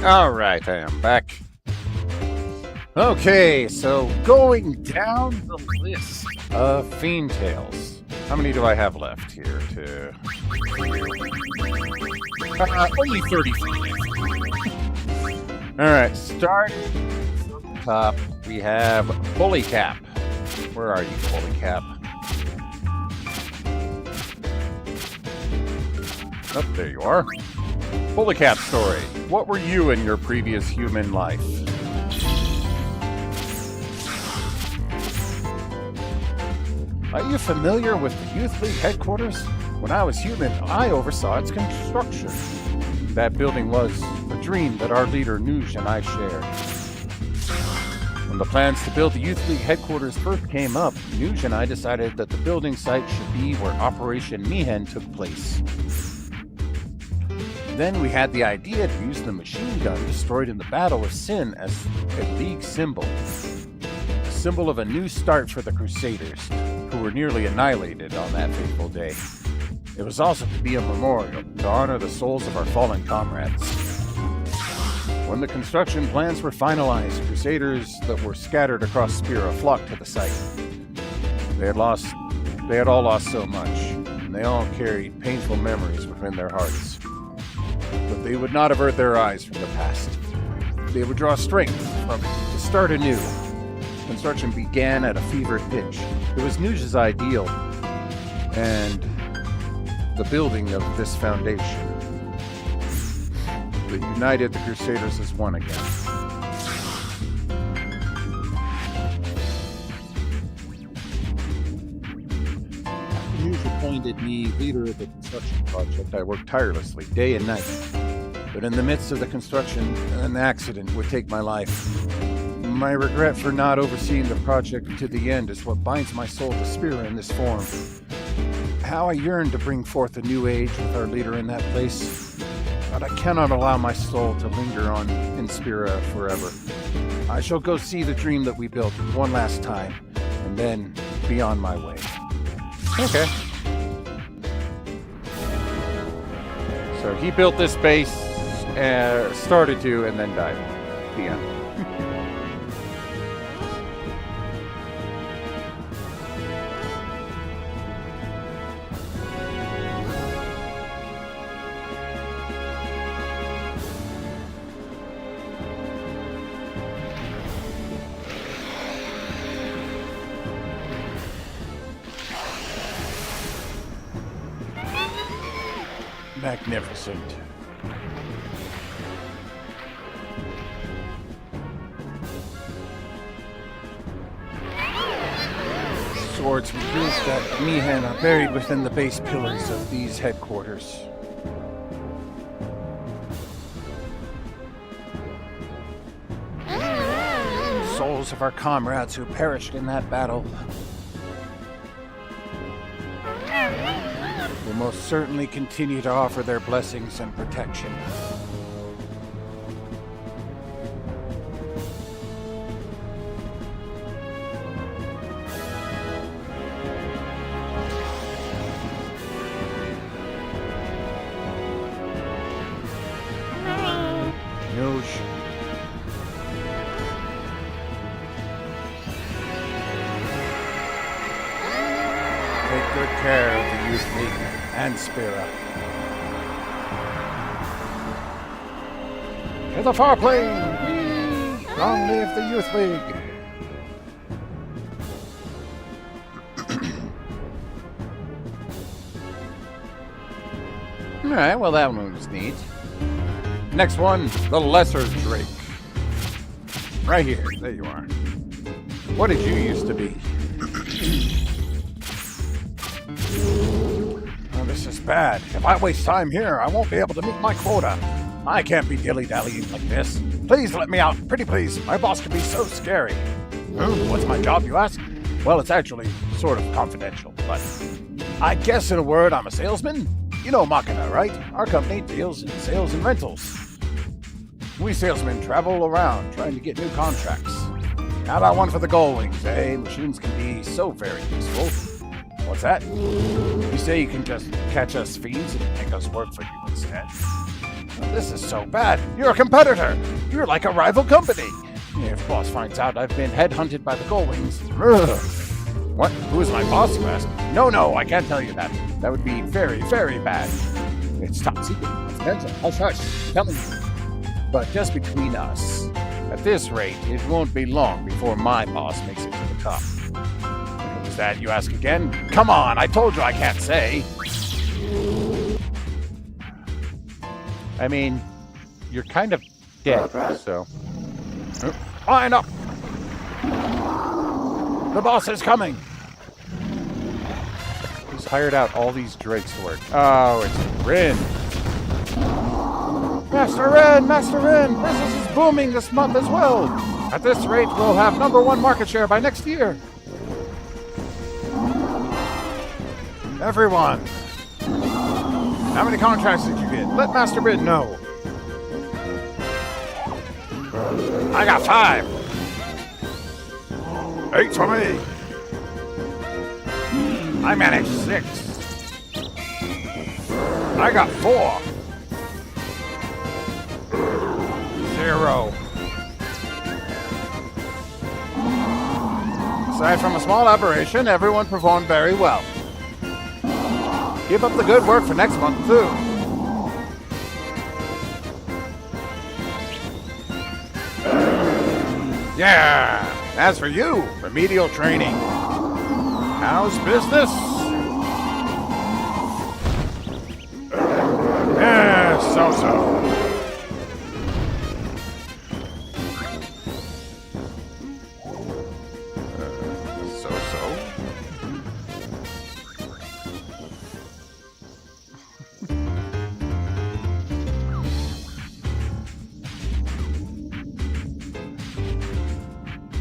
Alright, I am back. Okay, so going down the list of Fiend Tales. How many do I have left here to... only 35. Alright, starting from the top, we have Bully Cap. Where are you, Bully Cap? Oh, there you are. Bully Cap story. What were you in your previous human life? Are you familiar with the Youth League headquarters? When I was human, I oversaw its construction. That building was a dream that our leader Nuj and I shared. When the plans to build the Youth League headquarters first came up, Nuj and I decided that the building site should be where Operation Mihen took place. Then we had the idea to use the machine gun destroyed in the Battle of Sin as a League symbol. A symbol of a new start for the Crusaders, who were nearly annihilated on that fateful day. It was also to be a memorial to honor the souls of our fallen comrades. When the construction plans were finalized, Crusaders that were scattered across Spira flocked to the site. They had all lost so much, and they all carried painful memories within their hearts. But they would not avert their eyes from the past. They would draw strength from it to start anew. Construction began at a fevered pitch. It was Nuj's ideal, and the building of this foundation that united the Crusaders as one again. Nuj appointed me leader of the construction project. I worked tirelessly, day and night. But in the midst of the construction, an accident would take my life. My regret for not overseeing the project to the end is what binds my soul to Spira in this form. How I yearn to bring forth a new age with our leader in that place. But I cannot allow my soul to linger on in Spira forever. I shall go see the dream that we built one last time, and then be on my way. Okay. So he built this base, started to, and then died. The end. Magnificent. Swords we used at Mihen are buried within the base pillars of these headquarters. Souls of our comrades who perished in that battle will most certainly continue to offer their blessings and protection. Nuj. Take good care of the Youth League and Spira. To the far plane! Whee! Long live the Youth League! Alright, well that one was neat. Next one, the Lesser Drake. Right here, there you are. What did you used to be? This is bad. If I waste time here, I won't be able to meet my quota. I can't be dilly-dallying like this. Please let me out. Pretty please. My boss can be so scary. What's my job, you ask? Well, it's actually sort of confidential, but I guess in a word, I'm a salesman. You know Machina, right? Our company deals in sales and rentals. We salesmen travel around trying to get new contracts. How about one for the Gull Wings, eh? Machines can be so very useful. What's that? You say you can just catch us fiends and make us work for you instead? This is so bad. You're a competitor. You're like a rival company. If boss finds out I've been headhunted by the Gullwings. What? Who is my boss, you ask? No, I can't tell you that. That would be very, very bad. It's top secret. Confidential. Hush, hush. Tell me. But just between us, at this rate, it won't be long before my boss makes it to the top. Who was that, you ask again? Come on, I told you I can't say. I mean, you're kind of dead, so... Line up! The boss is coming! He's hired out all these drakes to work. Oh, it's Rin! Master Rin! Business is booming this month as well! At this rate, we'll have #1 market share by next year! Everyone! How many contracts did you get? Let Master Rin know. I got 5. 8 for me. I managed 6. I got 4. 0. Aside from a small aberration, everyone performed very well. Keep up the good work for next month, too. Yeah! As for you, remedial training. How's business? So-so.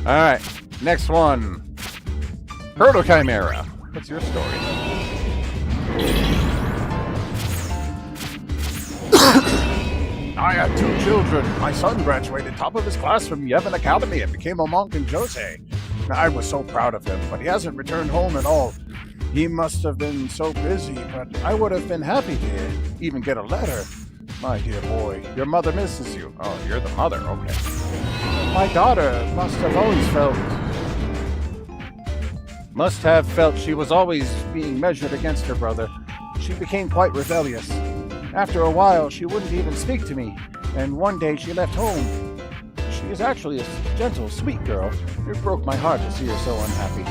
Alright, next one. Proto Chimera. What's your story? I had 2 children. My son graduated top of his class from Yevon Academy and became a monk in Jose. I was so proud of him, but he hasn't returned home at all. He must have been so busy, but I would have been happy to even get a letter. My dear boy, your mother misses you. Oh, you're the mother, okay. My daughter must have felt she was always being measured against her brother. She became quite rebellious. After a while, she wouldn't even speak to me, and one day she left home. She is actually a gentle, sweet girl. It broke my heart to see her so unhappy.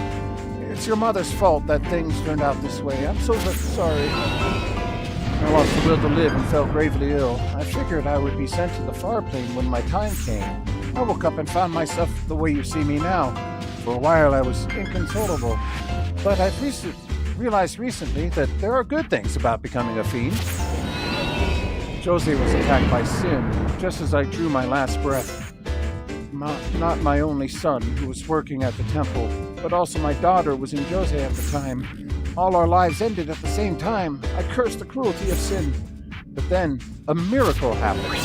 It's your mother's fault that things turned out this way. I'm so sorry. I lost the will to live and fell gravely ill. I figured I would be sent to the far plane when my time came. I woke up and found myself the way you see me now. For a while I was inconsolable. But I've realized recently that there are good things about becoming a fiend. Jose was attacked by sin, just as I drew my last breath. Not my only son, who was working at the temple, but also my daughter was in Jose at the time. All our lives ended at the same time. I cursed the cruelty of sin. But then, a miracle happened.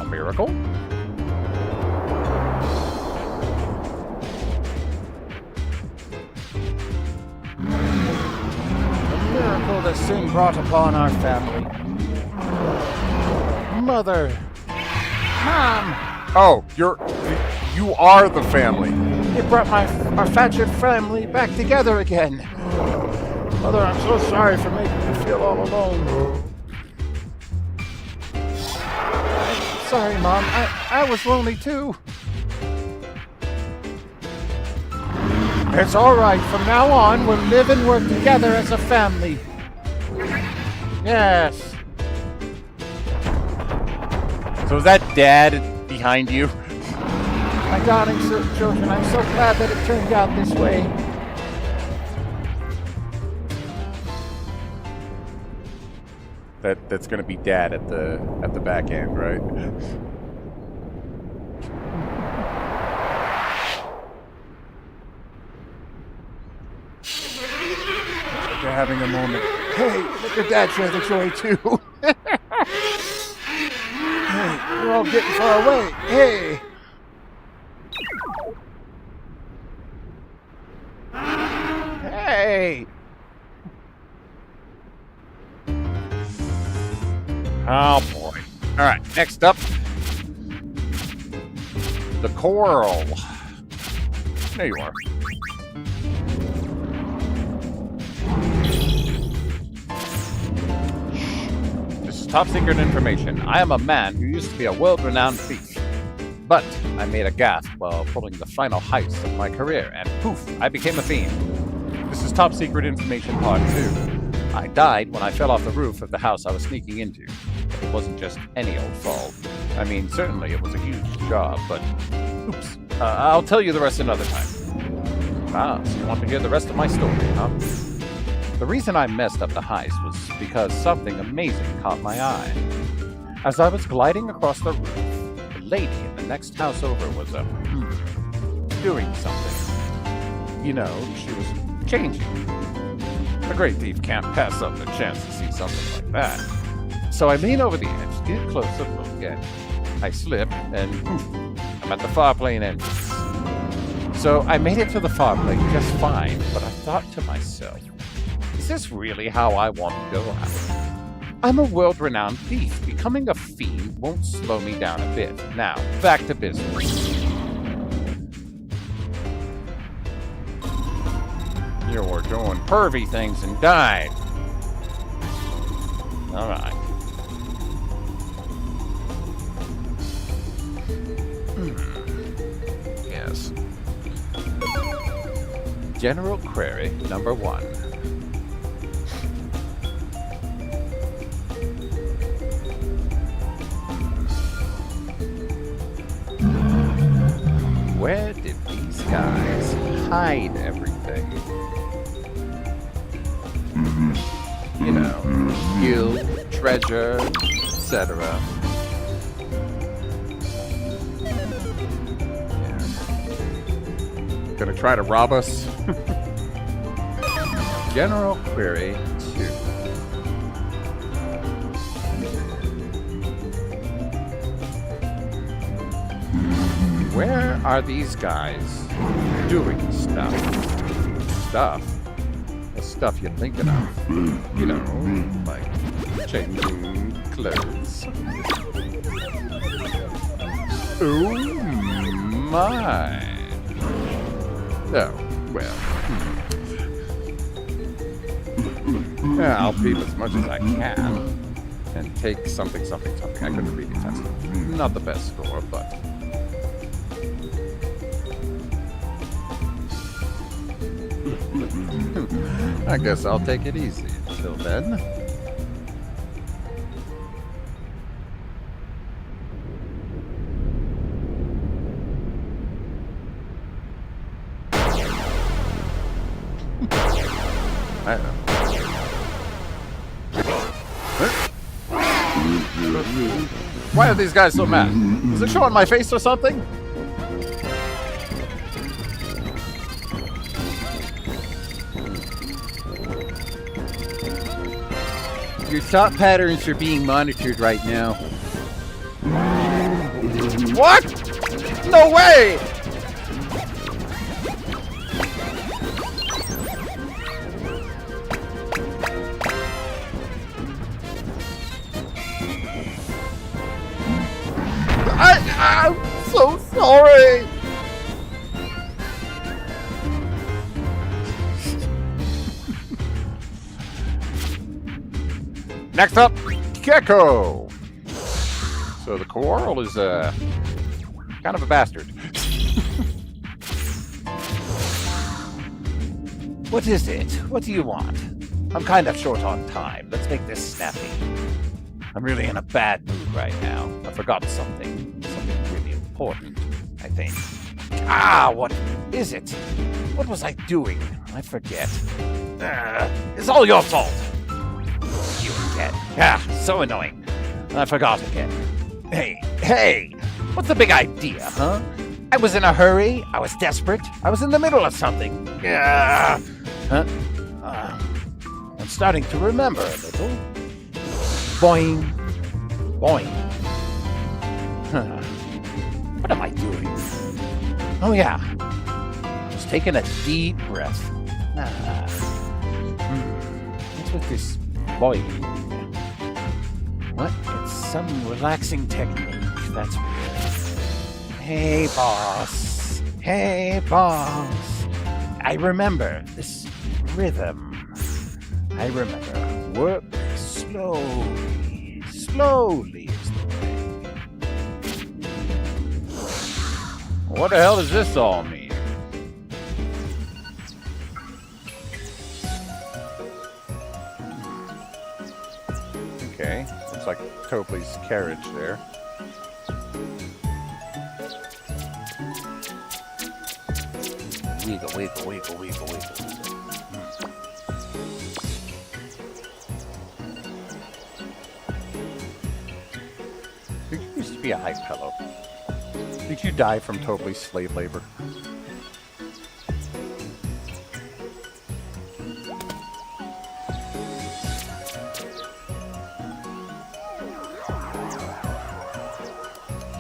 A miracle? A miracle that sin brought upon our family. Mother. Mom. Oh, you are the family. It brought our fractured family back together again. Mother, I'm so sorry for making you feel all alone. Sorry, Mom. I was lonely too. It's all right. From now on, we'll live and work together as a family. Yes. So is that Dad behind you? My darling children, I'm so glad that it turned out this way. That's gonna be Dad at the back end, right? They're having a moment. Hey, let your dad share the joy too. Hey, we're all getting far away. Hey. Hey! Oh boy. Alright, next up. The coral. There you are. This is top secret information. I am a man who used to be a world-renowned thief. But I made a gaffe while pulling the final heist of my career, and poof, I became a fiend. This is top secret information part 2. I died when I fell off the roof of the house I was sneaking into. But it wasn't just any old fall. I mean, certainly it was a huge job, but oops. I'll tell you the rest another time. Ah, so you want to hear the rest of my story, huh? The reason I messed up the heist was because something amazing caught my eye. As I was gliding across the roof, the lady in the next house over was doing something. You know, she was changing. A great thief can't pass up the chance to see something like that. So I lean over the edge to get a closer look, and I slip, and I'm at the far plane entrance. So I made it to the far plane just fine, but I thought to myself, is this really how I want to go out? I'm a world-renowned thief. Becoming a fiend won't slow me down a bit. Now, back to business. You were doing pervy things and died. Alright. Yes. General Query number 1. Where did these guys hide everything? You know, guild, treasure, etc. Yeah. Gonna try to rob us? General Query 2. Where are these guys doing stuff? The stuff you're thinking of. You know, like changing clothes. Oh my. Oh, well. Yeah, I'll peep as much as I can. And take something. I couldn't read it fast enough. Not the best score, but... I guess I'll take it easy until then. I don't know. Why are these guys so mad? Is it showing my face or something? Your thought patterns are being monitored right now. What? No way! I'm so sorry! Next up, Gecko. So the coral is kind of a bastard. What is it? What do you want? I'm kind of short on time. Let's make this snappy. I'm really in a bad mood right now. I forgot something really important, I think. Ah, what is it? What was I doing? I forget. It's all your fault. You again. Ah, so annoying. I forgot again. Hey, what's the big idea, huh? I was in a hurry. I was desperate. I was in the middle of something. Huh? I'm starting to remember a little. Boing. Boing. Huh. What am I doing? Oh yeah. Just taking a deep breath. What's with this boing? What? It's some relaxing technique. That's weird. Hey, boss. Hey, boss. I remember this rhythm. I remember work slowly. Slowly is the way. What the hell does this all mean? Okay, looks like Topley's carriage there. Wiggle, wiggle, wiggle, wiggle, wiggle. There used to be a high pillow. Did you die from Topley's slave labor?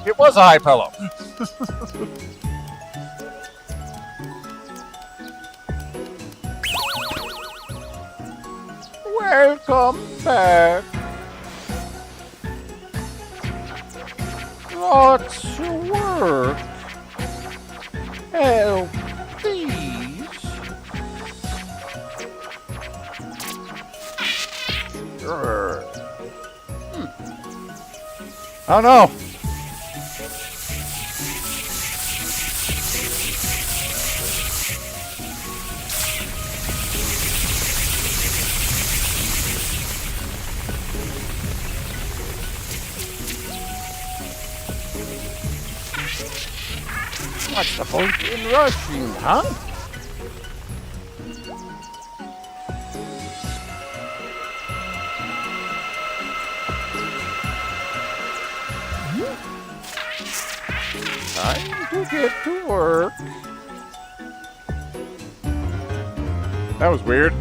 It was a high pillow. Welcome back. Lots of work. Help, please. Oh no. What's the point in rushing, huh? Time to get to work. That was weird.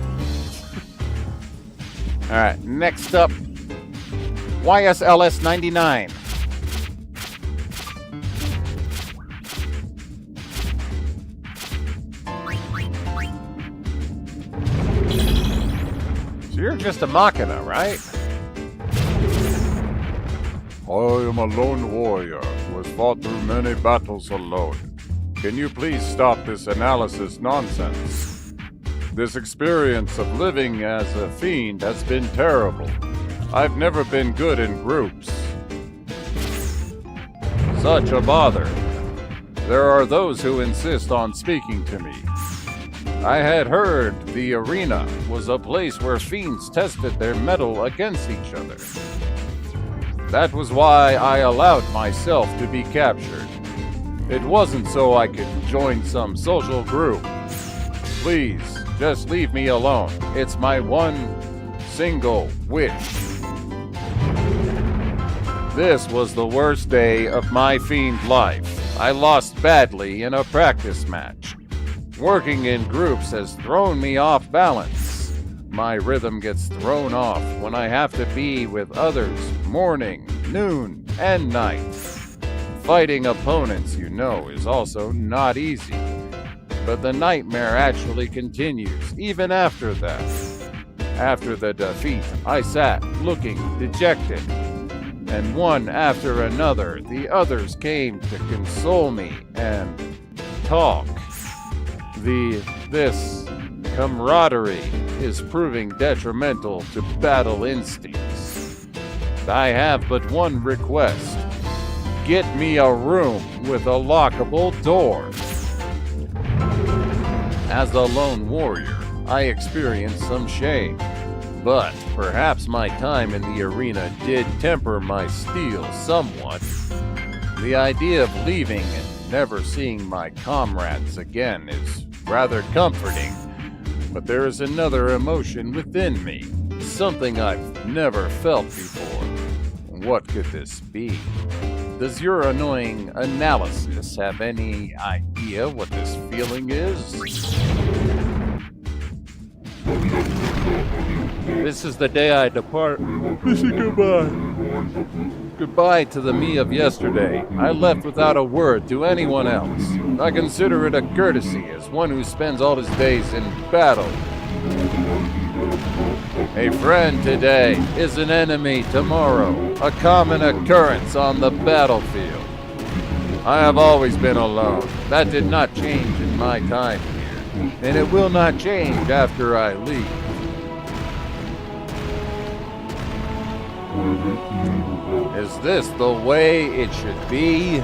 Alright, next up, YSLS 99. So you're just a Machina, right? I am a lone warrior who has fought through many battles alone. Can you please stop this analysis nonsense? This experience of living as a fiend has been terrible. I've never been good in groups. Such a bother. There are those who insist on speaking to me. I had heard the arena was a place where fiends tested their mettle against each other. That was why I allowed myself to be captured. It wasn't so I could join some social group. Please, just leave me alone. It's my one single wish. This was the worst day of my fiend life. I lost badly in a practice match. Working in groups has thrown me off balance. My rhythm gets thrown off when I have to be with others morning, noon, and night. Fighting opponents, you know, is also not easy. But the nightmare actually continues, even after that. After the defeat, I sat, looking dejected. And one after another, the others came to console me and talk. This camaraderie is proving detrimental to battle instincts. I have but one request. Get me a room with a lockable door. As a lone warrior, I experienced some shame, but perhaps my time in the arena did temper my steel somewhat. The idea of leaving and never seeing my comrades again is rather comforting, but there is another emotion within me, something I've never felt before. What could this be? Does your annoying analysis have any idea what this feeling is? This is the day I depart. This is goodbye. Goodbye to the me of yesterday. I left without a word to anyone else. I consider it a courtesy as one who spends all his days in battle. A friend today is an enemy tomorrow, a common occurrence on the battlefield. I have always been alone. That did not change in my time here, and it will not change after I leave. Is this the way it should be?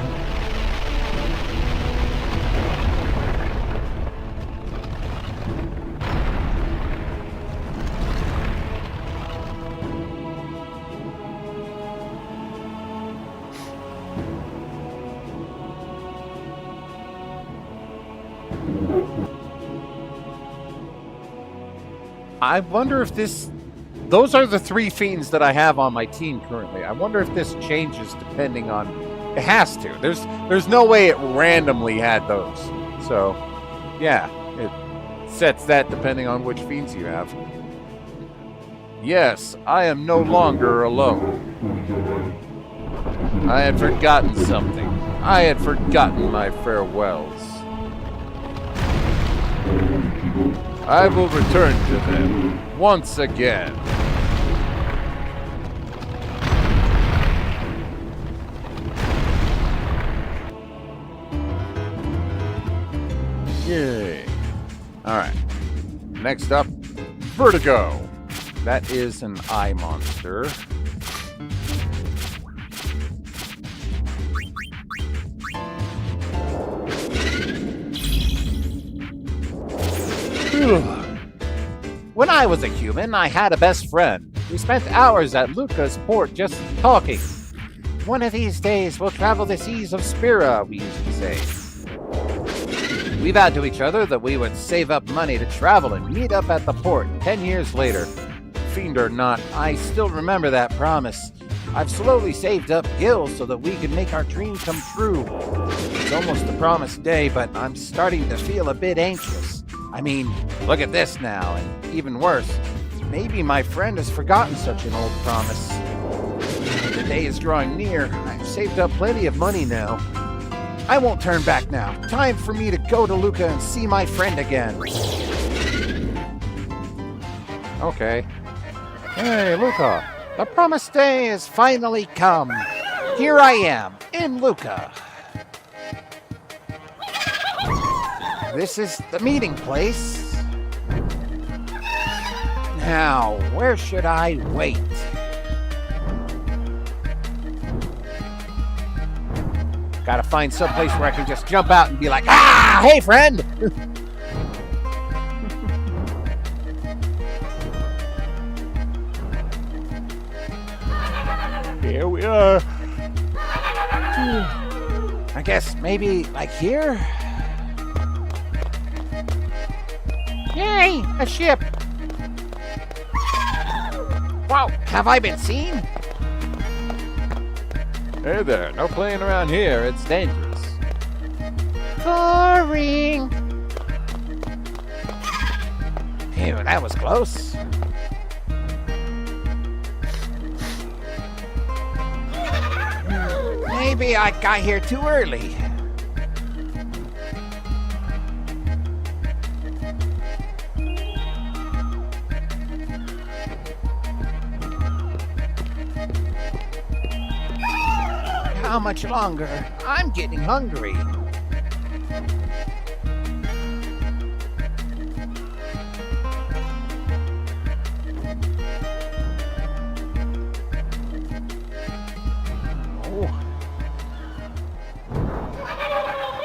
I wonder if this... Those are the 3 fiends that I have on my team currently. I wonder if this changes depending on... It has to. There's no way it randomly had those. So, yeah. It sets that depending on which fiends you have. Yes, I am no longer alone. I had forgotten something. I had forgotten my farewells. I will return to them once again. Yay. Alright. Next up, Vertigo. That is an eye monster. When I was a human, I had a best friend. We spent hours at Luca's port just talking. One of these days, we'll travel the seas of Spira, we used to say. We vowed to each other that we would save up money to travel and meet up at the port 10 years later. Fiend or not, I still remember that promise. I've slowly saved up gills so that we can make our dream come true. It's almost the promised day, but I'm starting to feel a bit anxious. I mean, look at this now, and even worse, maybe my friend has forgotten such an old promise. The day is drawing near. I've saved up plenty of money now. I won't turn back now. Time for me to go to Luca and see my friend again. Okay. Hey, Luca. The promised day has finally come. Here I am, in Luca. This is the meeting place. Now, where should I wait? Gotta find some place where I can just jump out and be like, ah, hey friend! Here we are. I guess maybe like here? Yay, a ship! Wow, have I been seen? Hey there, no playing around here, it's dangerous. Boring! Phew, that was close. Maybe I got here too early. How much longer? I'm getting hungry. Oh.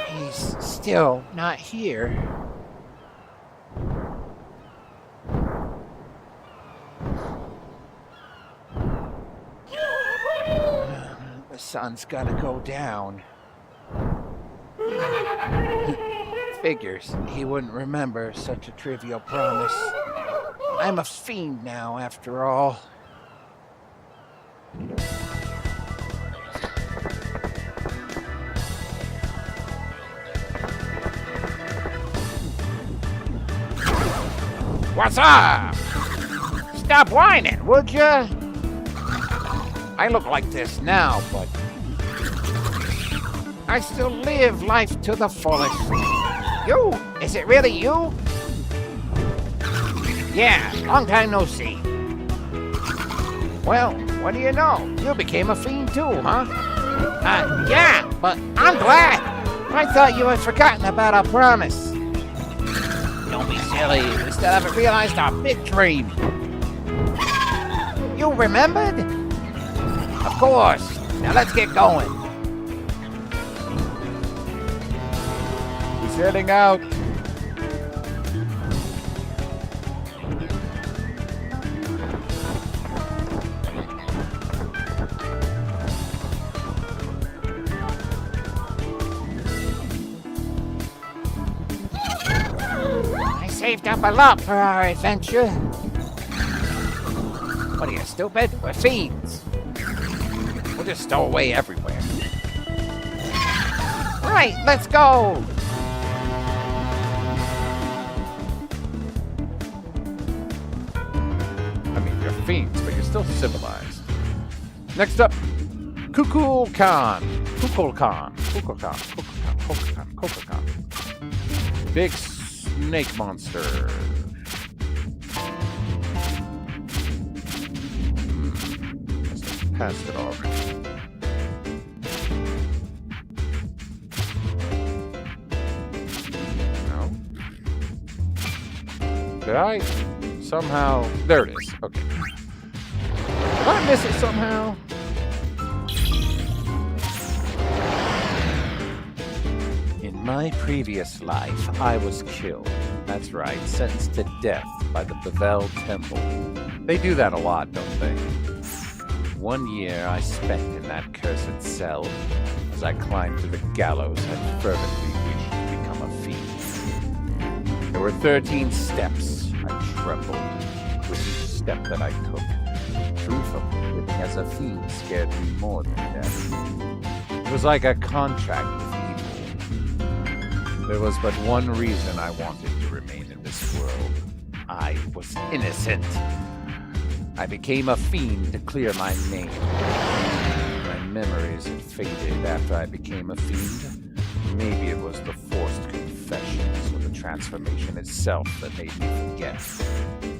He's still not here. The sun's gotta go down. Figures he wouldn't remember such a trivial promise. I'm a fiend now, after all. What's up? Stop whining, would ya? I look like this now, but I still live life to the fullest. You? Is it really you? Yeah, long time no see. Well, what do you know? You became a fiend too, huh? Yeah, but I'm glad. I thought you had forgotten about our promise. Don't be silly. We still haven't realized our big dream. You remembered? Of course. Now let's get going. He's heading out. I saved up a lot for our adventure. What are you, stupid? We're fiends. We'll just stow away everywhere. Right, let's go! I mean, you're fiends, but you're still civilized. Next up, Kukul Khan. Big snake monster. Passed it already. No. Did I somehow... There it is. Okay. Did I miss it somehow? In my previous life, I was killed. That's right, sentenced to death by the Bevel Temple. They do that a lot, don't they? 1 year I spent in that cursed cell. As I climbed to the gallows, I fervently wished to become a fiend. There were 13 steps. I trembled with each step that I took. Truthfully, living as a fiend scared me more than death. It was like a contract with evil. There was but one reason I wanted to remain in this world. I was innocent. I became a fiend to clear my name. My memories had faded after I became a fiend. Maybe it was the forced confessions or the transformation itself that made me forget.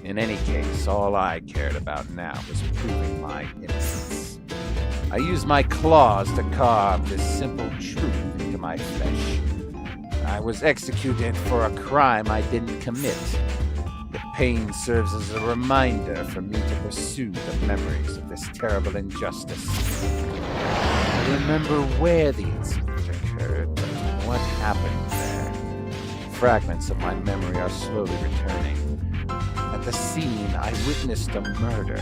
In any case, all I cared about now was proving my innocence. I used my claws to carve this simple truth into my flesh. I was executed for a crime I didn't commit. The pain serves as a reminder for me to pursue the memories of this terrible injustice. I remember where the incident occurred, but what happened there? Fragments of my memory are slowly returning. At the scene, I witnessed a murder.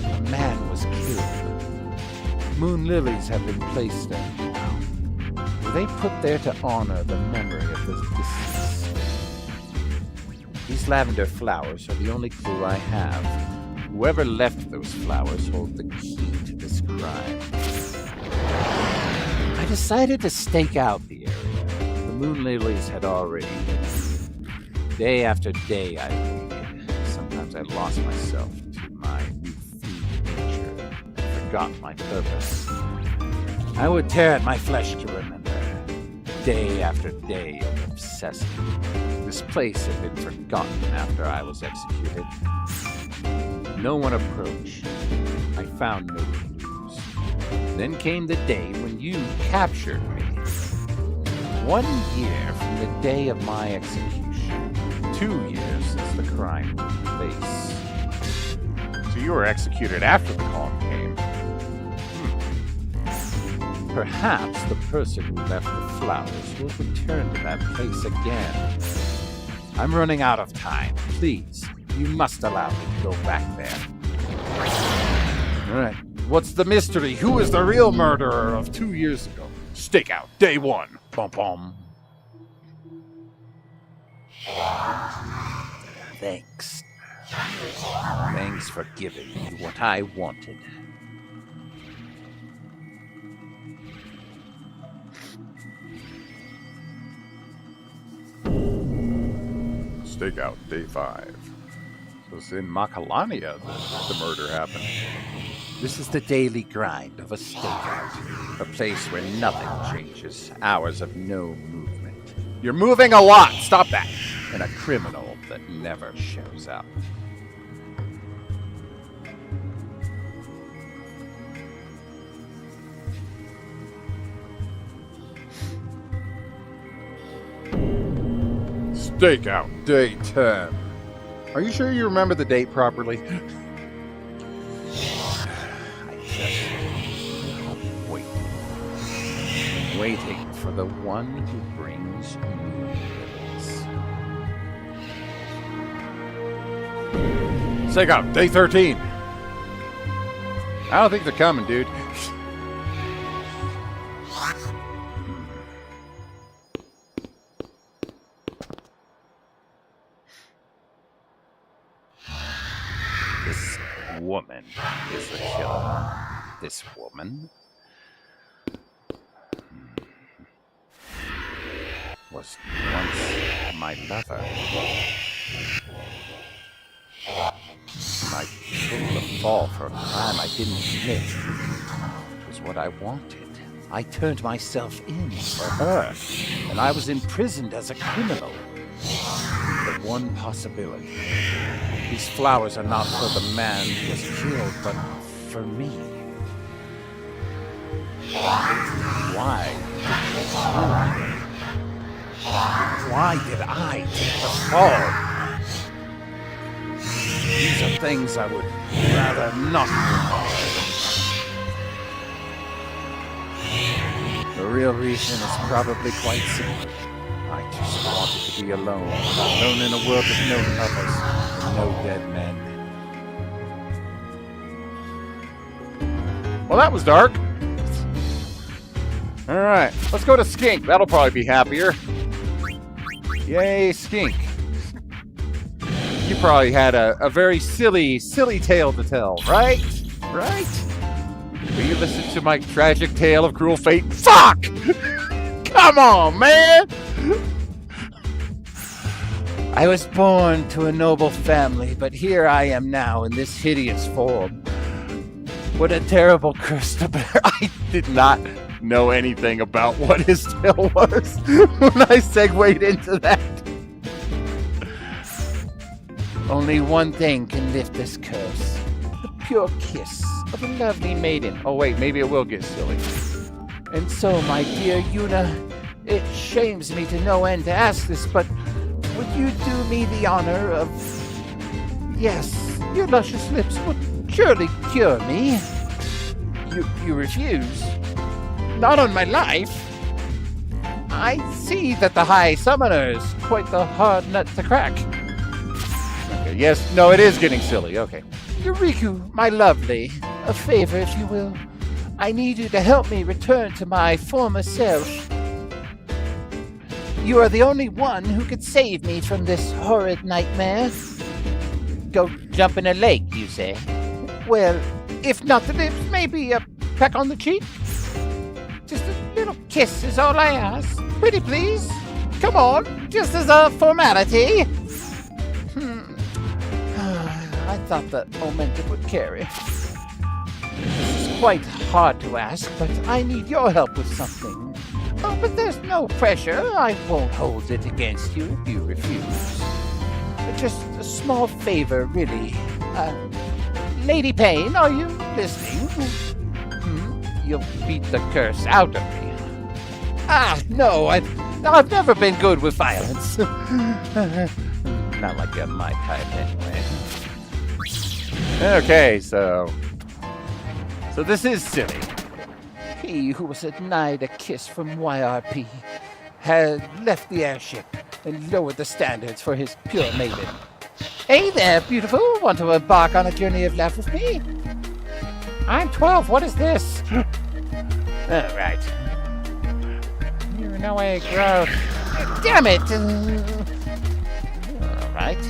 A man was killed. Moon lilies have been placed there. Were they put there to honor the memory of the deceased? These lavender flowers are the only clue I have. Whoever left those flowers holds the key to this crime. I decided to stake out the area. The moon lilies had already been. Day after day I waited. Sometimes I lost myself to my new fiend nature and forgot my purpose. I would tear at my flesh to remember. Day after day of obsessing. This place had been forgotten after I was executed. No one approached. I found no clues. Then came the day when you captured me. 1 year from the day of my execution. 2 years since the crime took place. So you were executed after the call came. Perhaps the person who left the flowers will return to that place again. I'm running out of time. Please, you must allow me to go back there. All right. What's the mystery? Who is the real murderer of 2 years ago? Stakeout, day 1. Bum bum. Thanks. Thanks for giving me what I wanted. Stakeout, day 5. So it's in Makalania that the murder happened. This is the daily grind of a stakeout. A place where nothing changes. Hours of no movement. You're moving a lot! Stop that! And a criminal that never shows up. Stakeout Day 10. Are you sure you remember the date properly? Waiting for the one who brings news. Stakeout Day 13. I don't think they're coming, dude. This woman is the killer. This woman was once my lover. I took the fall for a crime I didn't commit. It was what I wanted. I turned myself in for her, and I was imprisoned as a criminal. The one possibility. These flowers are not for the man who was killed, but for me. Why? Why did I take the fall? These are things I would rather not know. The real reason is probably quite simple. I just wanted to be alone. Alone in a world with no lovers, no dead men. Well, that was dark. Alright, let's go to Skink. That'll probably be happier. Yay, Skink. You probably had a very silly tale to tell, right? Right? Will you listen to my tragic tale of cruel fate? Fuck! Come on, man! I was born to a noble family, but here I am now in this hideous form. What a terrible curse to bear. I did not know anything about what his tale was when I segued into that. Only one thing can lift this curse. The pure kiss of a lovely maiden. Oh wait, maybe it will get silly. And so, my dear Yuna, it shames me to no end to ask this, but would you do me the honor of... Yes, your luscious lips would surely cure me. You refuse? Not on my life. I see that the High Summoner is quite the hard nut to crack. Okay, yes, no, it is getting silly, okay. Yuriku, my lovely, a favor if you will. I need you to help me return to my former self. You are the only one who could save me from this horrid nightmare. Go jump in a lake, you say? Well, if not the lips, maybe a peck on the cheek? Just a little kiss is all I ask. Pretty please. Come on, just as a formality. I thought that momentum would carry. This is quite hard to ask, but I need your help with something. Oh, but there's no pressure. I won't hold it against you if you refuse. Just a small favor, really. Lady Payne, are you listening? You'll beat the curse out of me. Ah, no, I've never been good with violence. Not like you're my type, anyway. Okay, so this is silly. He who was denied a kiss from YRP had left the airship and lowered the standards for his pure maiden. Hey there, beautiful. Want to embark on a journey of love with me? I'm 12. What is this? All right. You're no way, gross. Damn it! All right.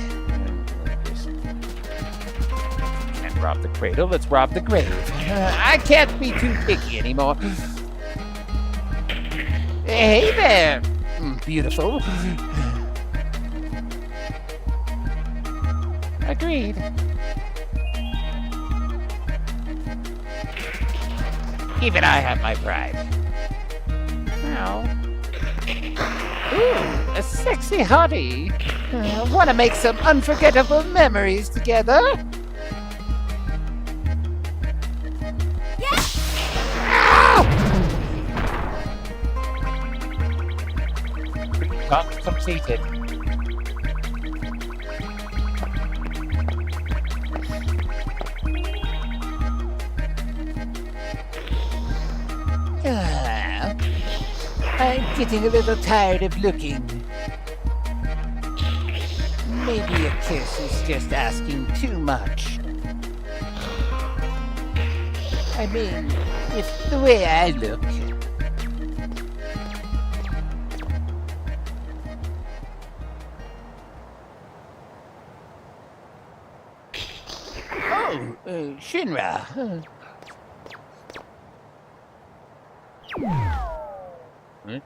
Can't rob the cradle. Let's rob the grave. I can't be too picky anymore. Hey there, beautiful. Agreed. Even I have my pride. Now, ooh, a sexy hottie. Want to make some unforgettable memories together? Not completed. I'm getting a little tired of looking. Maybe a kiss is just asking too much. I mean, with the way I look. Oh, Shinra. Hmm?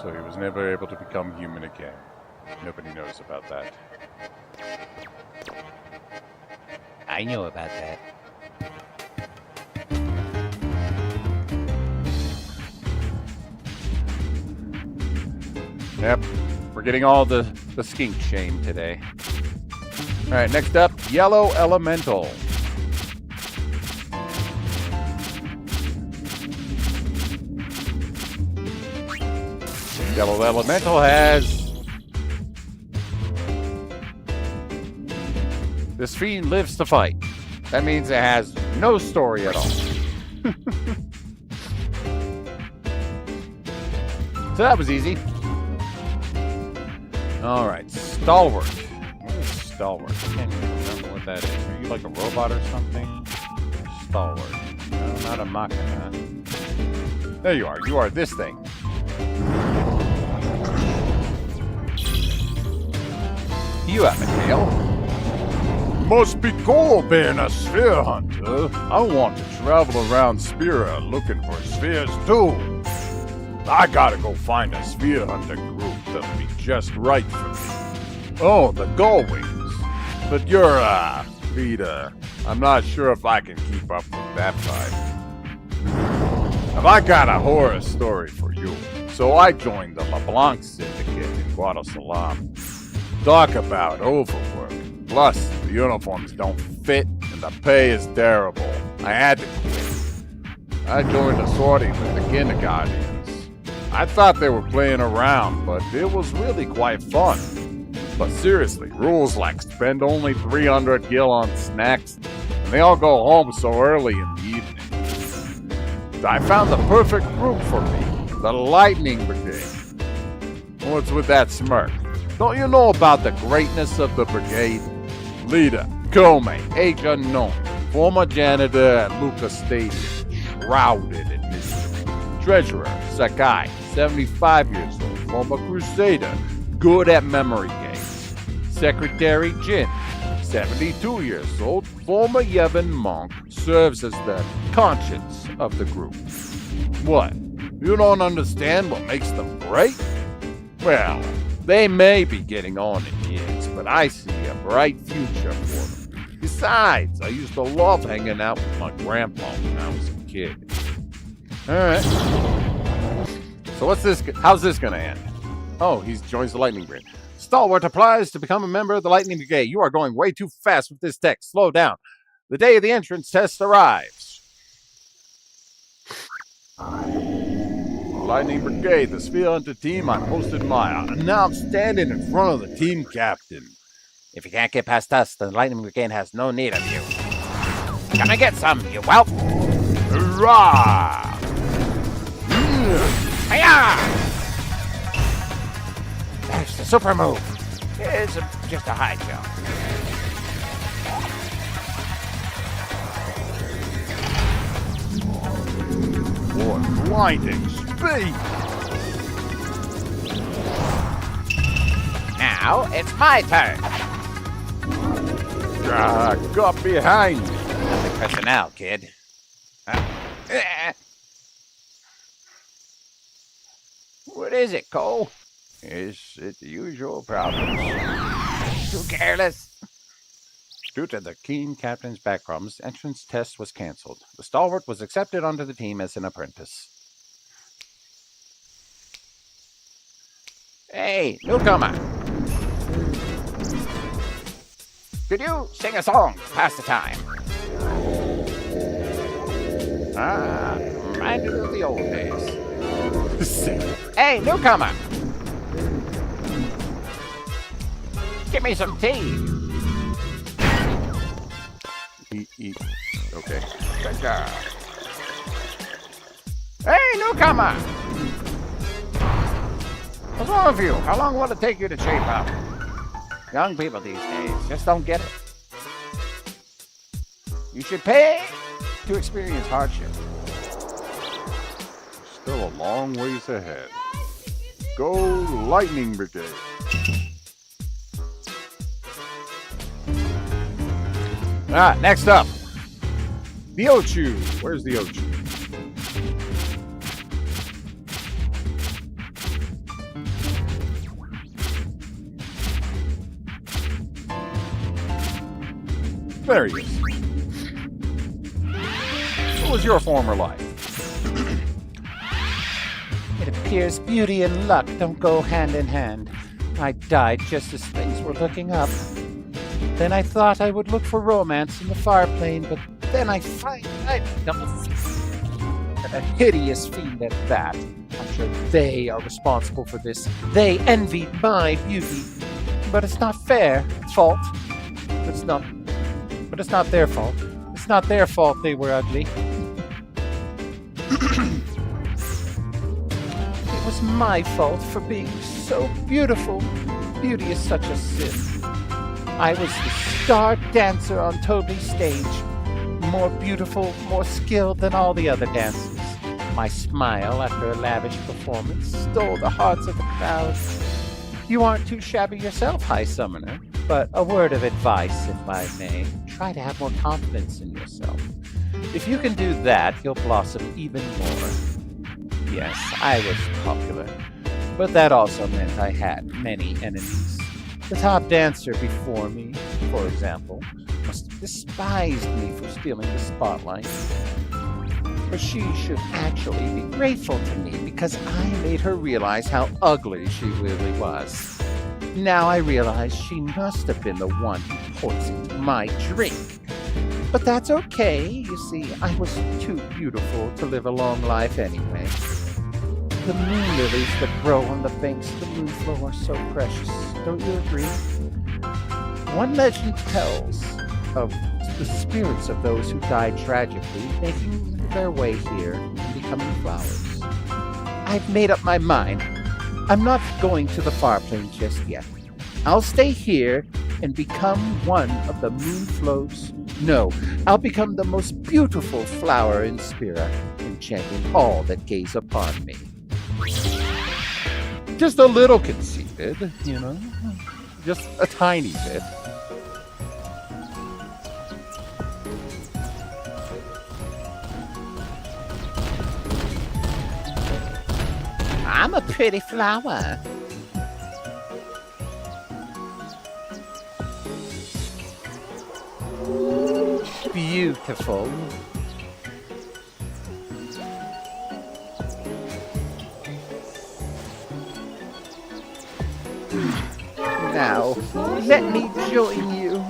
So he was never able to become human again. Nobody knows about that. I know about that. Yep, we're getting all the skink shame today. Alright, next up, Yellow Elemental. Yellow Elemental has... This fiend lives to fight. That means it has no story at all. So that was easy. Alright, Stalwart. What is Stalwart? I can't even remember what that is. Are you like a robot or something? Stalwart. No, not a machina. There you are. You are this thing. You have a tail. Must be cool being a sphere hunter. I want to travel around Spira looking for spheres too. I gotta go find a sphere hunter group that'll be just right for me. Oh, the gull wings. But you're, Peter. I'm not sure if I can keep up with that fight. Have I got a horror story for you? So I joined the LeBlanc Syndicate in Guadalajara. Talk about overwork. Plus, the uniforms don't fit and the pay is terrible. I had to quit. I joined a sortie with the Kindergartens. I thought they were playing around, but it was really quite fun. But seriously, rules like spend only 300 gil on snacks, and they all go home so early in the evening. I found the perfect group for me, the Lightning Brigade. What's with that smirk? Don't you know about the greatness of the brigade? Leader, Kome, age unknown, former janitor at Lucas Stadium, shrouded in mystery. Treasurer, Sakai, 75 years old, former crusader, good at memory games. Secretary Jin, 72 years old, former Yevon monk, serves as the conscience of the group. What? You don't understand what makes them great? Well, they may be getting on in years, but I see a bright future for them. Besides, I used to love hanging out with my grandpa when I was a kid. Alright. So what's this? How's this gonna end? Oh, he joins the Lightning Brigade. Stalwart applies to become a member of the Lightning Brigade. You are going way too fast with this text. Slow down. The day of the entrance test arrives. Lightning Brigade, the Sphere Hunter team I most admire. And now I'm standing in front of the team captain. If you can't get past us, the Lightning Brigade has no need of you. Come and get some, you whelp! Hurrah! Hiya! That's the super move. It's just a high jump. What blinding speed! Now it's my turn. Got behind me. Nothing personnel, kid. What is it, Cole? Is it the usual problems? Too careless. Due to the keen captain's back problems, the entrance test was cancelled. The Stalwart was accepted onto the team as an apprentice. Hey, newcomer. Could you sing a song to pass the time? Ah, reminded of the old days. Hey, newcomer. Give me some tea. Okay. Hey, newcomer! What's wrong with you? How long will it take you to shape up? Young people these days just don't get it. You should pay to experience hardship. Still a long ways ahead. Go Lightning Brigade. Alright, next up. The Ochu. Where's the Ochu? There he is. What was your former life? It appears beauty and luck don't go hand in hand. I died just as things were looking up. Then I thought I would look for romance in the far plane, but then I find I double a hideous fiend at that. I'm sure they are responsible for this. They envied my beauty. But it's not fair. Fault. It's not their fault. It's not their fault they were ugly. It was my fault for being so beautiful. Beauty is such a sin. I was the star dancer on Toby's stage. More beautiful, more skilled than all the other dancers. My smile after a lavish performance stole the hearts of the crowd. You aren't too shabby yourself, High Summoner, but a word of advice, if I may. Try to have more confidence in yourself. If you can do that, you'll blossom even more. Yes, I was popular, but that also meant I had many enemies. The top dancer before me, for example, must have despised me for stealing the spotlight. But she should actually be grateful to me because I made her realize how ugly she really was. Now I realize she must have been the one who poisoned my drink. But that's okay, you see, I was too beautiful to live a long life anyway. The moon lilies that grow on the banks of the moonflow are so precious, don't you agree? One legend tells of the spirits of those who died tragically making their way here and becoming flowers. I've made up my mind. I'm not going to the far plane just yet. I'll stay here and become one of the moonflows. No, I'll become the most beautiful flower in Spira, enchanting all that gaze upon me. Just a little conceited, you know? Just a tiny bit. I'm a pretty flower. Beautiful. Now, let me join you.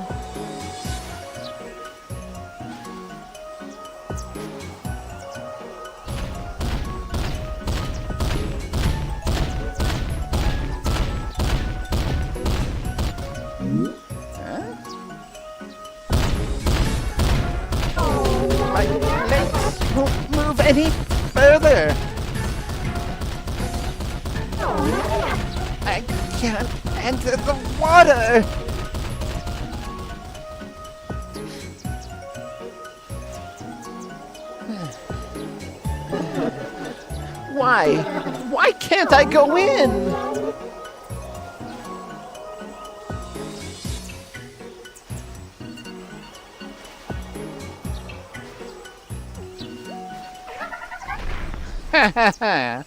My legs won't move any further. I can't enter the water. Why? Why can't I go in? Ha ha ha.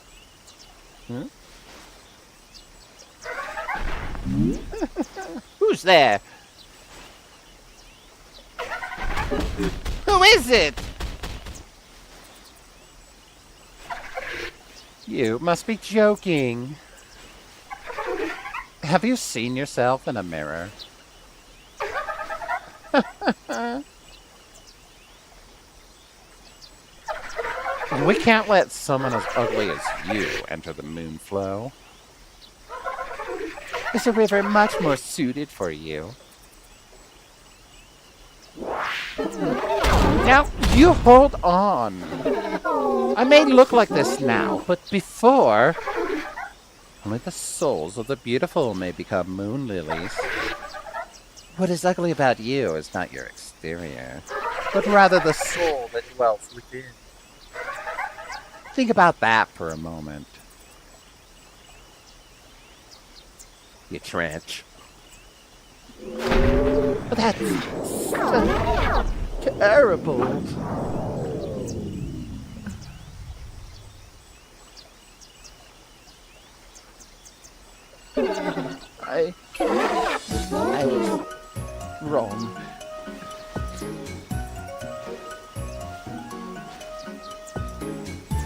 Who's there? Who is it? You must be joking. Have you seen yourself in a mirror? We can't let someone as ugly as you enter the moonflow. Is a river much more suited for you? Now, you hold on. I may look like this now, but before, only the souls of the beautiful may become moon lilies. What is ugly about you is not your exterior, but rather the soul that dwells within. Think about that for a moment. You trench. That's so terrible. I was wrong.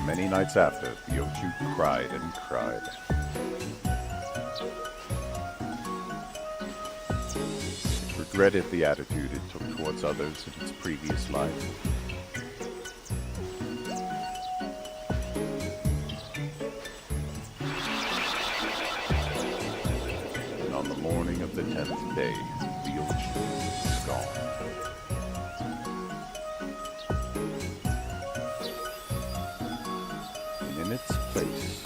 Many nights after, Yochu cried and cried. It regretted the attitude it took towards others in its previous life. And on the morning of the 10th day, Yochu was gone. In its place,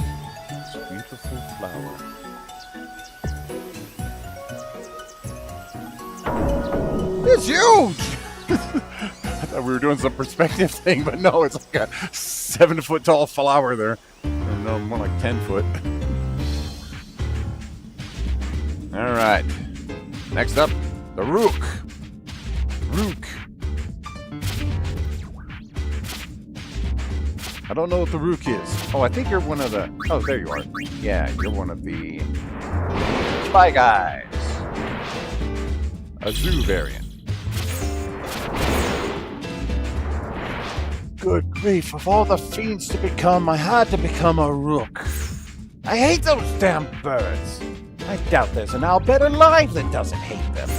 this beautiful flower. It's huge! I thought we were doing some perspective thing, but no, it's like a 7-foot tall flower there. Or no, more like 10 foot. Alright. Next up, the Rook. Rook. I don't know what the Rook is. Oh, I think you're one of the... Oh, there you are. Yeah, you're one of the... Spy Guys. A zoo variant. Good grief, of all the fiends to become, I had to become a Rook. I hate those damn birds. I doubt there's an owl better alive that doesn't hate them.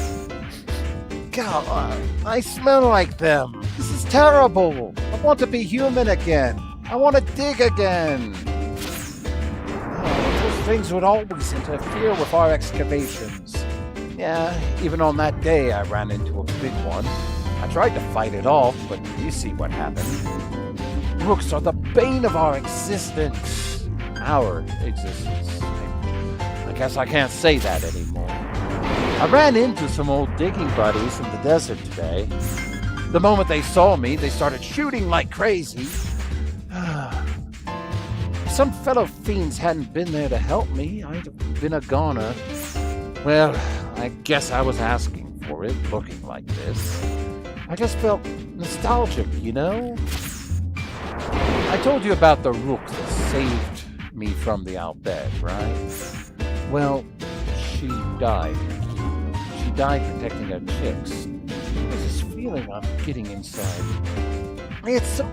God, I smell like them. This is terrible. I want to be human again. I want to dig again. Oh, those things would always interfere with our excavations. Yeah, even on that day I ran into a big one. I tried to fight it off, but you see what happened. Rooks are the bane of our existence. Our existence. I guess I can't say that anymore. I ran into some old digging buddies in the desert today. The moment they saw me, they started shooting like crazy. If some fellow fiends hadn't been there to help me, I'd have been a goner. Well, I guess I was asking for it, looking like this. I just felt nostalgic, you know? I told you about the Rook that saved me from the Albed, right? Well, she died. She died protecting her chicks. There's this feeling I'm getting inside. It's so...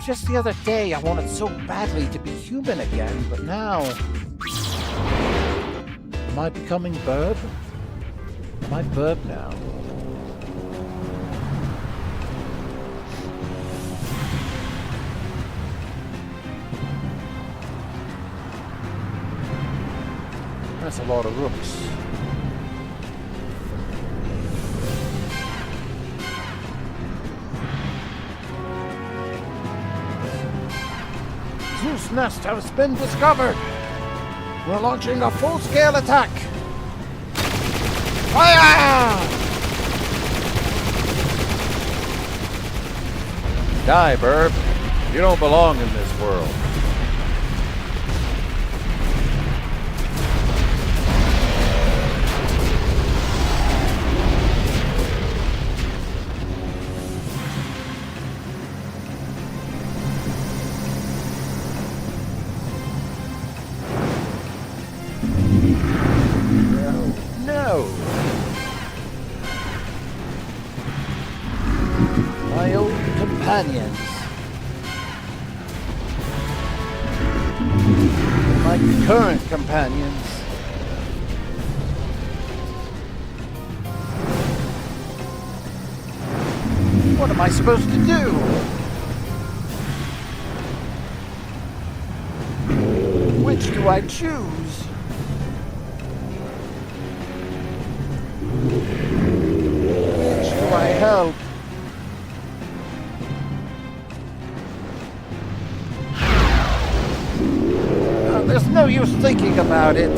Just the other day, I wanted so badly to be human again, but now... Am I becoming Burb? Am I Burb now? That's a lot of Rooks. Zeus' nest has been discovered. We're launching a full-scale attack. Fire! Die, Burb. You don't belong in this world. No! My old companions. My current companions. What am I supposed to do? Which do I choose? Which do I help? just thinking about it.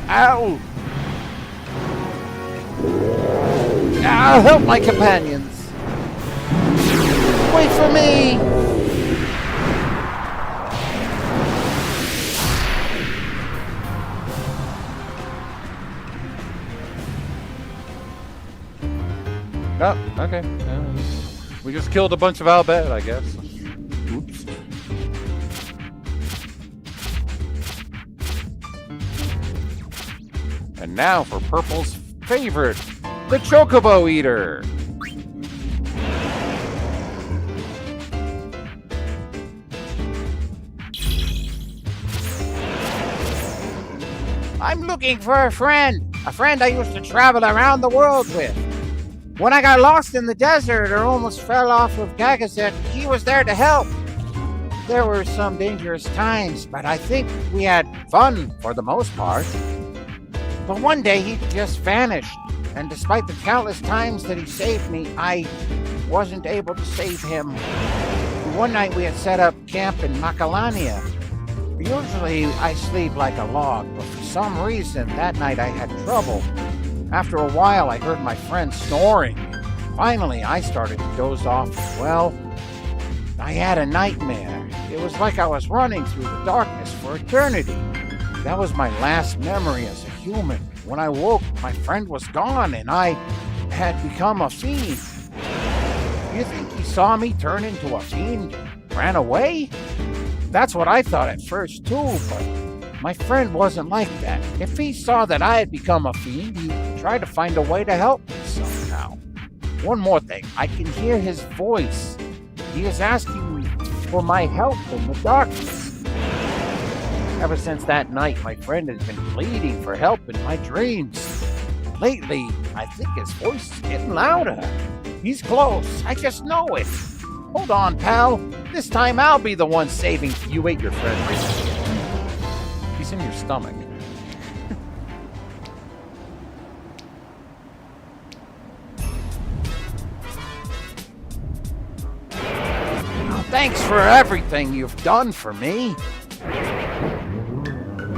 Ow! I'll help my companions. Wait for me! Oh, okay. We just killed a bunch of Albed, I guess. Oops. And now for Purple's favorite, the Chocobo Eater. I'm looking for a friend I used to travel around the world with. When I got lost in the desert or almost fell off of Gagazet, he was there to help. There were some dangerous times, but I think we had fun for the most part. But one day he just vanished, and despite the countless times that he saved me, I wasn't able to save him. One night we had set up camp in Macalania. Usually I sleep like a log, but for some reason that night I had trouble. After a while I heard my friend snoring. Finally I started to doze off as well. I had a nightmare. It was like I was running through the darkness for eternity. That was my last memory as a human. When I woke, my friend was gone and I had become a fiend. You think he saw me turn into a fiend? Ran away? That's what I thought at first too, but my friend wasn't like that. If he saw that I had become a fiend, he tried to find a way to help me somehow. One more thing, I can hear his voice. He is asking for my help in the darkness. Ever since that night, my friend has been pleading for help in my dreams. Lately, I think his voice is getting louder. He's close, I just know it. Hold on, pal. This time I'll be the one saving. You ate your friend recently. He's in your stomach. Thanks for everything you've done for me.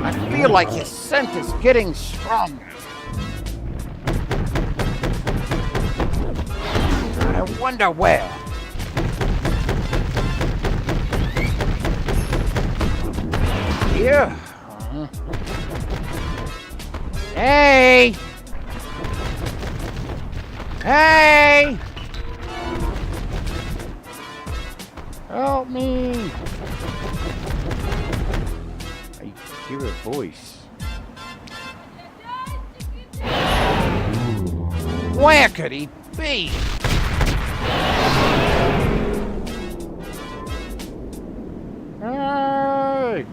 I feel like his scent is getting stronger. I wonder where. Here? Hey! Hey! Help me! I hear a voice. Where could he be? Hey!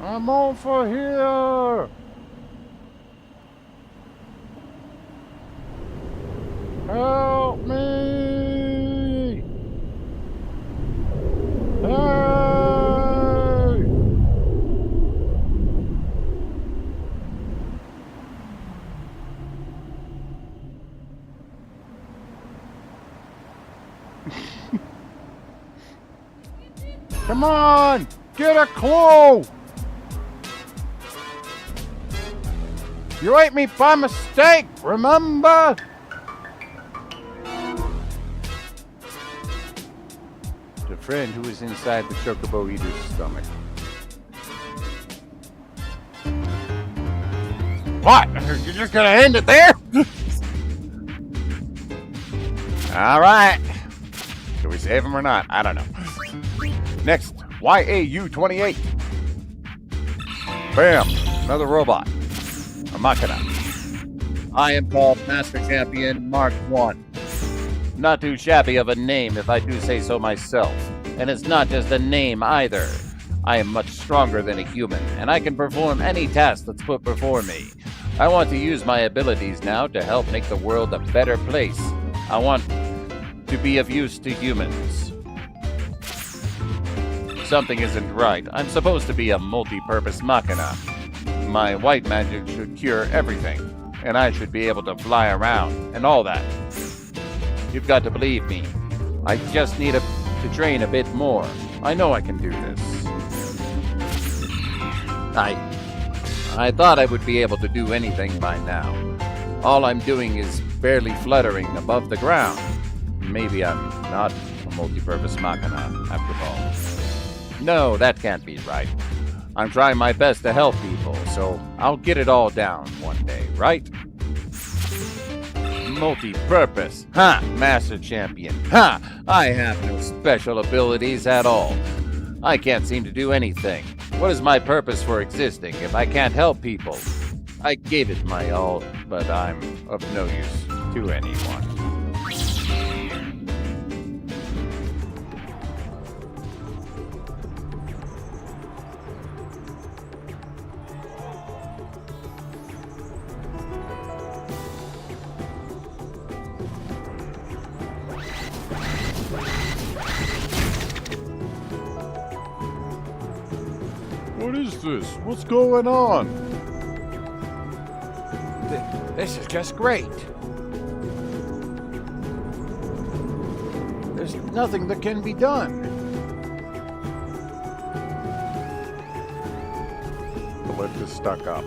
I'm over here! Help me! Hey! Come on! Get a clue! You ate me by mistake, remember? The friend who is inside the Chocobo Eater's stomach. What? You're just gonna end it there? All right. Should we save him or not? I don't know. Next, YAU-28. Bam, another robot. A Machina. I am called Master Champion Mark 1. Not too shabby of a name if I do say so myself. And it's not just a name either. I am much stronger than a human, and I can perform any task that's put before me. I want to use my abilities now to help make the world a better place. I want to be of use to humans. Something isn't right. I'm supposed to be a multi-purpose Machina. My white magic should cure everything, and I should be able to fly around and all that. You've got to believe me. I just need to train a bit more. I know I can do this. I thought I would be able to do anything by now. All I'm doing is barely fluttering above the ground. Maybe I'm not a multi-purpose machina, after all. No, that can't be right. I'm trying my best to help people, so I'll get it all down one day, right? Multi-purpose. Ha! Master Champion. Ha! I have no special abilities at all. I can't seem to do anything. What is my purpose for existing if I can't help people? I gave it my all, but I'm of no use to anyone. What is this? What's going on? This is just great. There's nothing that can be done. The lift is stuck up.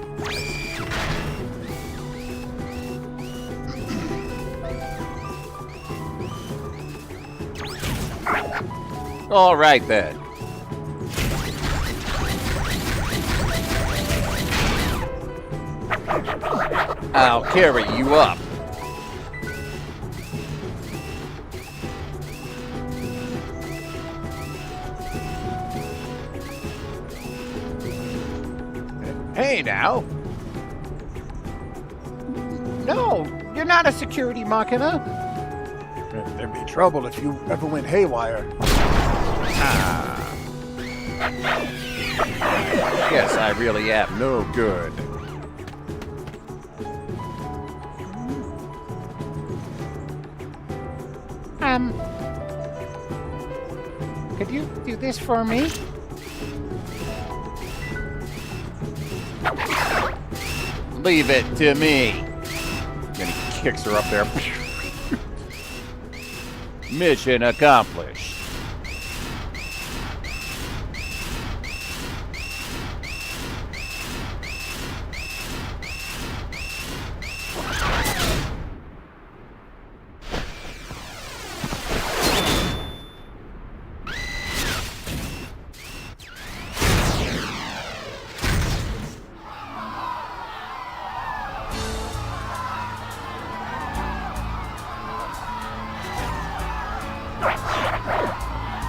All right, then. I'll carry you up. Hey now. No, you're not a security machina. There'd be trouble if you ever went haywire. Guess I really am no good. Could you do this for me? Leave it to me. Then he kicks her up there. Mission accomplished.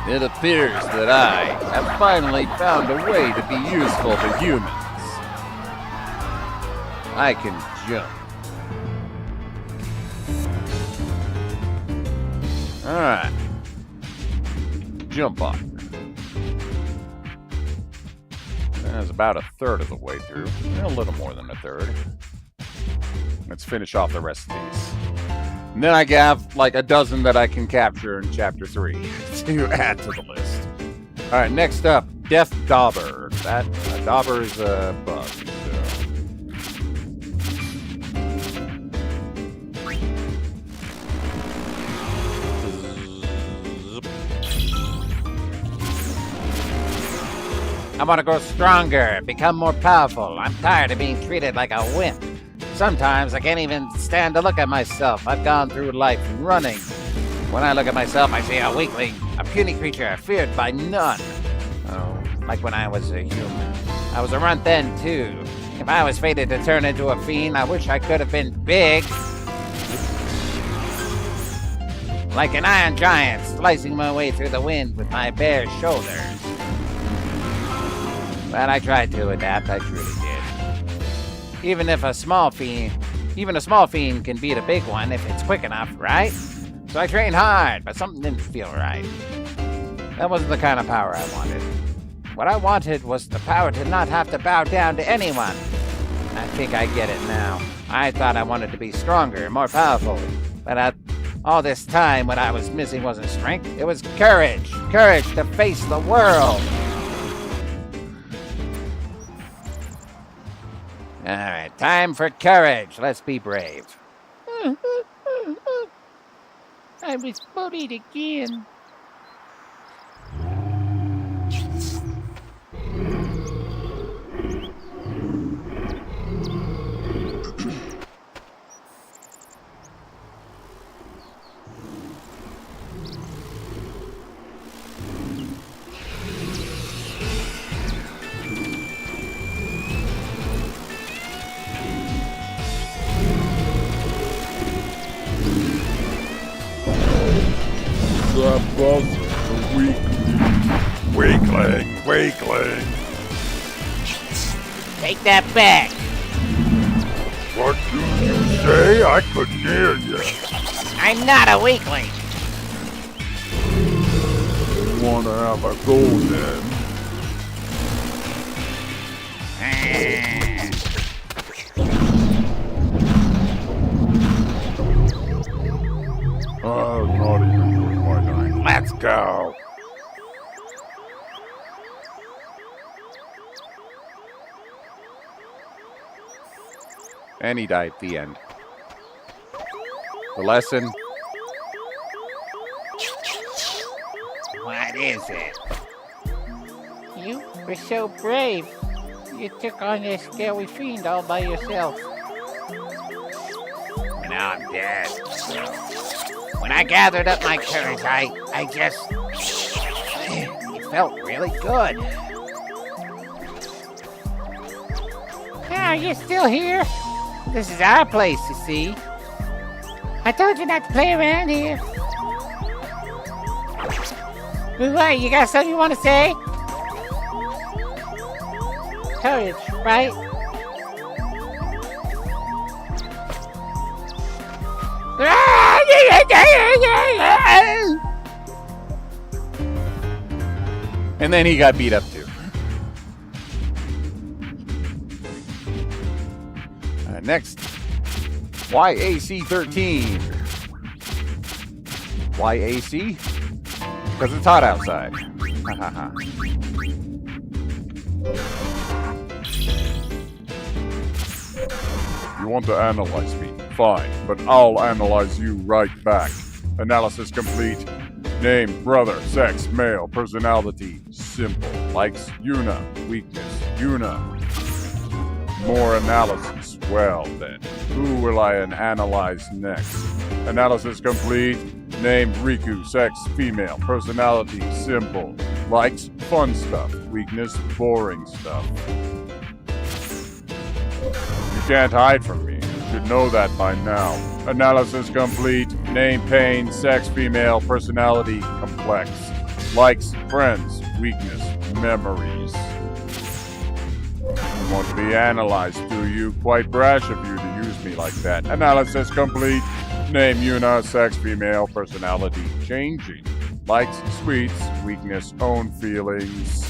It appears that I have finally found a way to be useful to humans. I can jump. Alright. Jump up. That's about a third of the way through. A little more than a third. Let's finish off the rest of these. And then I have like a dozen that I can capture in Chapter 3 to add to the list. Alright, next up, Death Dauber. That Dauber is a bug. I want to grow stronger, become more powerful. I'm tired of being treated like a wimp. Sometimes I can't even stand to look at myself. I've gone through life running. When I look at myself, I see a weakling, a puny creature feared by none. Oh, like when I was a human. I was a runt then, too. If I was fated to turn into a fiend, I wish I could have been big. Like an iron giant, slicing my way through the wind with my bare shoulders. But I tried to adapt, I truly did. Even a small fiend can beat a big one if it's quick enough, right? So I trained hard, but something didn't feel right. That wasn't the kind of power I wanted. What I wanted was the power to not have to bow down to anyone. I think I get it now. I thought I wanted to be stronger, more powerful. But all this time, what I was missing wasn't strength. It was courage. Courage to face the world. Alright, time for courage. Let's be brave. I was bullied again. That buzzer, the weakling. Weakling. Take that back. What did you say? I couldn't hear you. I'm not a weakling. You want to have a go then? Oh, not even doing my line. Let's go. And he died at the end. The lesson. What is it? You were so brave. You took on this scary fiend all by yourself. But now I'm dead. When I gathered up my courage, I just... It felt really good. Are you still here? This is our place, you see. I told you not to play around here. What, you got something you want to say? Courage, right? And then he got beat up too. Next, YAC-13. YAC? Because it's hot outside. You want to analyze me? Fine, but I'll analyze you right back. Analysis complete. Name, brother, sex, male, personality, simple. Likes, Yuna, weakness, Yuna. More analysis. Well then, who will I analyze next? Analysis complete. Name, Riku, sex, female, personality, simple. Likes, fun stuff. Weakness, boring stuff. You can't hide from me. You should know that by now. Analysis complete. Name, pain, sex, female, personality, complex. Likes, friends, weakness, memories. You want to be analyzed, do you? Quite brash of you to use me like that. Analysis complete. Name, Yuna, sex, female, personality, changing. Likes, sweets, weakness, own feelings.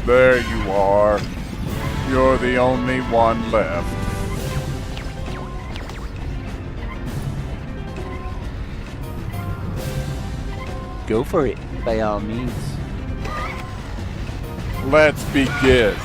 There you are. You're the only one left. Go for it, by all means. Let's begin.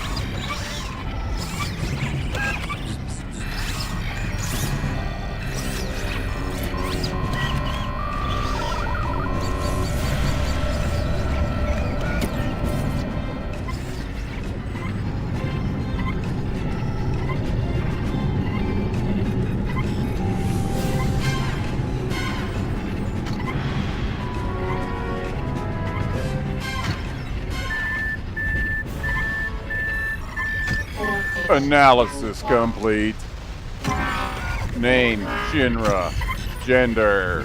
Analysis complete. Name, Shinra. Gender.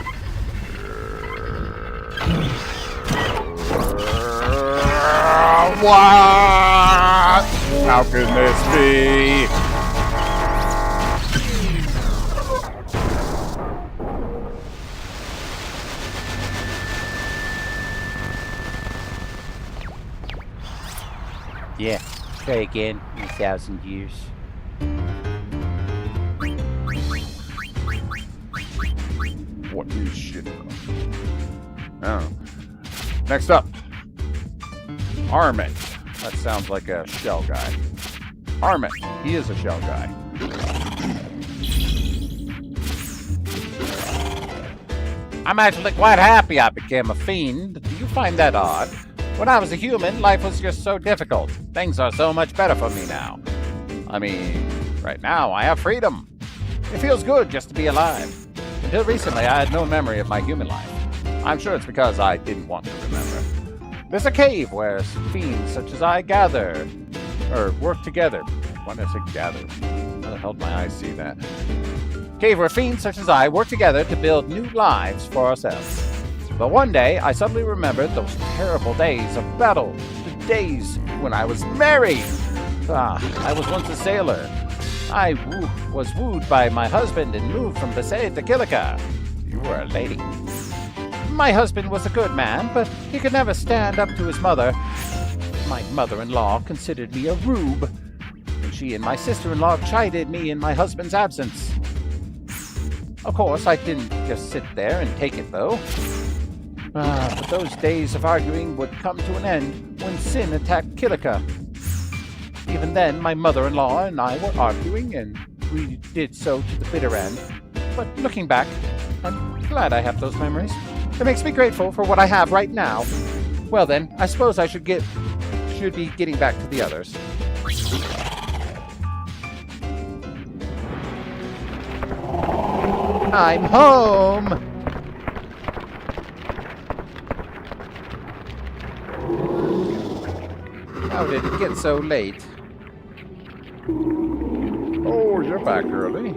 What? How can this be? Yeah, try again in 1,000 years. What is shit? Oh. Next up, Armit. That sounds like a shell guy. Armit. He is a shell guy. I'm actually quite happy I became a fiend. Do you find that odd? When I was a human, life was just so difficult. Things are so much better for me now. I mean, right now I have freedom. It feels good just to be alive. Until recently, I had no memory of my human life. I'm sure it's because I didn't want to remember. There's a cave where fiends such as I gather, or work together. Why did I say gather? How the hell did my eyes see that? Cave where fiends such as I work together to build new lives for ourselves. But one day, I suddenly remembered those terrible days of battle, the days when I was married. I was once a sailor. I was wooed by my husband and moved from Besaid to Kilika. You were a lady. My husband was a good man, but he could never stand up to his mother. My mother-in-law considered me a rube, and she and my sister-in-law chided me in my husband's absence. Of course, I didn't just sit there and take it, though. But those days of arguing would come to an end when Sin attacked Kilika. Even then, my mother-in-law and I were arguing, and we did so to the bitter end. But looking back, I'm glad I have those memories. It makes me grateful for what I have right now. Well then, I suppose I should be getting back to the others. I'm home! How did it get so late? Oh, you're back early.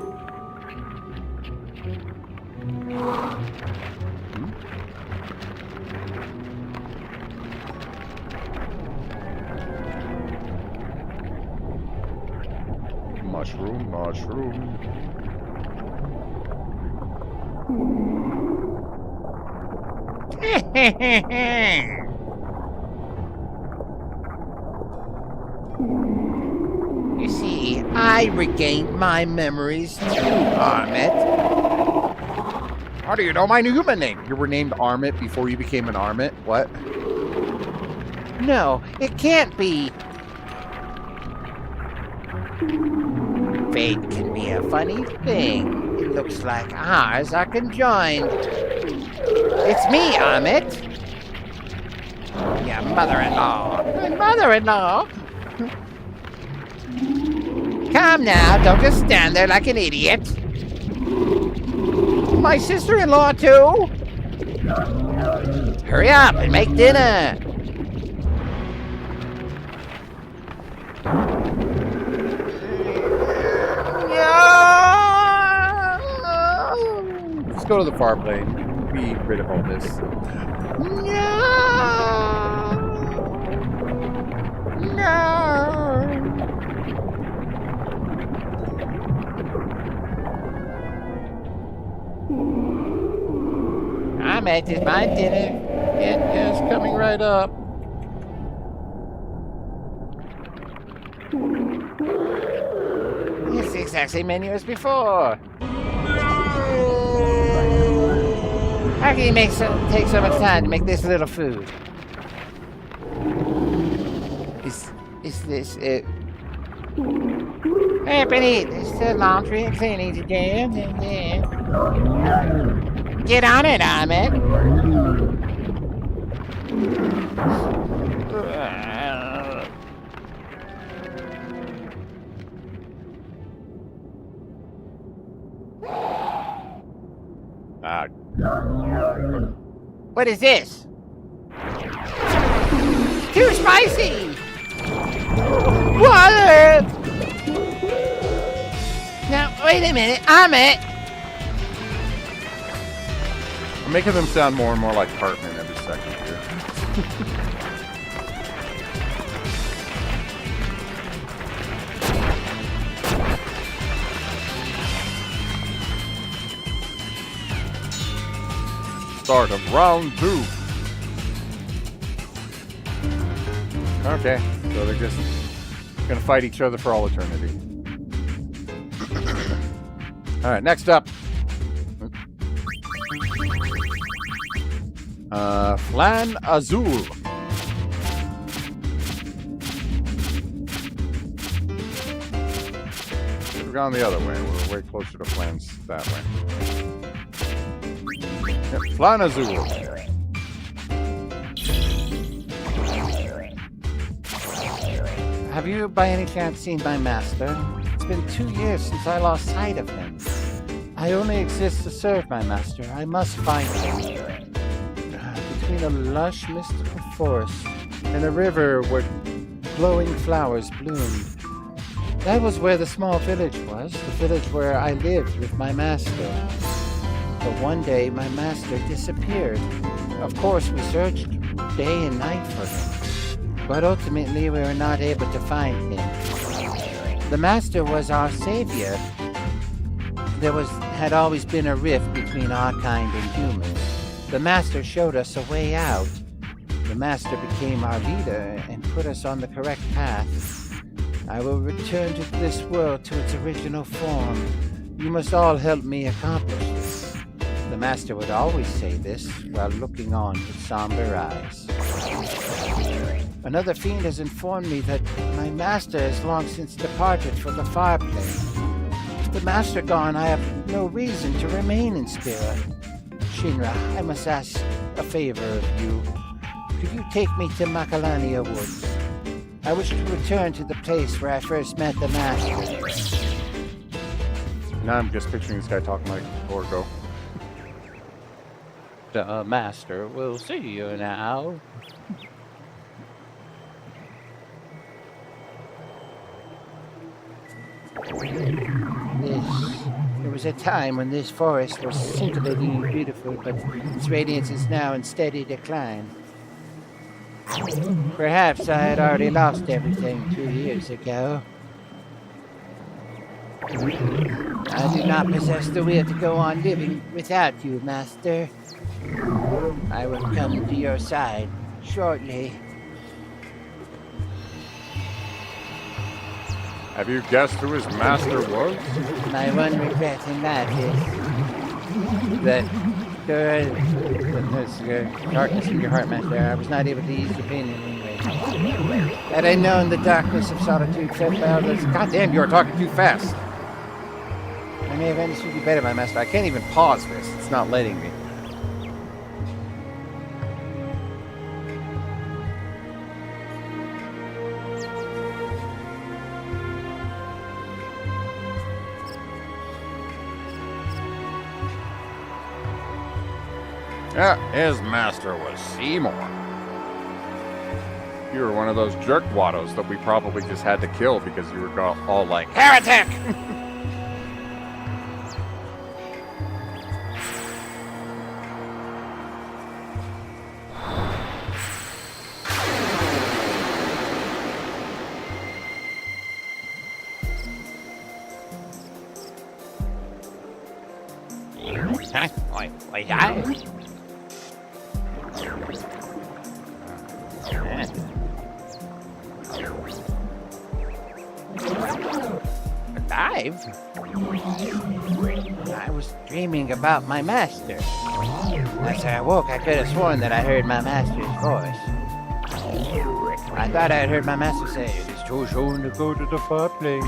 Mushroom, mushroom. You see, I regained my memories too, Armit. How do you know my human name? You were named Armit before you became an Armit? What? No, it can't be. Fate can be a funny thing. It looks like ours are conjoined. It's me, Armit. Your mother-in-law. My mother-in-law? Come now, don't just stand there like an idiot. My sister-in-law, too? Hurry up and make dinner. Let's go to the far plane. Be rid of all this. Armit, is my dinner? It is coming right up. It's the exact same menu as before. How can you take so much time to make this little food? Is this it? Hey, Benny, there's the laundry and cleaning to do. Get on it, Armit. What is this? Too spicy! What? Now, wait a minute, Armit! I'm making them sound more and more like Hartman every second here. Start of round 2. Okay. So they're just gonna fight each other for all eternity. All right, next up. Flan Azul. We've gone the other way. We're way closer to Flan's that way. Yep, Flan Azul. Have you by any chance seen my master? It's been 2 years since I lost sight of him. I only exist to serve my master. I must find him. Between a lush, mystical forest and a river where glowing flowers bloomed. That was where the small village was, the village where I lived with my master. But one day, my master disappeared. Of course, we searched day and night for him. But ultimately, we were not able to find him. The master was our savior. There had always been a rift between our kind and humans. The master showed us a way out. The master became our leader and put us on the correct path. I will return to this world to its original form. You must all help me accomplish this. The master would always say this while looking on with somber eyes. Another fiend has informed me that my master has long since departed for the far plane. With the master gone, I have no reason to remain in Spira. Shinra, I must ask a favor of you. Could you take me to Macalania Woods? I wish to return to the place where I first met the master. Now I'm just picturing this guy talking like Gorgo. The master will see you now. There was a time when this forest was scintillatingly beautiful, but its radiance is now in steady decline. Perhaps I had already lost everything 2 years ago. I do not possess the will to go on living without you, Master. I will come to your side shortly. Have you guessed who his master was? My one regret in life is that there is darkness in your heart, Master. I was not able to ease your pain in any way. Had I known the darkness of solitude felt by others... God damn, you are talking too fast. I may have understood you better, my master. I can't even pause this. It's not letting me. Yeah, his master was Seymour. You were one of those jerkwados that we probably just had to kill because you were all like, heretic! Alive? I was dreaming about my master. As I awoke, I could have sworn that I heard my master's voice. I thought I had heard my master say, "It is too soon to go to the far place."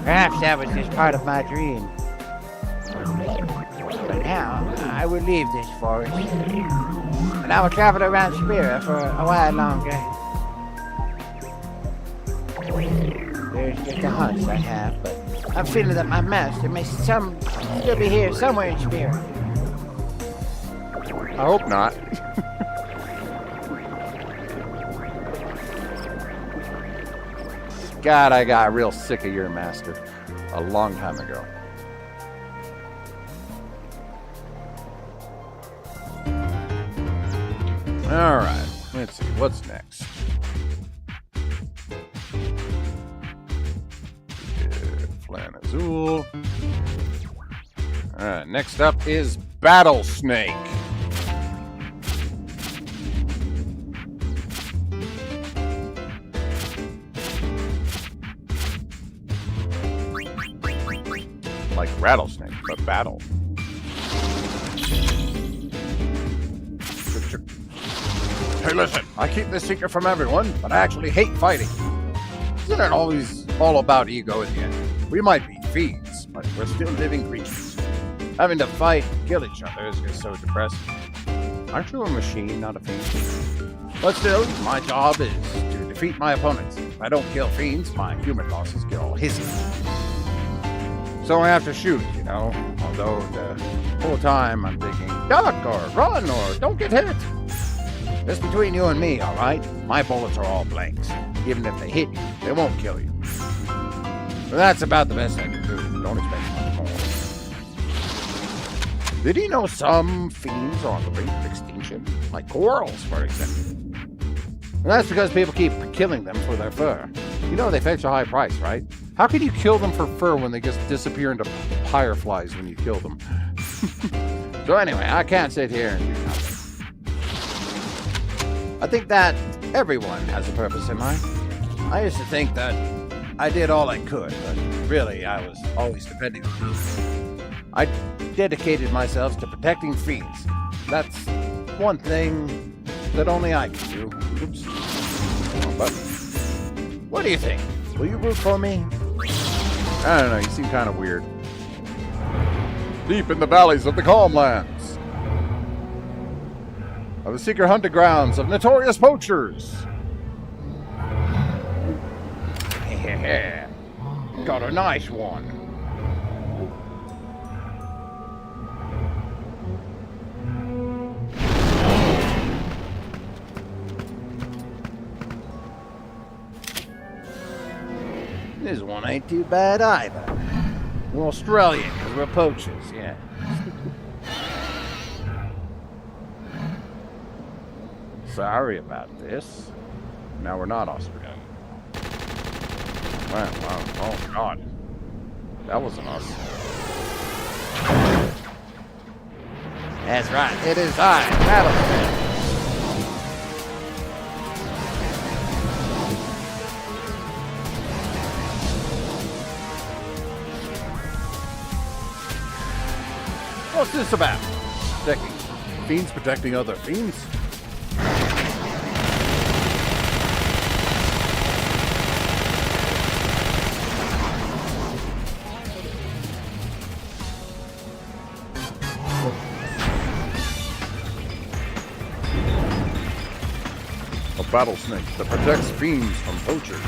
Perhaps that was just part of my dream. But now, I will leave this forest. And I will travel around Spira for a while longer. There's just a hunch I have, but I'm feeling that my master may still be here somewhere in Spira. I hope not. God, I got real sick of your master a long time ago. All right, let's see, what's next? Flan Azul. All right, next up is Battle Snake. rattlesnake, but battle. Hey, listen, I keep this secret from everyone, but I actually hate fighting. Isn't it always all about ego in the end? We might be fiends, but we're still living creatures. Having to fight and kill each other is just so depressing. Aren't you a machine, not a fiend? But still, my job is to defeat my opponents. If I don't kill fiends, my human bosses get all hissy. So I have to shoot, you know, although the whole time I'm thinking, duck or run or don't get hit. Just between you and me, all right? My bullets are all blanks. Even if they hit you, they won't kill you. But that's about the best I can do. Don't expect much more. Did he know some fiends are on the brink of extinction? Like corals, for example. And that's because people keep killing them for their fur. You know they fetch a high price, right? How can you kill them for fur when they just disappear into fireflies when you kill them? So anyway, I can't sit here and do nothing. I think that everyone has a purpose in life. I used to think that I did all I could, but really I was always depending on people. I dedicated myself to protecting fiends. That's one thing that only I can do. Oops. But what do you think? Will you root for me? I don't know, you seem kind of weird. Deep in the valleys of the Calmlands are the secret hunting grounds of notorious poachers. Yeah, got a nice one. This one ain't too bad either. We're Australian because we're poachers, yeah. Sorry about this. Now we're not Australian. Wow, oh God. That wasn't us. That's right, it is I, Battlesman. What's this about? Fiends protecting other fiends? A battlesnake that protects fiends from poachers.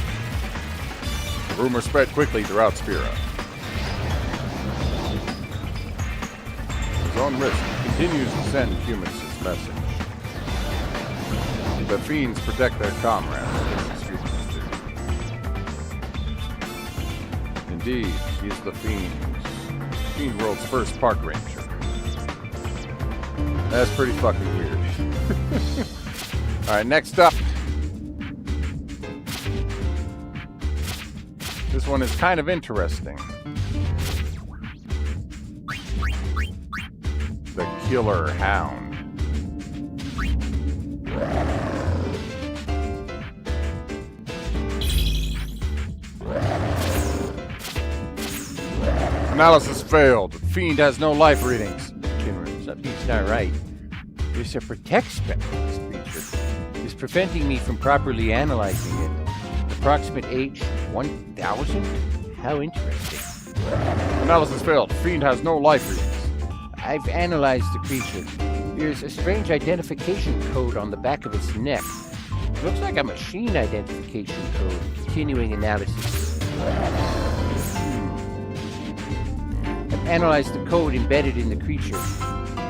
The rumor spread quickly throughout Spira. His own risk continues to send humans his message. The fiends protect their comrades as humans do. Indeed, he's the Fiend World's first park ranger. That's pretty fucking weird. Alright, next up. This one is kind of interesting. The Killer Hound. Analysis failed. The Fiend has no life readings. Something's not right. There's a protect spell on this creature. It's preventing me from properly analyzing it. Approximate age 1,000? How interesting. Analysis failed. Fiend has no life readings. I've analyzed the creature. There's a strange identification code on the back of its neck. It looks like a machine identification code. Continuing analysis. I've analyzed the code embedded in the creature.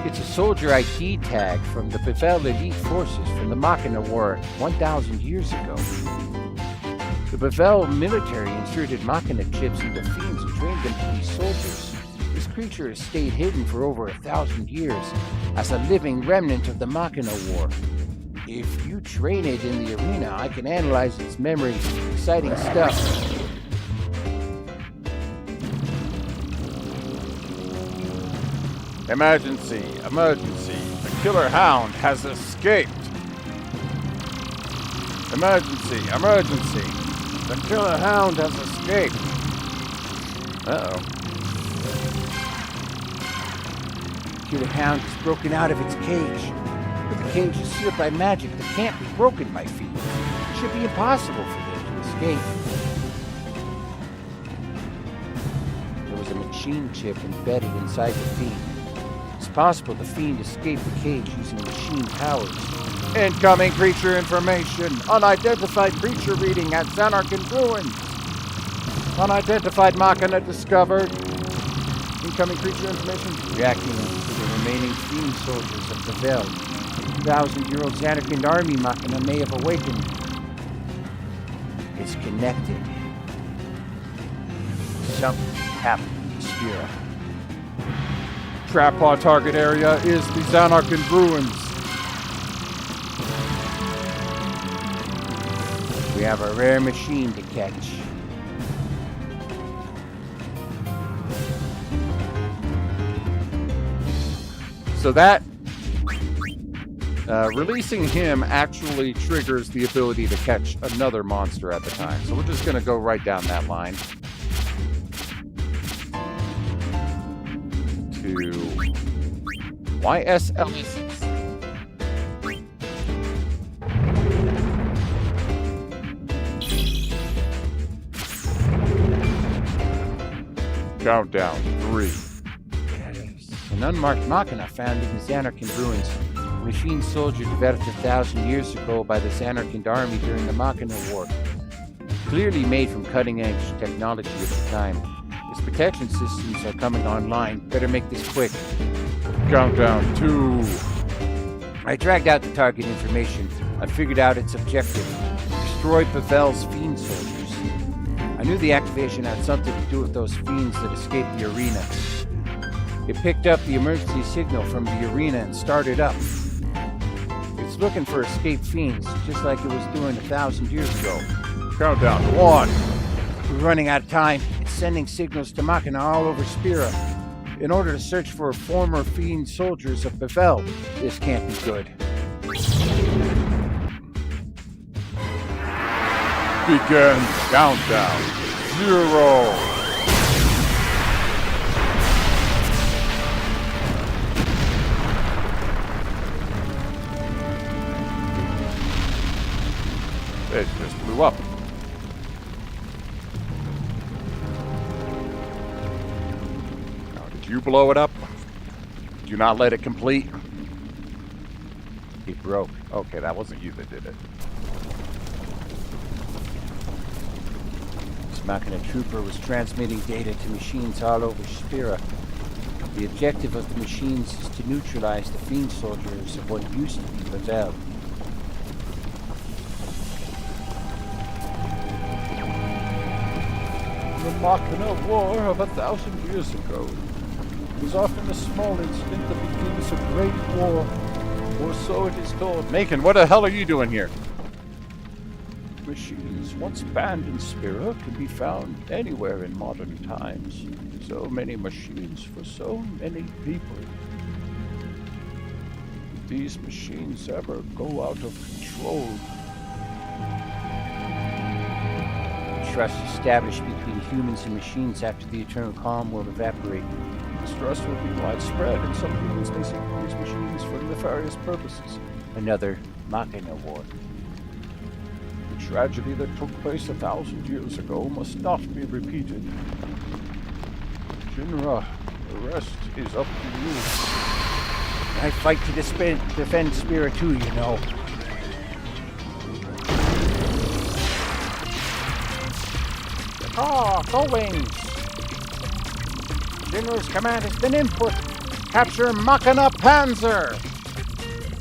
It's a soldier ID tag from the Bevel elite forces from the Machina War 1,000 years ago. The Bevel military inserted Machina chips into fiends and trained them to be soldiers. This creature has stayed hidden for over 1,000 years as a living remnant of the Machina War. If you train it in the arena, I can analyze its memories. Exciting stuff. Emergency, emergency. The Killer Hound has escaped. Emergency, emergency. The Killer Hound has escaped. Uh-oh. nuclear hound has broken out of its cage. But the cage is sealed by magic that can't be broken by fiend. It should be impossible for them to escape. There was a machine chip embedded inside the fiend. It's possible the fiend escaped the cage using machine powers. Incoming creature information. Unidentified creature reading at Xanarkin Ruins. Unidentified machina discovered. Incoming creature information. Reacting to the remaining fiend soldiers of the Vel. 1,000-year-old Xanarkin army machina may have awakened. It's connected. Something happened to Spira. Trap pod target area is the Xanarkin Ruins. We have a rare machine to catch. So that releasing him actually triggers the ability to catch another monster at the time. So we're just going to go right down that line to YSLS. Countdown 3. An unmarked machina found in the Xanarkin ruins. A machine soldier developed 1,000 years ago by the Xanarkin army during the Machina War. Clearly made from cutting-edge technology at the time. Its protection systems are coming online. Better make this quick. Countdown 2. I dragged out the target information. I figured out its objective. Destroy Pavel's fiend soldiers. I knew the activation had something to do with those fiends that escaped the arena. It picked up the emergency signal from the arena and started up. It's looking for escaped fiends, just like it was doing 1,000 years ago. Countdown 1. We're running out of time. It's sending signals to Machina all over Spira in order to search for former fiend soldiers of Pavel. This can't be good. Begin countdown 0. It just blew up. Now, did you blow it up? Did you not let it complete? It broke. Okay, that wasn't you that did it. This Machina trooper was transmitting data to machines all over Spira. The objective of the machines is to neutralize the fiend soldiers of what used to be Pavel. The Machina War of 1,000 years ago was often a small incident that begins a great war, or so it is told. Macon, what the hell are you doing here? Machines once banned in Spira can be found anywhere in modern times. So many machines for so many people. If these machines ever go out of control, trust established between humans and machines after the eternal calm will evaporate. Distrust will be widespread, and some humans may seek these machines for nefarious purposes. Another Machina War. The tragedy that took place 1,000 years ago must not be repeated. Shinra, the rest is up to you. I fight to defend Spira too, you know. Go wings! General's command has been input. Capture Machina Panzer!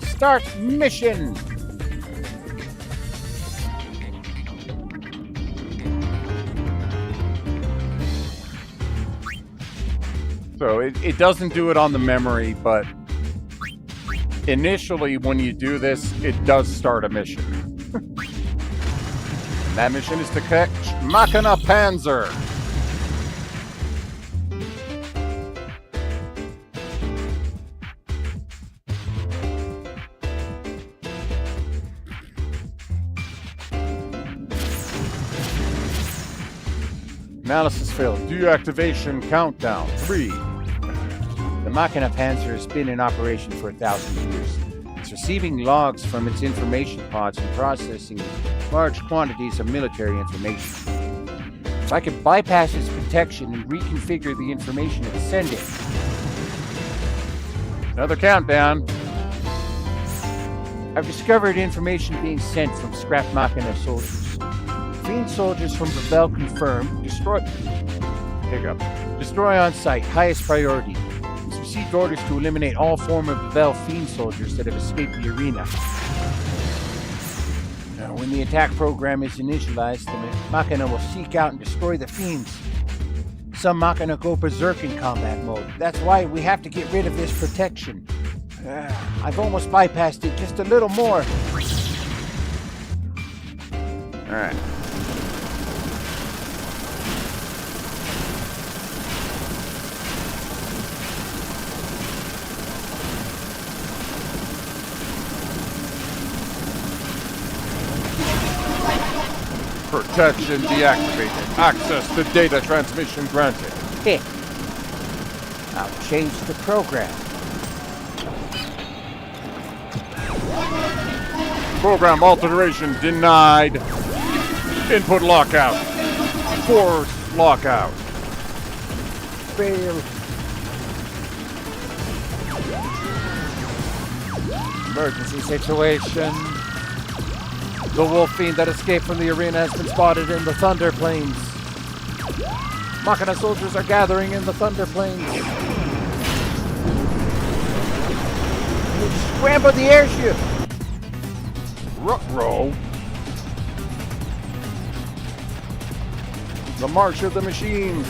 Start mission! So it doesn't do it on the memory, but initially when you do this, it does start a mission. And that mission is to catch Machina Panzer. Analysis failed. Deactivation countdown 3. The Machina Panzer has been in operation for 1,000 years. It's receiving logs from its information pods and processing large quantities of military information. If I could bypass its protection and reconfigure the information it's sending. Another countdown. I've discovered information being sent from scrap Machina soldiers. Fiend soldiers from Rebel confirmed. Destroy on site, highest priority. He's received orders to eliminate all former Rebel Fiend soldiers that have escaped the arena. Now, when the attack program is initialized, the Machina will seek out and destroy the Fiends. Some Machina go berserk in combat mode. That's why we have to get rid of this protection. I've almost bypassed it just a little more. Alright. Protection deactivated. Access to data transmission granted. Heh. I'll change the program. Program alteration denied. Input lockout. Forced lockout. Failed. Emergency situation. The wolf fiend that escaped from the arena has been spotted in the Thunder Plains. Machina soldiers are gathering in the Thunder Plains. Scramble the airship! Ruh-roh. The March of the Machines.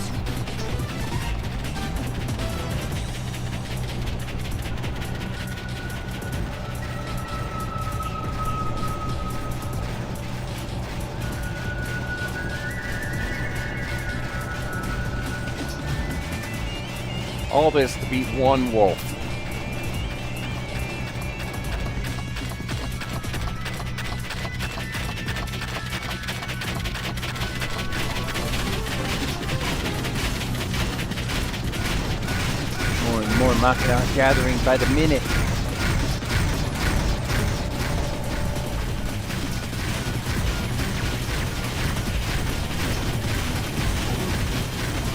All this to beat one wolf. More and more Machina are gathering by the minute.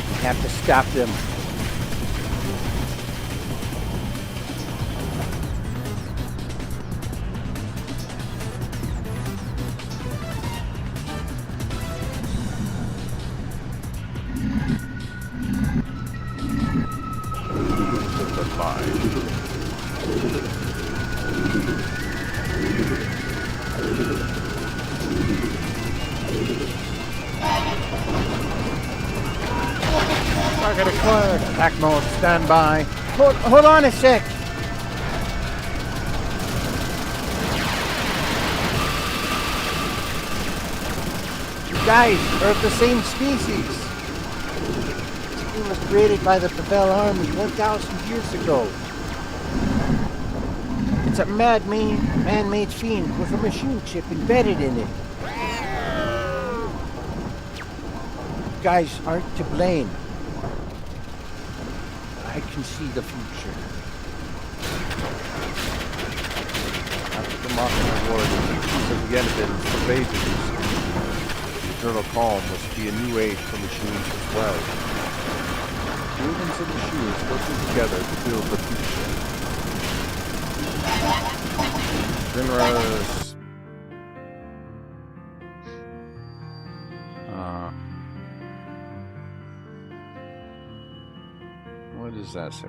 We have to stop them. Target acquired. Attack mode, stand by. Hold on a sec. You guys are of the same species. It was created by the Rebel Army 1,000 years ago. It's a man-made fiend with a machine chip embedded in it. You guys aren't to blame. I can see the future. After the Machina War, the teachings of the evidence pervaded this. The eternal calm must be a new age for machines as well. Humans and machines working together to build the future. Generous. What does that say?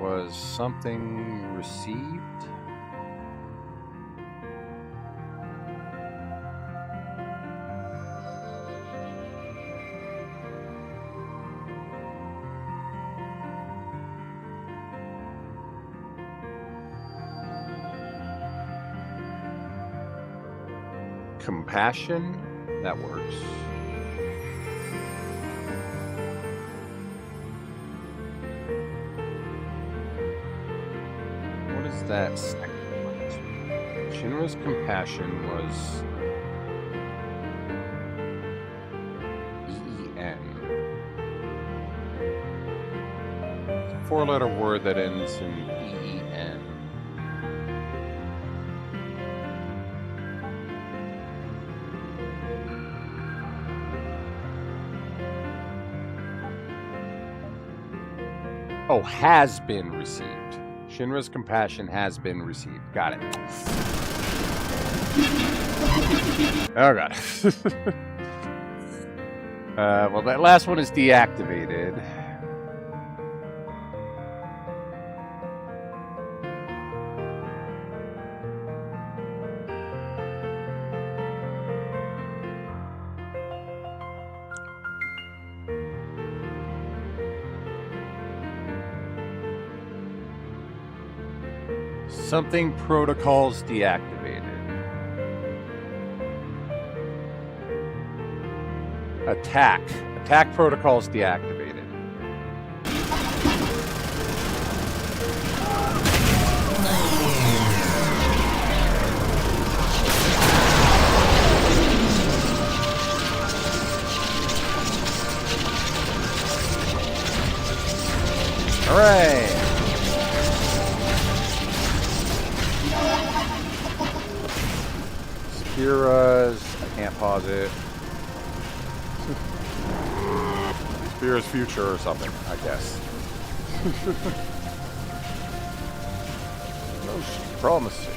Was something received? Compassion? That works. What is that second one? Shinra's compassion was EN. four-letter word that ends in E-E-N. Oh, has been received. Shinra's compassion has been received. Got it. Oh, God. Well, that last one is deactivated. Something protocols deactivated. Attack. Attack protocols deactivated. Hooray! Spira's, I can't pause it. Spira's future or something, I guess. Most promising.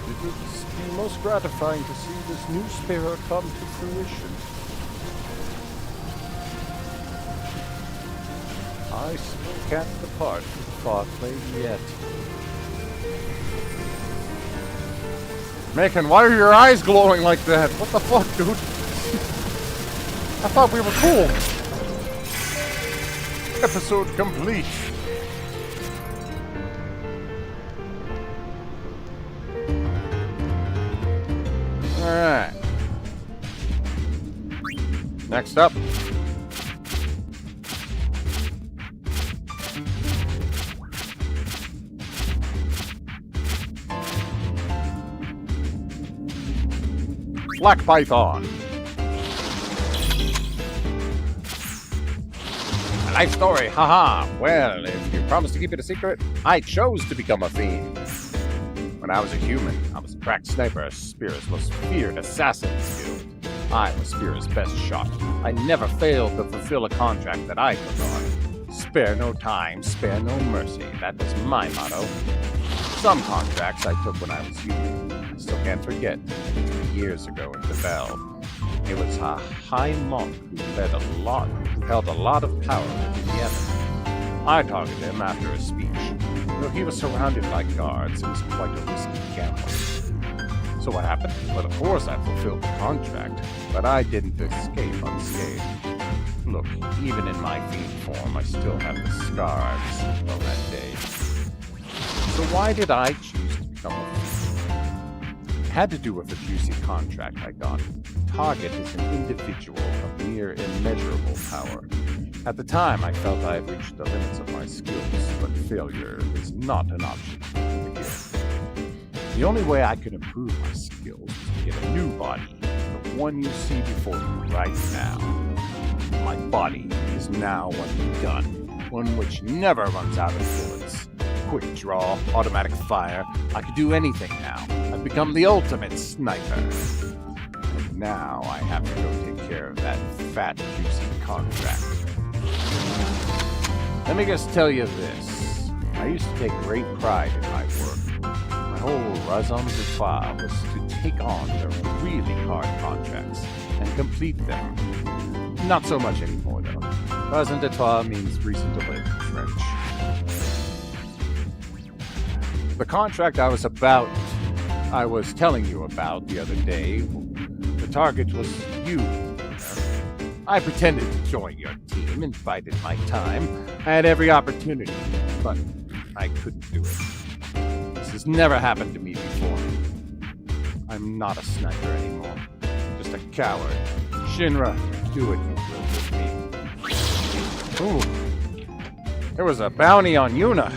It would be most gratifying to see this new Spira come to fruition. I still can't depart from the far plane yet. Macon, why are your eyes glowing like that? What the fuck, dude? I thought we were cool. Episode complete. Alright. Next up. Black Python. A life story, haha. Well, if you promise to keep it a secret, I chose to become a fiend. When I was a human, I was a crack sniper, Spira's most feared assassin guild. I was Spira's best shot. I never failed to fulfill a contract that I took on. Spare no time, spare no mercy. That was my motto. Some contracts I took when I was human. I still can't forget. 3 years ago in the Bell. It was a high monk who held a lot of power in Yemen. I targeted him after his speech. Though he was surrounded by guards, it was quite a risky gamble. So what happened? Well, of course I fulfilled the contract, but I didn't escape unscathed. Look, even in my fiend form, I still have the scars from that day. So why did I choose to become a fiend? It had to do with a juicy contract I got. Target is an individual of near immeasurable power. At the time, I felt I had reached the limits of my skills, but failure is not an option in the guild. The only way I could improve my skills was to get a new body, the one you see before you right now. My body is now one gun, one which never runs out of bullets. Quick draw, automatic fire, I could do anything now. I've become the ultimate sniper. And now I have to go take care of that fat, juicy contract. Let me just tell you this. I used to take great pride in my work. My whole raison d'etre was to take on the really hard contracts and complete them. Not so much anymore, though. Raison d'etre means reason to live in French. The contract I was telling you about the other day, the target was you. I pretended to join your team and bided my time. I had every opportunity, but I couldn't do it. This has never happened to me before. I'm not a sniper anymore. Just a coward. Shinra, do what you will with me. Ooh. There was a bounty on Yuna.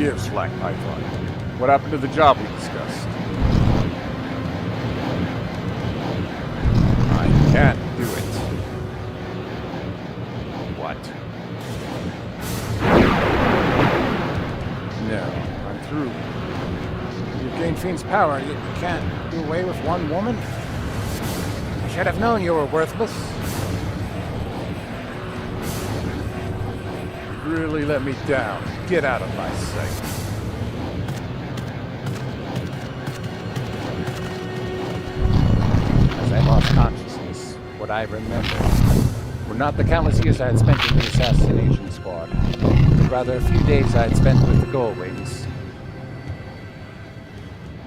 gives, Black Python? What happened to the job we discussed? I can't do it. What? No, I'm through. You gained Fiend's power, yet you can't do away with one woman? I should have known you were worthless. You really let me down. Get out of my sight. As I lost consciousness, what I remember were not the countless years I had spent in the assassination squad, but rather a few days I had spent with the Gullwings.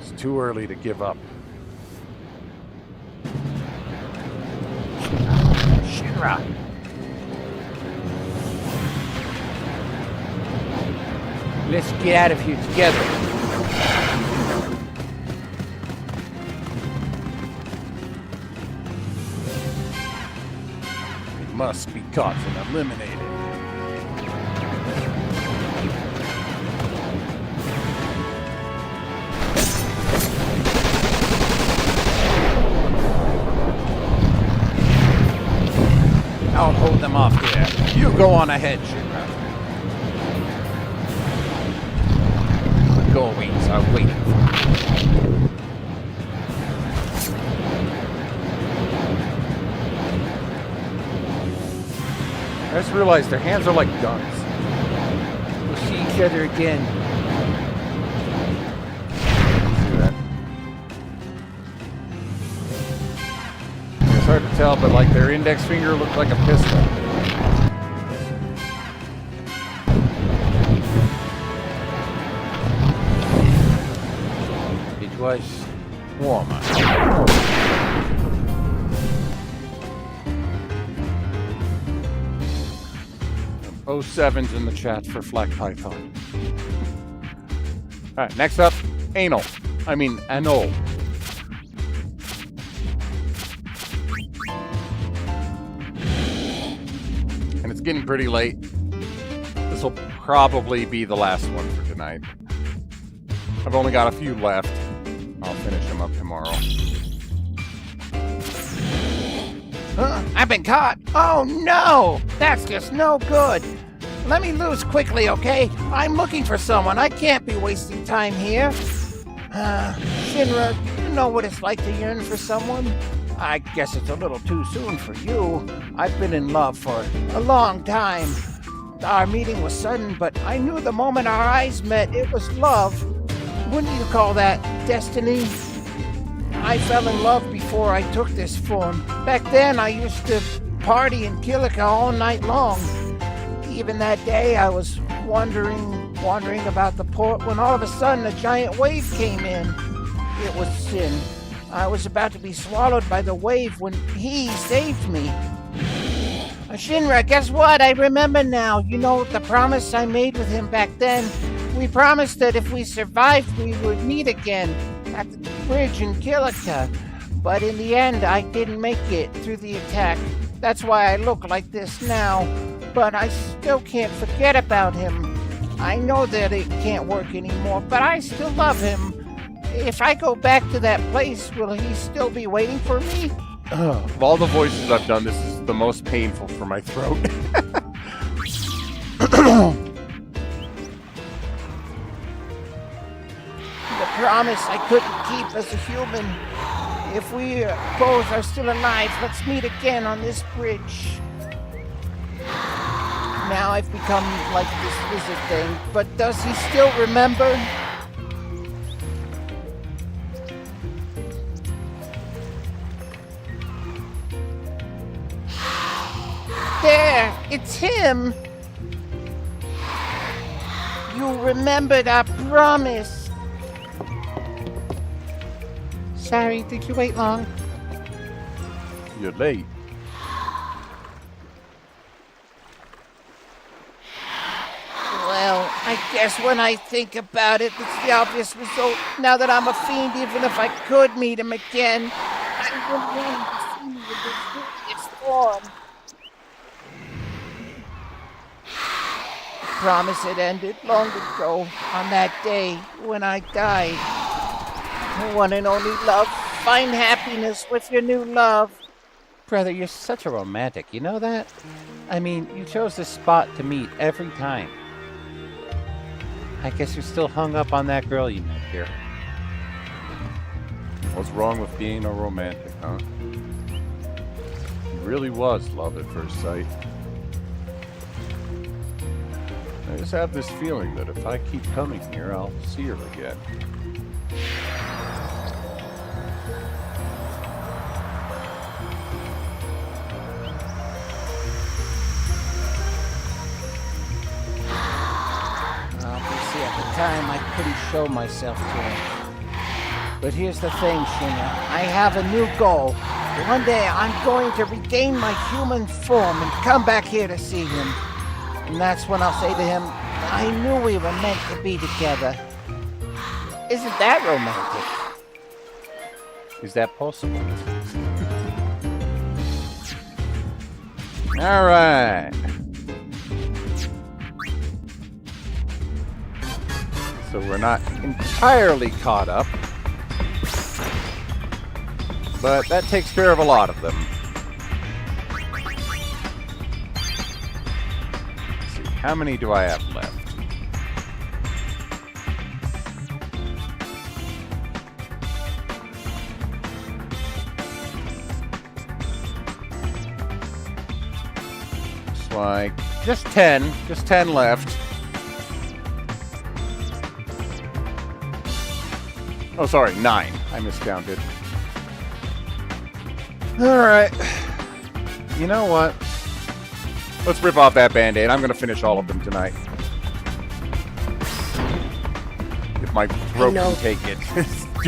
It's too early to give up. Shinra! Let's get out of here together. It must be caught and eliminated. I'll hold them off here. You go on ahead, Shinra. The Gullwings are waiting for me. I just realized their hands are like guns. We'll see each other again. See that? It's hard to tell, but like their index finger looked like a pistol. It was warmer. 07's in the chat for Black Python. Alright, next up, anal. I mean, anal. And it's getting pretty late. This will probably be the last one for tonight. I've only got a few left. I'll finish them up tomorrow. I've been caught. Oh no! That's just no good. Let me lose quickly, okay? I'm looking for someone. I can't be wasting time here. Shinra, do you know what it's like to yearn for someone? I guess it's a little too soon for you. I've been in love for a long time. Our meeting was sudden, but I knew the moment our eyes met, it was love. Wouldn't you call that destiny? I fell in love before I took this form. Back then, I used to party in Kilika all night long. Even that day, I was wandering about the port when all of a sudden a giant wave came in. It was Sin. I was about to be swallowed by the wave when he saved me. Shinra, guess what? I remember now. You know the promise I made with him back then? We promised that if we survived, we would meet again at the bridge in Kilika. But in the end, I didn't make it through the attack. That's why I look like this now. But I still can't forget about him. I know that it can't work anymore, but I still love him. If I go back to that place, will he still be waiting for me? Of all the voices I've done, this is the most painful for my throat. The promise I couldn't keep as a human. If we both are still alive, let's meet again on this bridge. Now I've become like this lizard thing, but does he still remember? There, it's him. You remembered our promise. Sorry, did you wait long? You're late. Well, I guess when I think about it, it's the obvious result. Now that I'm a fiend, even if I could meet him again, I wouldn't want him to see me with this hideous form. promise it ended long ago on that day when I died. The one and only love. Find happiness with your new love. Brother, you're such a romantic. You know that? I mean, you chose this spot to meet every time. I guess you're still hung up on that girl you met here. What's wrong with being a romantic, huh? It really was love at first sight. I just have this feeling that if I keep coming here, I'll see her again. At the time, I couldn't show myself to him. But here's the thing, Shinya. I have a new goal. One day, I'm going to regain my human form and come back here to see him. And that's when I'll say to him, I knew we were meant to be together. Isn't that romantic? Is that possible? All right. So we're not entirely caught up, but that takes care of a lot of them. Let's see, how many do I have left? Looks like just 10 left. Oh, sorry, 9. I miscounted. Alright. You know what? Let's rip off that Band-Aid. I'm going to finish all of them tonight. If my throat can take it.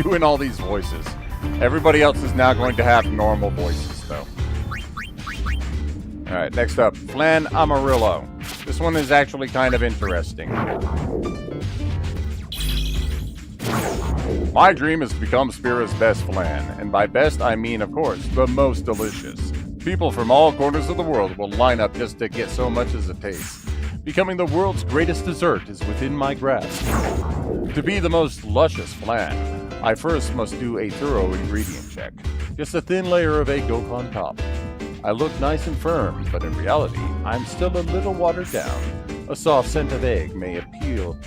Doing all these voices. Everybody else is now going to have normal voices, though. Alright, next up. Flan Amarillo. This one is actually kind of interesting. My dream is to become Spira's best flan, and by best I mean, of course, the most delicious. People from all corners of the world will line up just to get so much as a taste. Becoming the world's greatest dessert is within my grasp. To be the most luscious flan, I first must do a thorough ingredient check. Just a thin layer of egg yolk on top. I look nice and firm, but in reality, I'm still a little watered down. A soft scent of egg may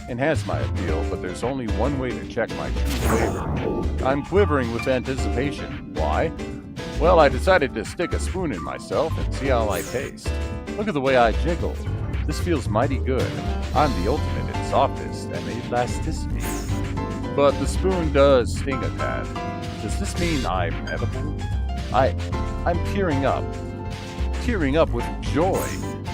enhance my appeal, but there's only one way to check my true flavor. I'm quivering with anticipation. Why? Well, I decided to stick a spoon in myself and see how I taste. Look at the way I jiggle. This feels mighty good. I'm the ultimate in softness and elasticity. But the spoon does sting a tad. Does this mean I'm edible? I'm tearing up. Tearing up with joy.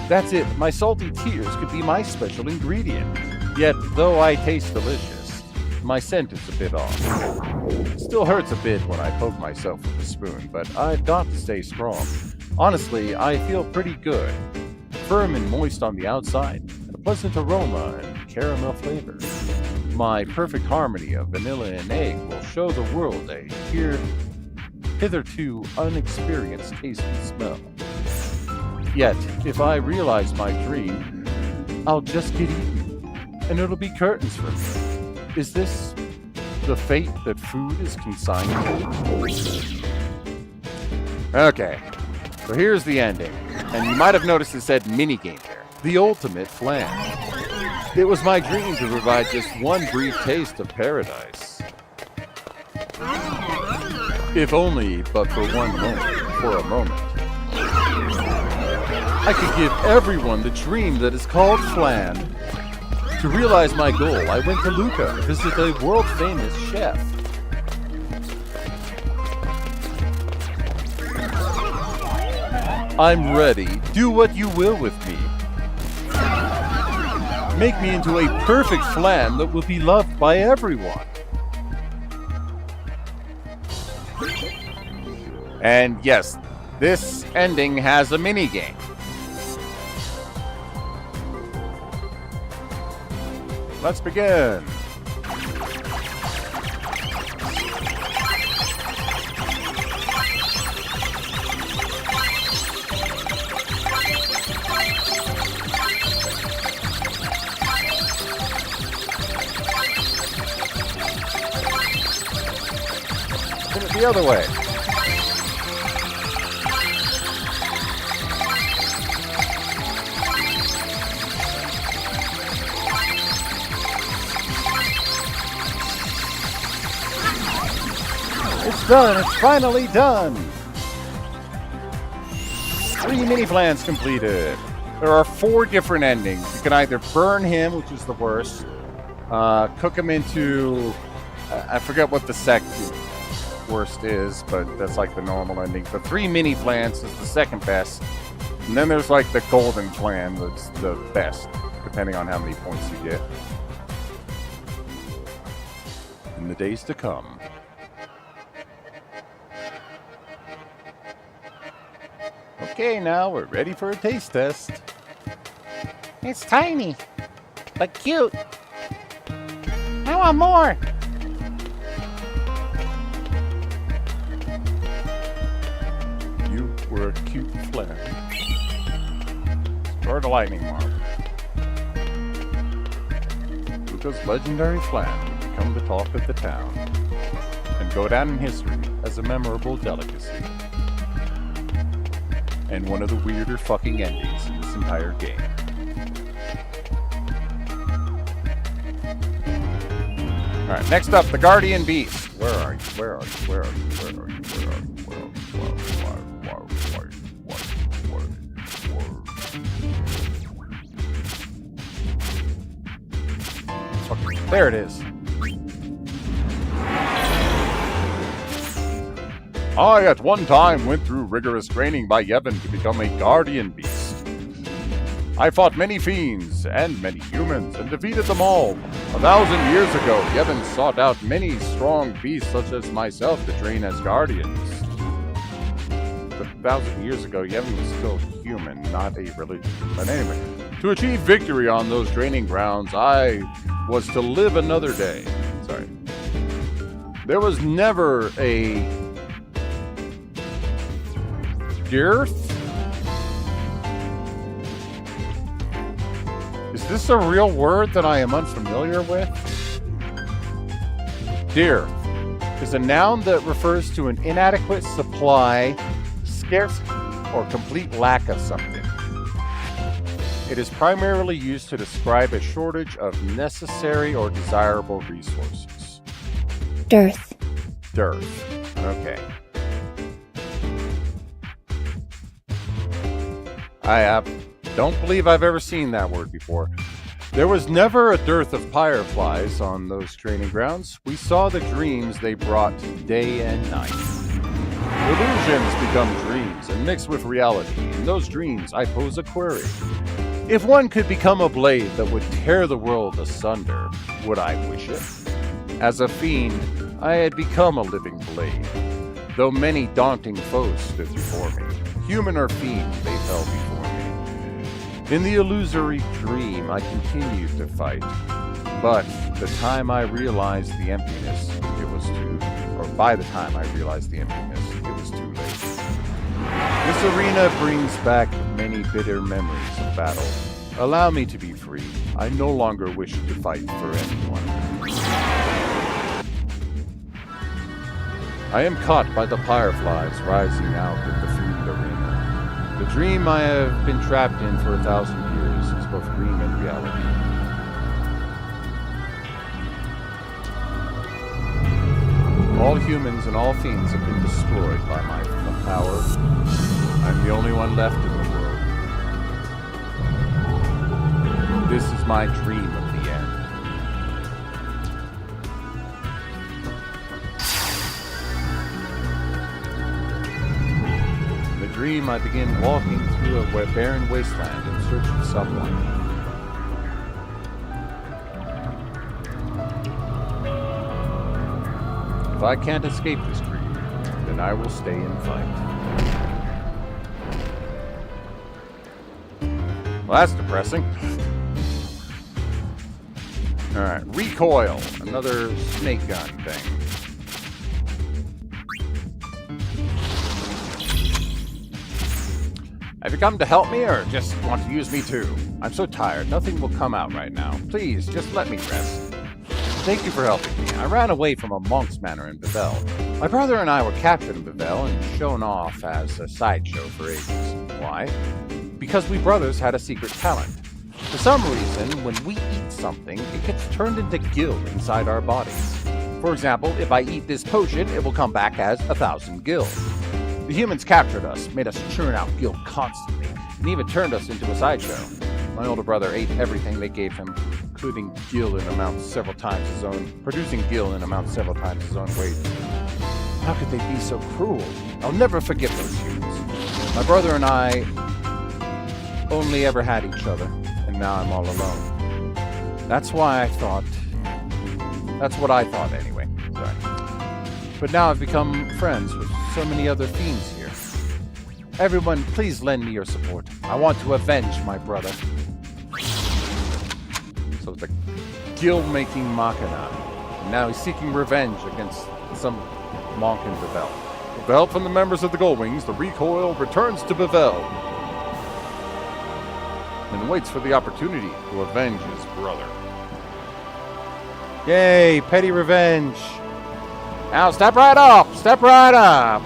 That's it, my salty tears could be my special ingredient. Yet, though I taste delicious, my scent is a bit off. It still hurts a bit when I poke myself with a spoon, but I've got to stay strong. Honestly, I feel pretty good. Firm and moist on the outside, and a pleasant aroma and caramel flavor. My perfect harmony of vanilla and egg will show the world a hitherto unexperienced taste and smell. Yet, if I realize my dream, I'll just get eaten, and it'll be curtains for me. Is this the fate that food is consigned to? Okay, so here's the ending, and you might have noticed it said minigame there. The ultimate flan. It was my dream to provide just one brief taste of paradise. If only, but for a moment. I could give everyone the dream that is called flan. To realize my goal, I went to Lucca to visit a world-famous chef. I'm ready. Do what you will with me. Make me into a perfect flan that will be loved by everyone. And yes, this ending has a minigame. Let's begin. Spin it the other way. It's done. It's finally done. 3 mini plans completed. There are 4 different endings. You can either burn him, which is the worst, cook him into, I forget what the second worst is, but that's like the normal ending. The 3 mini plans is the second best. And then there's like the golden plan that's the best, depending on how many points you get. In the days to come. Okay, now we're ready for a taste test. It's tiny, but cute. I want more. You were a cute flan. Start a lightning mark. Luca's legendary flan will become the talk of the town and go down in history as a memorable delicacy. And one of the weirder fucking endings in this entire game. Alright, next up, the Guardian Beast. Where are you? Where are you? Where are you? Where are you? Where are you? Where are you? There it is. I at one time went through rigorous training by Yevon to become a Guardian Beast. I fought many fiends and many humans and defeated them all. 1,000 years ago, Yevon sought out many strong beasts such as myself to train as guardians. But 1,000 years ago, Yevon was still human, not a religion. But anyway, to achieve victory on those training grounds, I was to live another day. Sorry. There was never a dearth? Is this a real word that I am unfamiliar with? Dearth is a noun that refers to an inadequate supply, scarcity, or complete lack of something. It is primarily used to describe a shortage of necessary or desirable resources. Dearth. Dearth. Okay. I don't believe I've ever seen that word before. There was never a dearth of fireflies on those training grounds. We saw the dreams they brought day and night. Illusions become dreams and mix with reality. In those dreams, I pose a query. If one could become a blade that would tear the world asunder, would I wish it? As a fiend, I had become a living blade, though many daunting foes stood before me. Human or fiend, they fell before me. In the illusory dream, I continued to fight, but the time I realized the emptiness, by the time I realized the emptiness, it was too late. This arena brings back many bitter memories of battle. Allow me to be free. I no longer wish to fight for anyone. I am caught by the fireflies rising out of the fiend arena. The dream I have been trapped in for 1,000 years is both dream and reality. All humans and all fiends have been destroyed by my power. I'm the only one left in the world. This is my dream of the end. In the dream, I begin walking through a barren wasteland in search of someone. If I can't escape this dream, then I will stay and fight. Well, that's depressing. Alright, recoil. Another snake gun thing. Have you come to help me or just want to use me too? I'm so tired, nothing will come out right now. Please, just let me rest. Thank you for helping me. I ran away from a monk's manor in Babel. My brother and I were captured in Bevelle and shown off as a sideshow for ages. Why? Because we brothers had a secret talent. For some reason, when we eat something, it gets turned into gil inside our bodies. For example, if I eat this potion, it will come back as 1,000 gil. The humans captured us, made us churn out gil constantly, and even turned us into a sideshow. My older brother ate everything they gave him, including gil in amounts several times his own, producing gil in amounts several times his own weight. How could they be so cruel? I'll never forget those humans. My brother and I only ever had each other, and now I'm all alone. That's what I thought anyway. Sorry. But now I've become friends with so many other fiends here. Everyone, please lend me your support. I want to avenge my brother. So the gil-making Machina. And now he's seeking revenge against some monk in Bevelle. With the help from the members of the Gullwings, the recoil returns to Bevelle and waits for the opportunity to avenge his brother. Yay, petty revenge. Now step right up, step right up.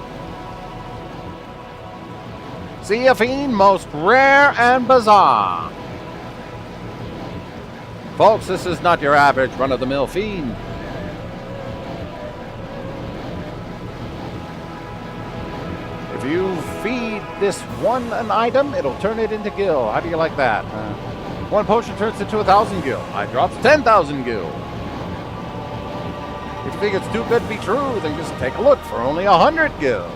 See a fiend most rare and bizarre. Folks, this is not your average run-of-the-mill fiend. If you feed this one an item, it'll turn it into gil. How do you like that? One potion turns into 1,000 gil. I drops 10,000 gil. If you think it's too good to be true, then just take a look for only 100 gil.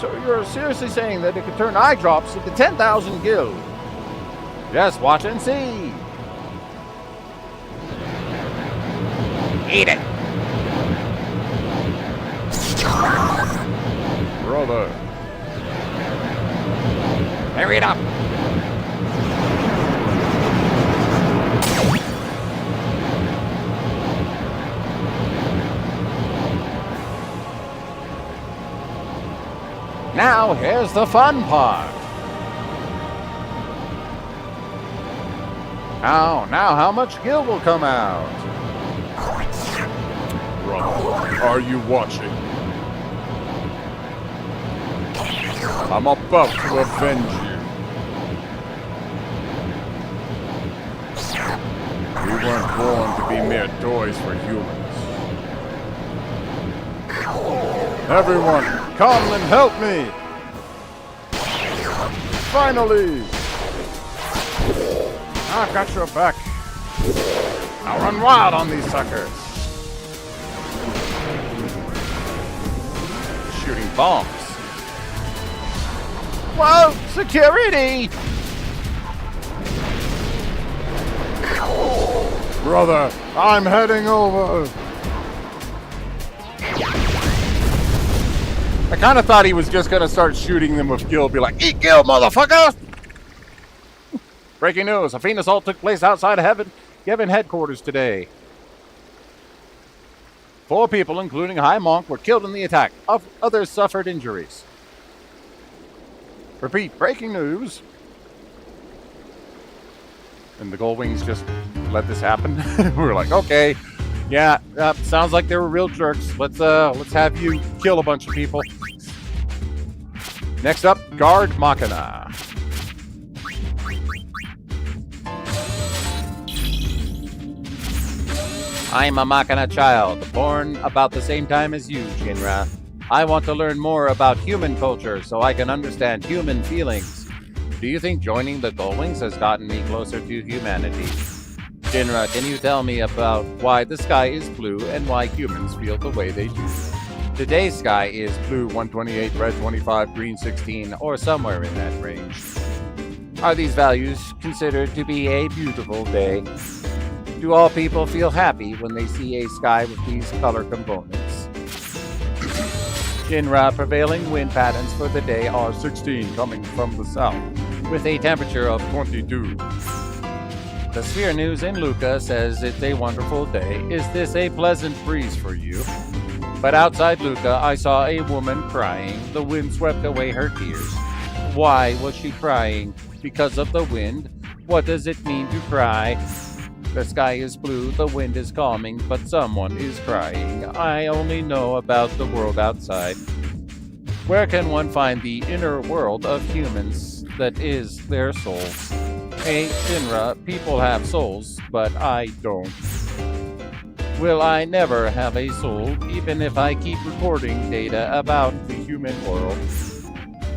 So you're seriously saying that it could turn eye drops into 10,000 gil? Just watch and see. Eat it. Brother. Hurry it up. Now here's the fun part. Now how much gil will come out? Brother, are you watching? I'm about to avenge you. We weren't born to be mere toys for humans. Everyone, come and help me! Finally! I've got your back. I'll run wild on these suckers. Shooting bombs. Whoa! Security! Brother, I'm heading over. I kind of thought he was just going to start shooting them with gil, be like, eat gil, motherfucker! Breaking news, a fiend assault took place outside of Heaven headquarters today. 4 people, including High Monk, were killed in the attack. Others suffered injuries. Repeat, breaking news. And the Gullwings just let this happen. We were like, okay, yeah, sounds like they were real jerks. Let's have you kill a bunch of people. Next up, Guard Machina. I'm a Machina child, born about the same time as you, Shinra. I want to learn more about human culture so I can understand human feelings. Do you think joining the Gullwings has gotten me closer to humanity? Shinra, can you tell me about why the sky is blue and why humans feel the way they do? Today's sky is blue 128, red 25, green 16, or somewhere in that range. Are these values considered to be a beautiful day? Do all people feel happy when they see a sky with these color components? Shinra, prevailing wind patterns for the day are 16 coming from the south, with a temperature of 22. The Sphere News in Luca says it's a wonderful day. Is this a pleasant breeze for you? But outside Luca, I saw a woman crying. The wind swept away her tears. Why was she crying? Because of the wind? What does it mean to cry? The sky is blue, the wind is calming, but someone is crying. I only know about the world outside. Where can one find the inner world of humans that is their souls? Hey, Shinra, people have souls, but I don't. Will I never have a soul, even if I keep recording data about the human world?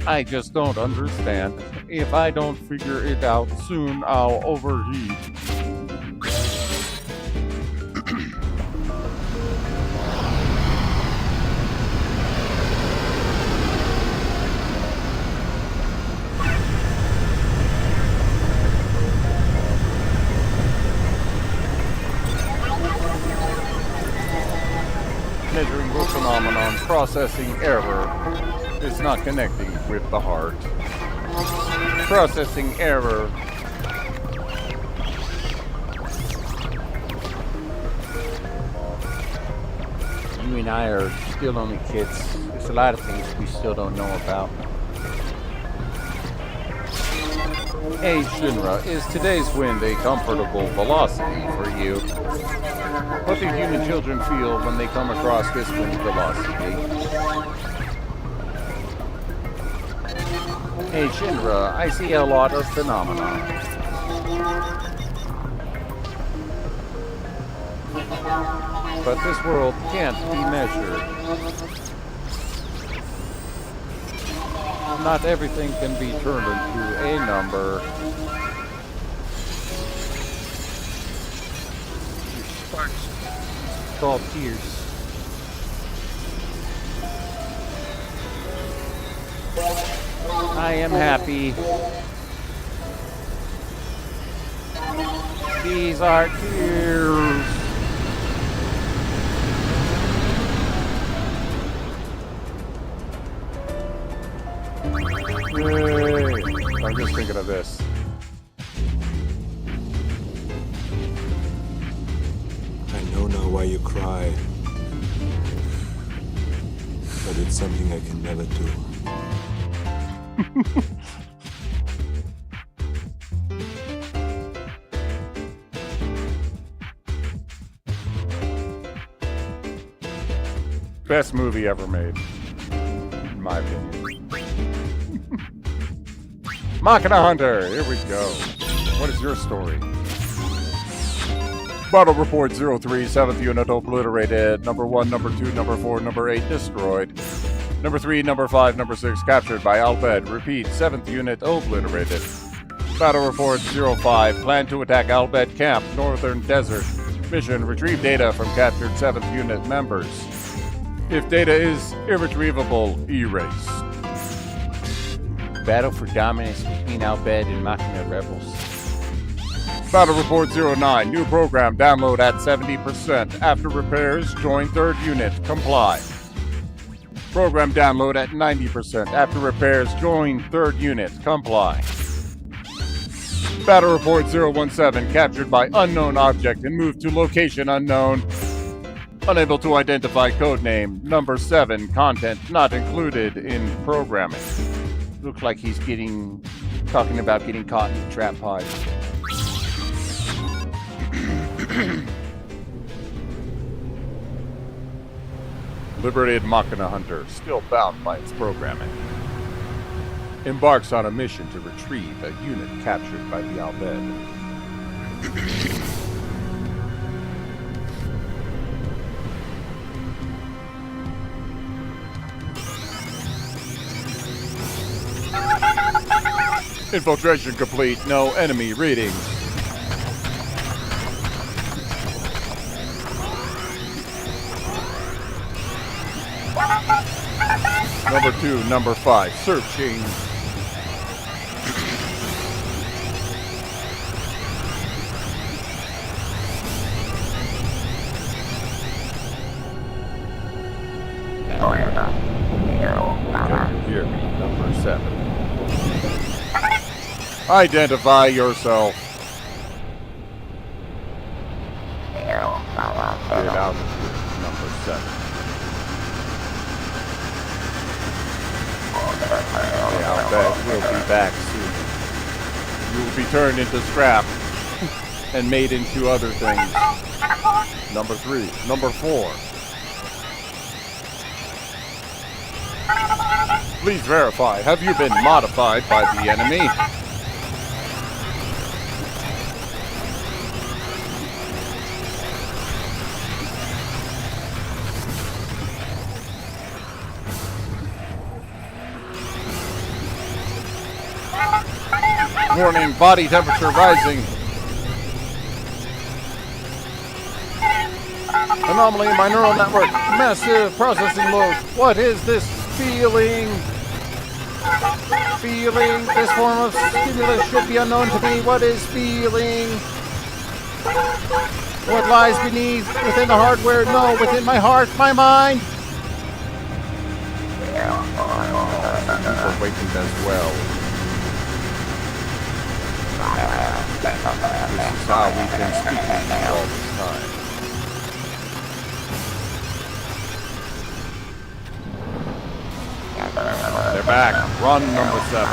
I just don't understand. If I don't figure it out soon, I'll overheat. Measuring the phenomenon, processing error is not connecting with the heart. Processing error. You and I are still only kids. There's a lot of things we still don't know about. Hey Shinra, is today's wind a comfortable velocity for you? What do human children feel when they come across this wind velocity? Hey Shinra, I see a lot of phenomena. But this world can't be measured. Not everything can be turned into a number. It's called tears. I am happy. These are tears. Yay. I'm just thinking of this. I know now why you cry. But it's something I can never do. Best movie ever made, in my opinion. Machina Hunter, here we go. What is your story? Battle Report 03, 7th unit obliterated. Number 1, number 2, number 4, number 8 destroyed. Number 3, number 5, number 6 captured by Albed. Repeat, 7th unit obliterated. Battle Report 05, plan to attack Albed Camp, Northern Desert. Mission, retrieve data from captured 7th unit members. If data is irretrievable, erase. Battle for dominance between Albed and Machina rebels. Battle Report 09, new program, download at 70%. After repairs, join 3rd unit, comply. Program download at 90%. After repairs, join 3rd unit, comply. Battle Report 017, captured by unknown object and moved to location unknown. Unable to identify codename. Number 7, content not included in programming. Looks like he's talking about getting caught in the trap pod. Liberated Machina Hunter, still bound by its programming. Embarks on a mission to retrieve a unit captured by the Albed. Infiltration complete, no enemy reading. Number 2, number 5, searching. Here, number 7. Identify yourself. Get out of here, number 7. The Albed will be back soon. You will be turned into scrap. and made into other things. Number 3. Number 4. Please verify, have you been modified by the enemy? Warning, body temperature rising. Anomaly in my neural network. Massive processing load. What is this feeling? Feeling. This form of stimulus should be unknown to me. What is feeling? What lies beneath? Within the hardware? No, within my heart, my mind. Awakened as well. This is how we've been speaking all this time. They're back. Run number 7.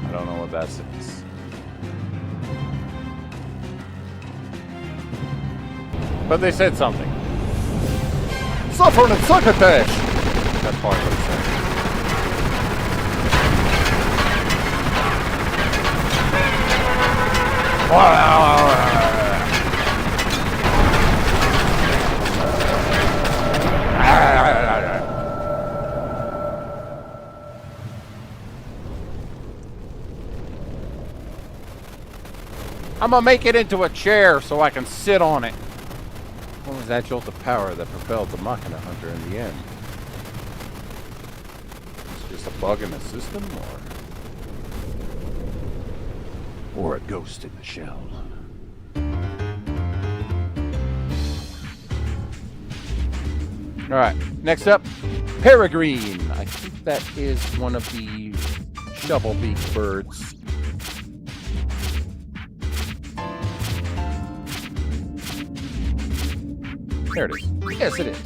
I don't know what that is. But they said something. Suffering and succotash! That's part of what it said. I'm gonna make it into a chair so I can sit on it. What was that jolt of power that propelled the Machina Hunter in the end? It's just a bug in the system, or a ghost in the shell? Alright, next up, Peregrine. I think that is one of the shovel-beak birds. There it is. Yes, it is.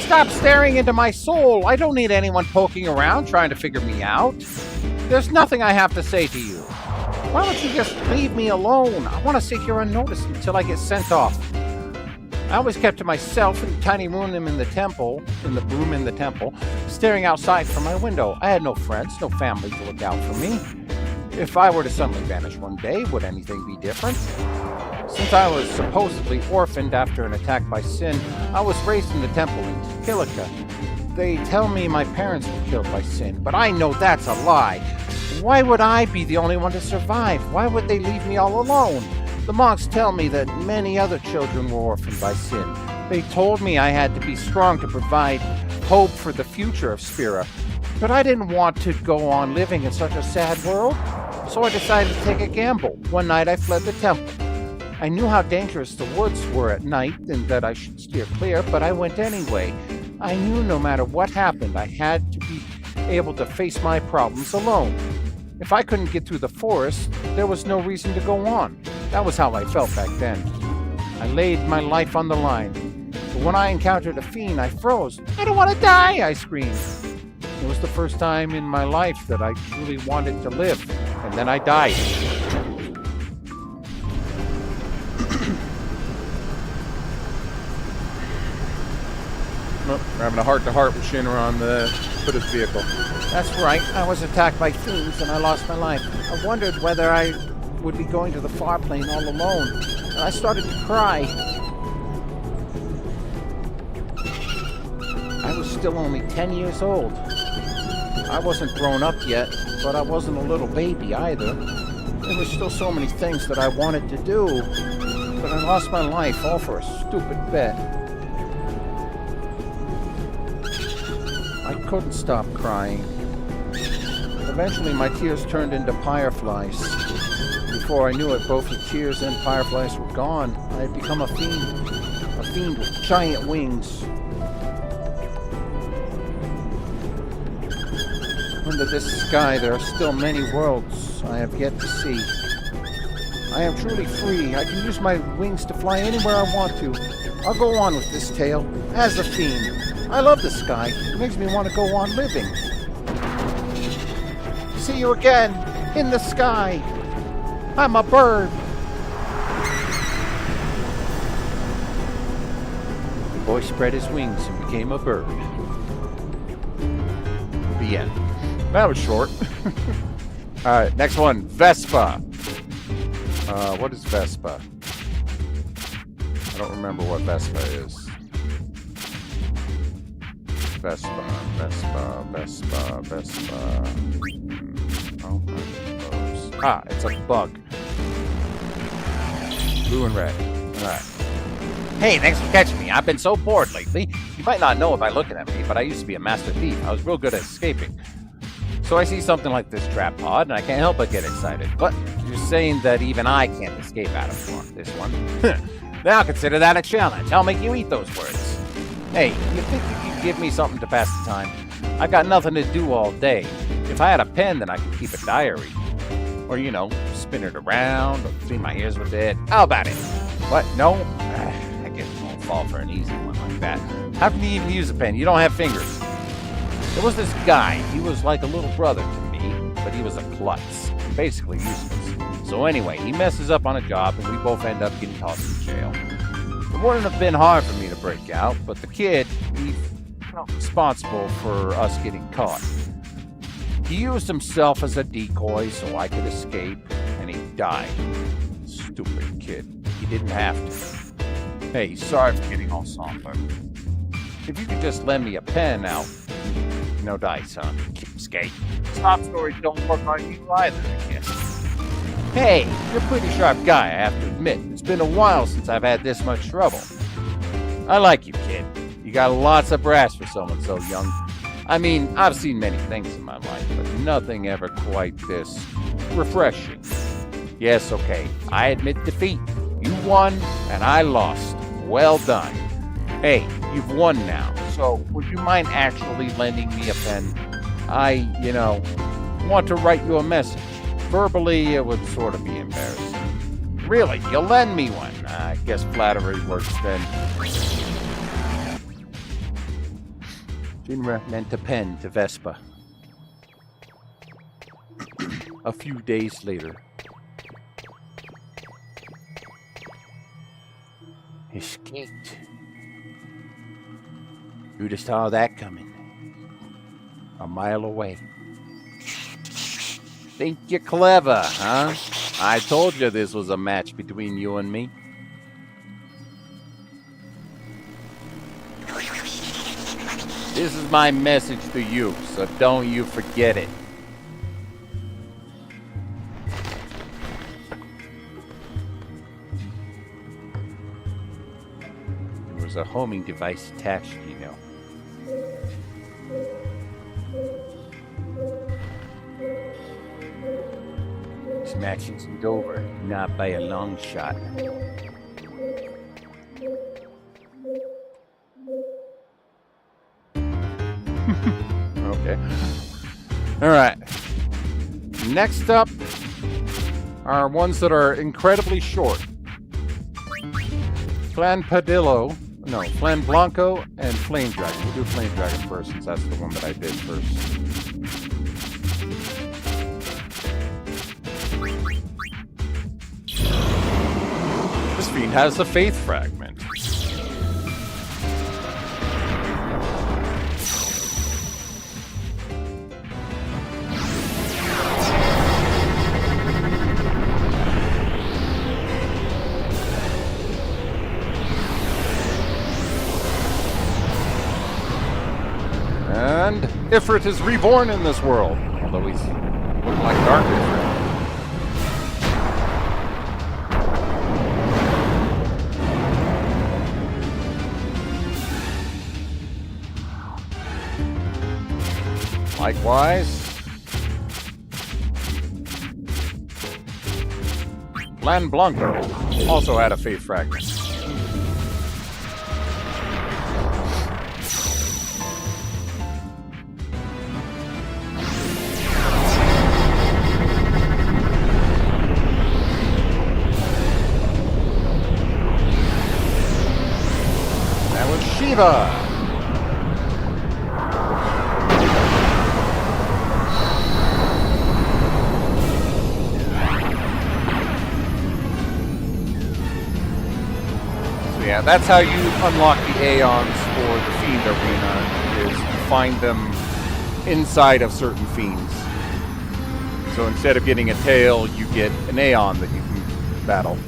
Stop staring into my soul. I don't need anyone poking around trying to figure me out. There's nothing I have to say to you. Why don't you just leave me alone? I want to sit here unnoticed until I get sent off. I always kept to myself in the tiny room in the temple, staring outside from my window. I had no friends, no family to look out for me. If I were to suddenly vanish one day, would anything be different? Since I was supposedly orphaned after an attack by Sin, I was raised in the temple in Kilika. They tell me my parents were killed by Sin, but I know that's a lie. Why would I be the only one to survive? Why would they leave me all alone? The monks tell me that many other children were orphaned by Sin. They told me I had to be strong to provide hope for the future of Spira. But I didn't want to go on living in such a sad world, so I decided to take a gamble. One night I fled the temple. I knew how dangerous the woods were at night and that I should steer clear, but I went anyway. I knew no matter what happened, I had to be able to face my problems alone. If I couldn't get through the forest, there was no reason to go on. That was how I felt back then. I laid my life on the line. But when I encountered a fiend, I froze. I don't want to die, I screamed. It was the first time in my life that I truly wanted to live, and then I died. We're having a heart-to-heart with Shinra on the Buddha's vehicle. That's right, I was attacked by fiends and I lost my life. I wondered whether I would be going to the far plane all alone, and I started to cry. I was still only 10 years old. I wasn't grown up yet, but I wasn't a little baby either. There were still so many things that I wanted to do, but I lost my life all for a stupid bet. I couldn't stop crying. Eventually my tears turned into fireflies. Before I knew it, both the tears and fireflies were gone. I had become a fiend with giant wings. Under this sky, there are still many worlds I have yet to see. I am truly free. I can use my wings to fly anywhere I want to. I'll go on with this tale as a fiend. I love the sky. It makes me want to go on living. See you again in the sky. I'm a bird. The boy spread his wings and became a bird. The end. That was short. Alright, next one. Vespa. What is Vespa? I don't remember what Vespa is. Vespa. Oh, ah, it's a bug. Blue and red. Alright. Hey, thanks for catching me. I've been so bored lately. You might not know it by looking at me, but I used to be a master thief. I was real good at escaping. So I see something like this trap pod, and I can't help but get excited. But you're saying that even I can't escape out of this one? Now consider that a challenge. I'll make you eat those words. Hey, you think you could give me something to pass the time? I got nothing to do all day. If I had a pen, then I could keep a diary. Or, you know, spin it around, or clean my ears with it. How about it? What? No? I guess you won't fall for an easy one like that. How can you even use a pen? You don't have fingers. There was this guy. He was like a little brother to me, but he was a klutz. Basically useless. So anyway, he messes up on a job, and we both end up getting tossed in jail. It wouldn't have been hard for me to break out, but the kid, he felt responsible for us getting caught. He used himself as a decoy so I could escape, and he died. Stupid kid. He didn't have to. Hey, sorry for getting all somber. If you could just lend me a pen now. No dice, huh? Skate. Top stories don't work on you either, I guess. Hey, you're a pretty sharp guy, I have to admit. It's been a while since I've had this much trouble. I like you, kid. You got lots of brass for someone so young. I mean, I've seen many things in my life, but nothing ever quite this refreshing. Yes, okay, I admit defeat. You won, and I lost. Well done. Hey, you've won now, so would you mind actually lending me a pen? I, want to write you a message. Verbally, it would sort of be embarrassing. Really, you'll lend me one? I guess flattery works then. Shinra lent a pen to Vespa. A few days later. Escaped. Who'd have saw that coming? A mile away. Think you're clever, huh? I told you this was a match between you and me. This is my message to you, so don't you forget it. There was a homing device attached, you know. This match isn't over, not by a long shot. Okay. Alright. Next up are ones that are incredibly short. Flan Blanco, and Flame Dragon. We'll do Flame Dragon first, since that's the one that I did first. This fiend has the Faith Fragment. And Ifrit is reborn in this world, although he's looking like Dark Ifrit. Likewise, Flan Blanco also had a Faith Fragment. Shiva! So yeah, that's how you unlock the Aeons for the Fiend Arena, is you find them inside of certain Fiends. So instead of getting a tail, you get an Aeon that you can battle.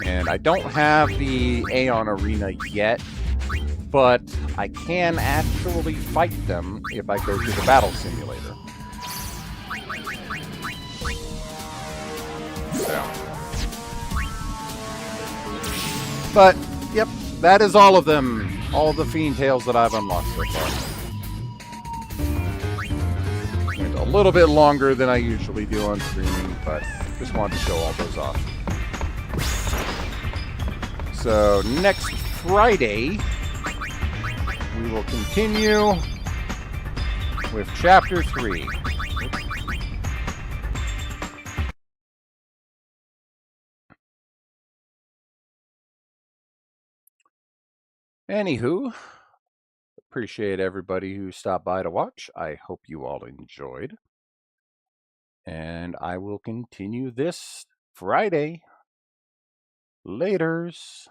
And I don't have the Aeon Arena yet, but I can actually fight them if I go to the Battle Simulator. So. But, yep, that is all of them. All the Fiend Tails that I've unlocked so far. Went a little bit longer than I usually do on streaming, but just wanted to show all those off. So next Friday, we will continue with Chapter 3. Anywho, appreciate everybody who stopped by to watch. I hope you all enjoyed. And I will continue this Friday. Laters.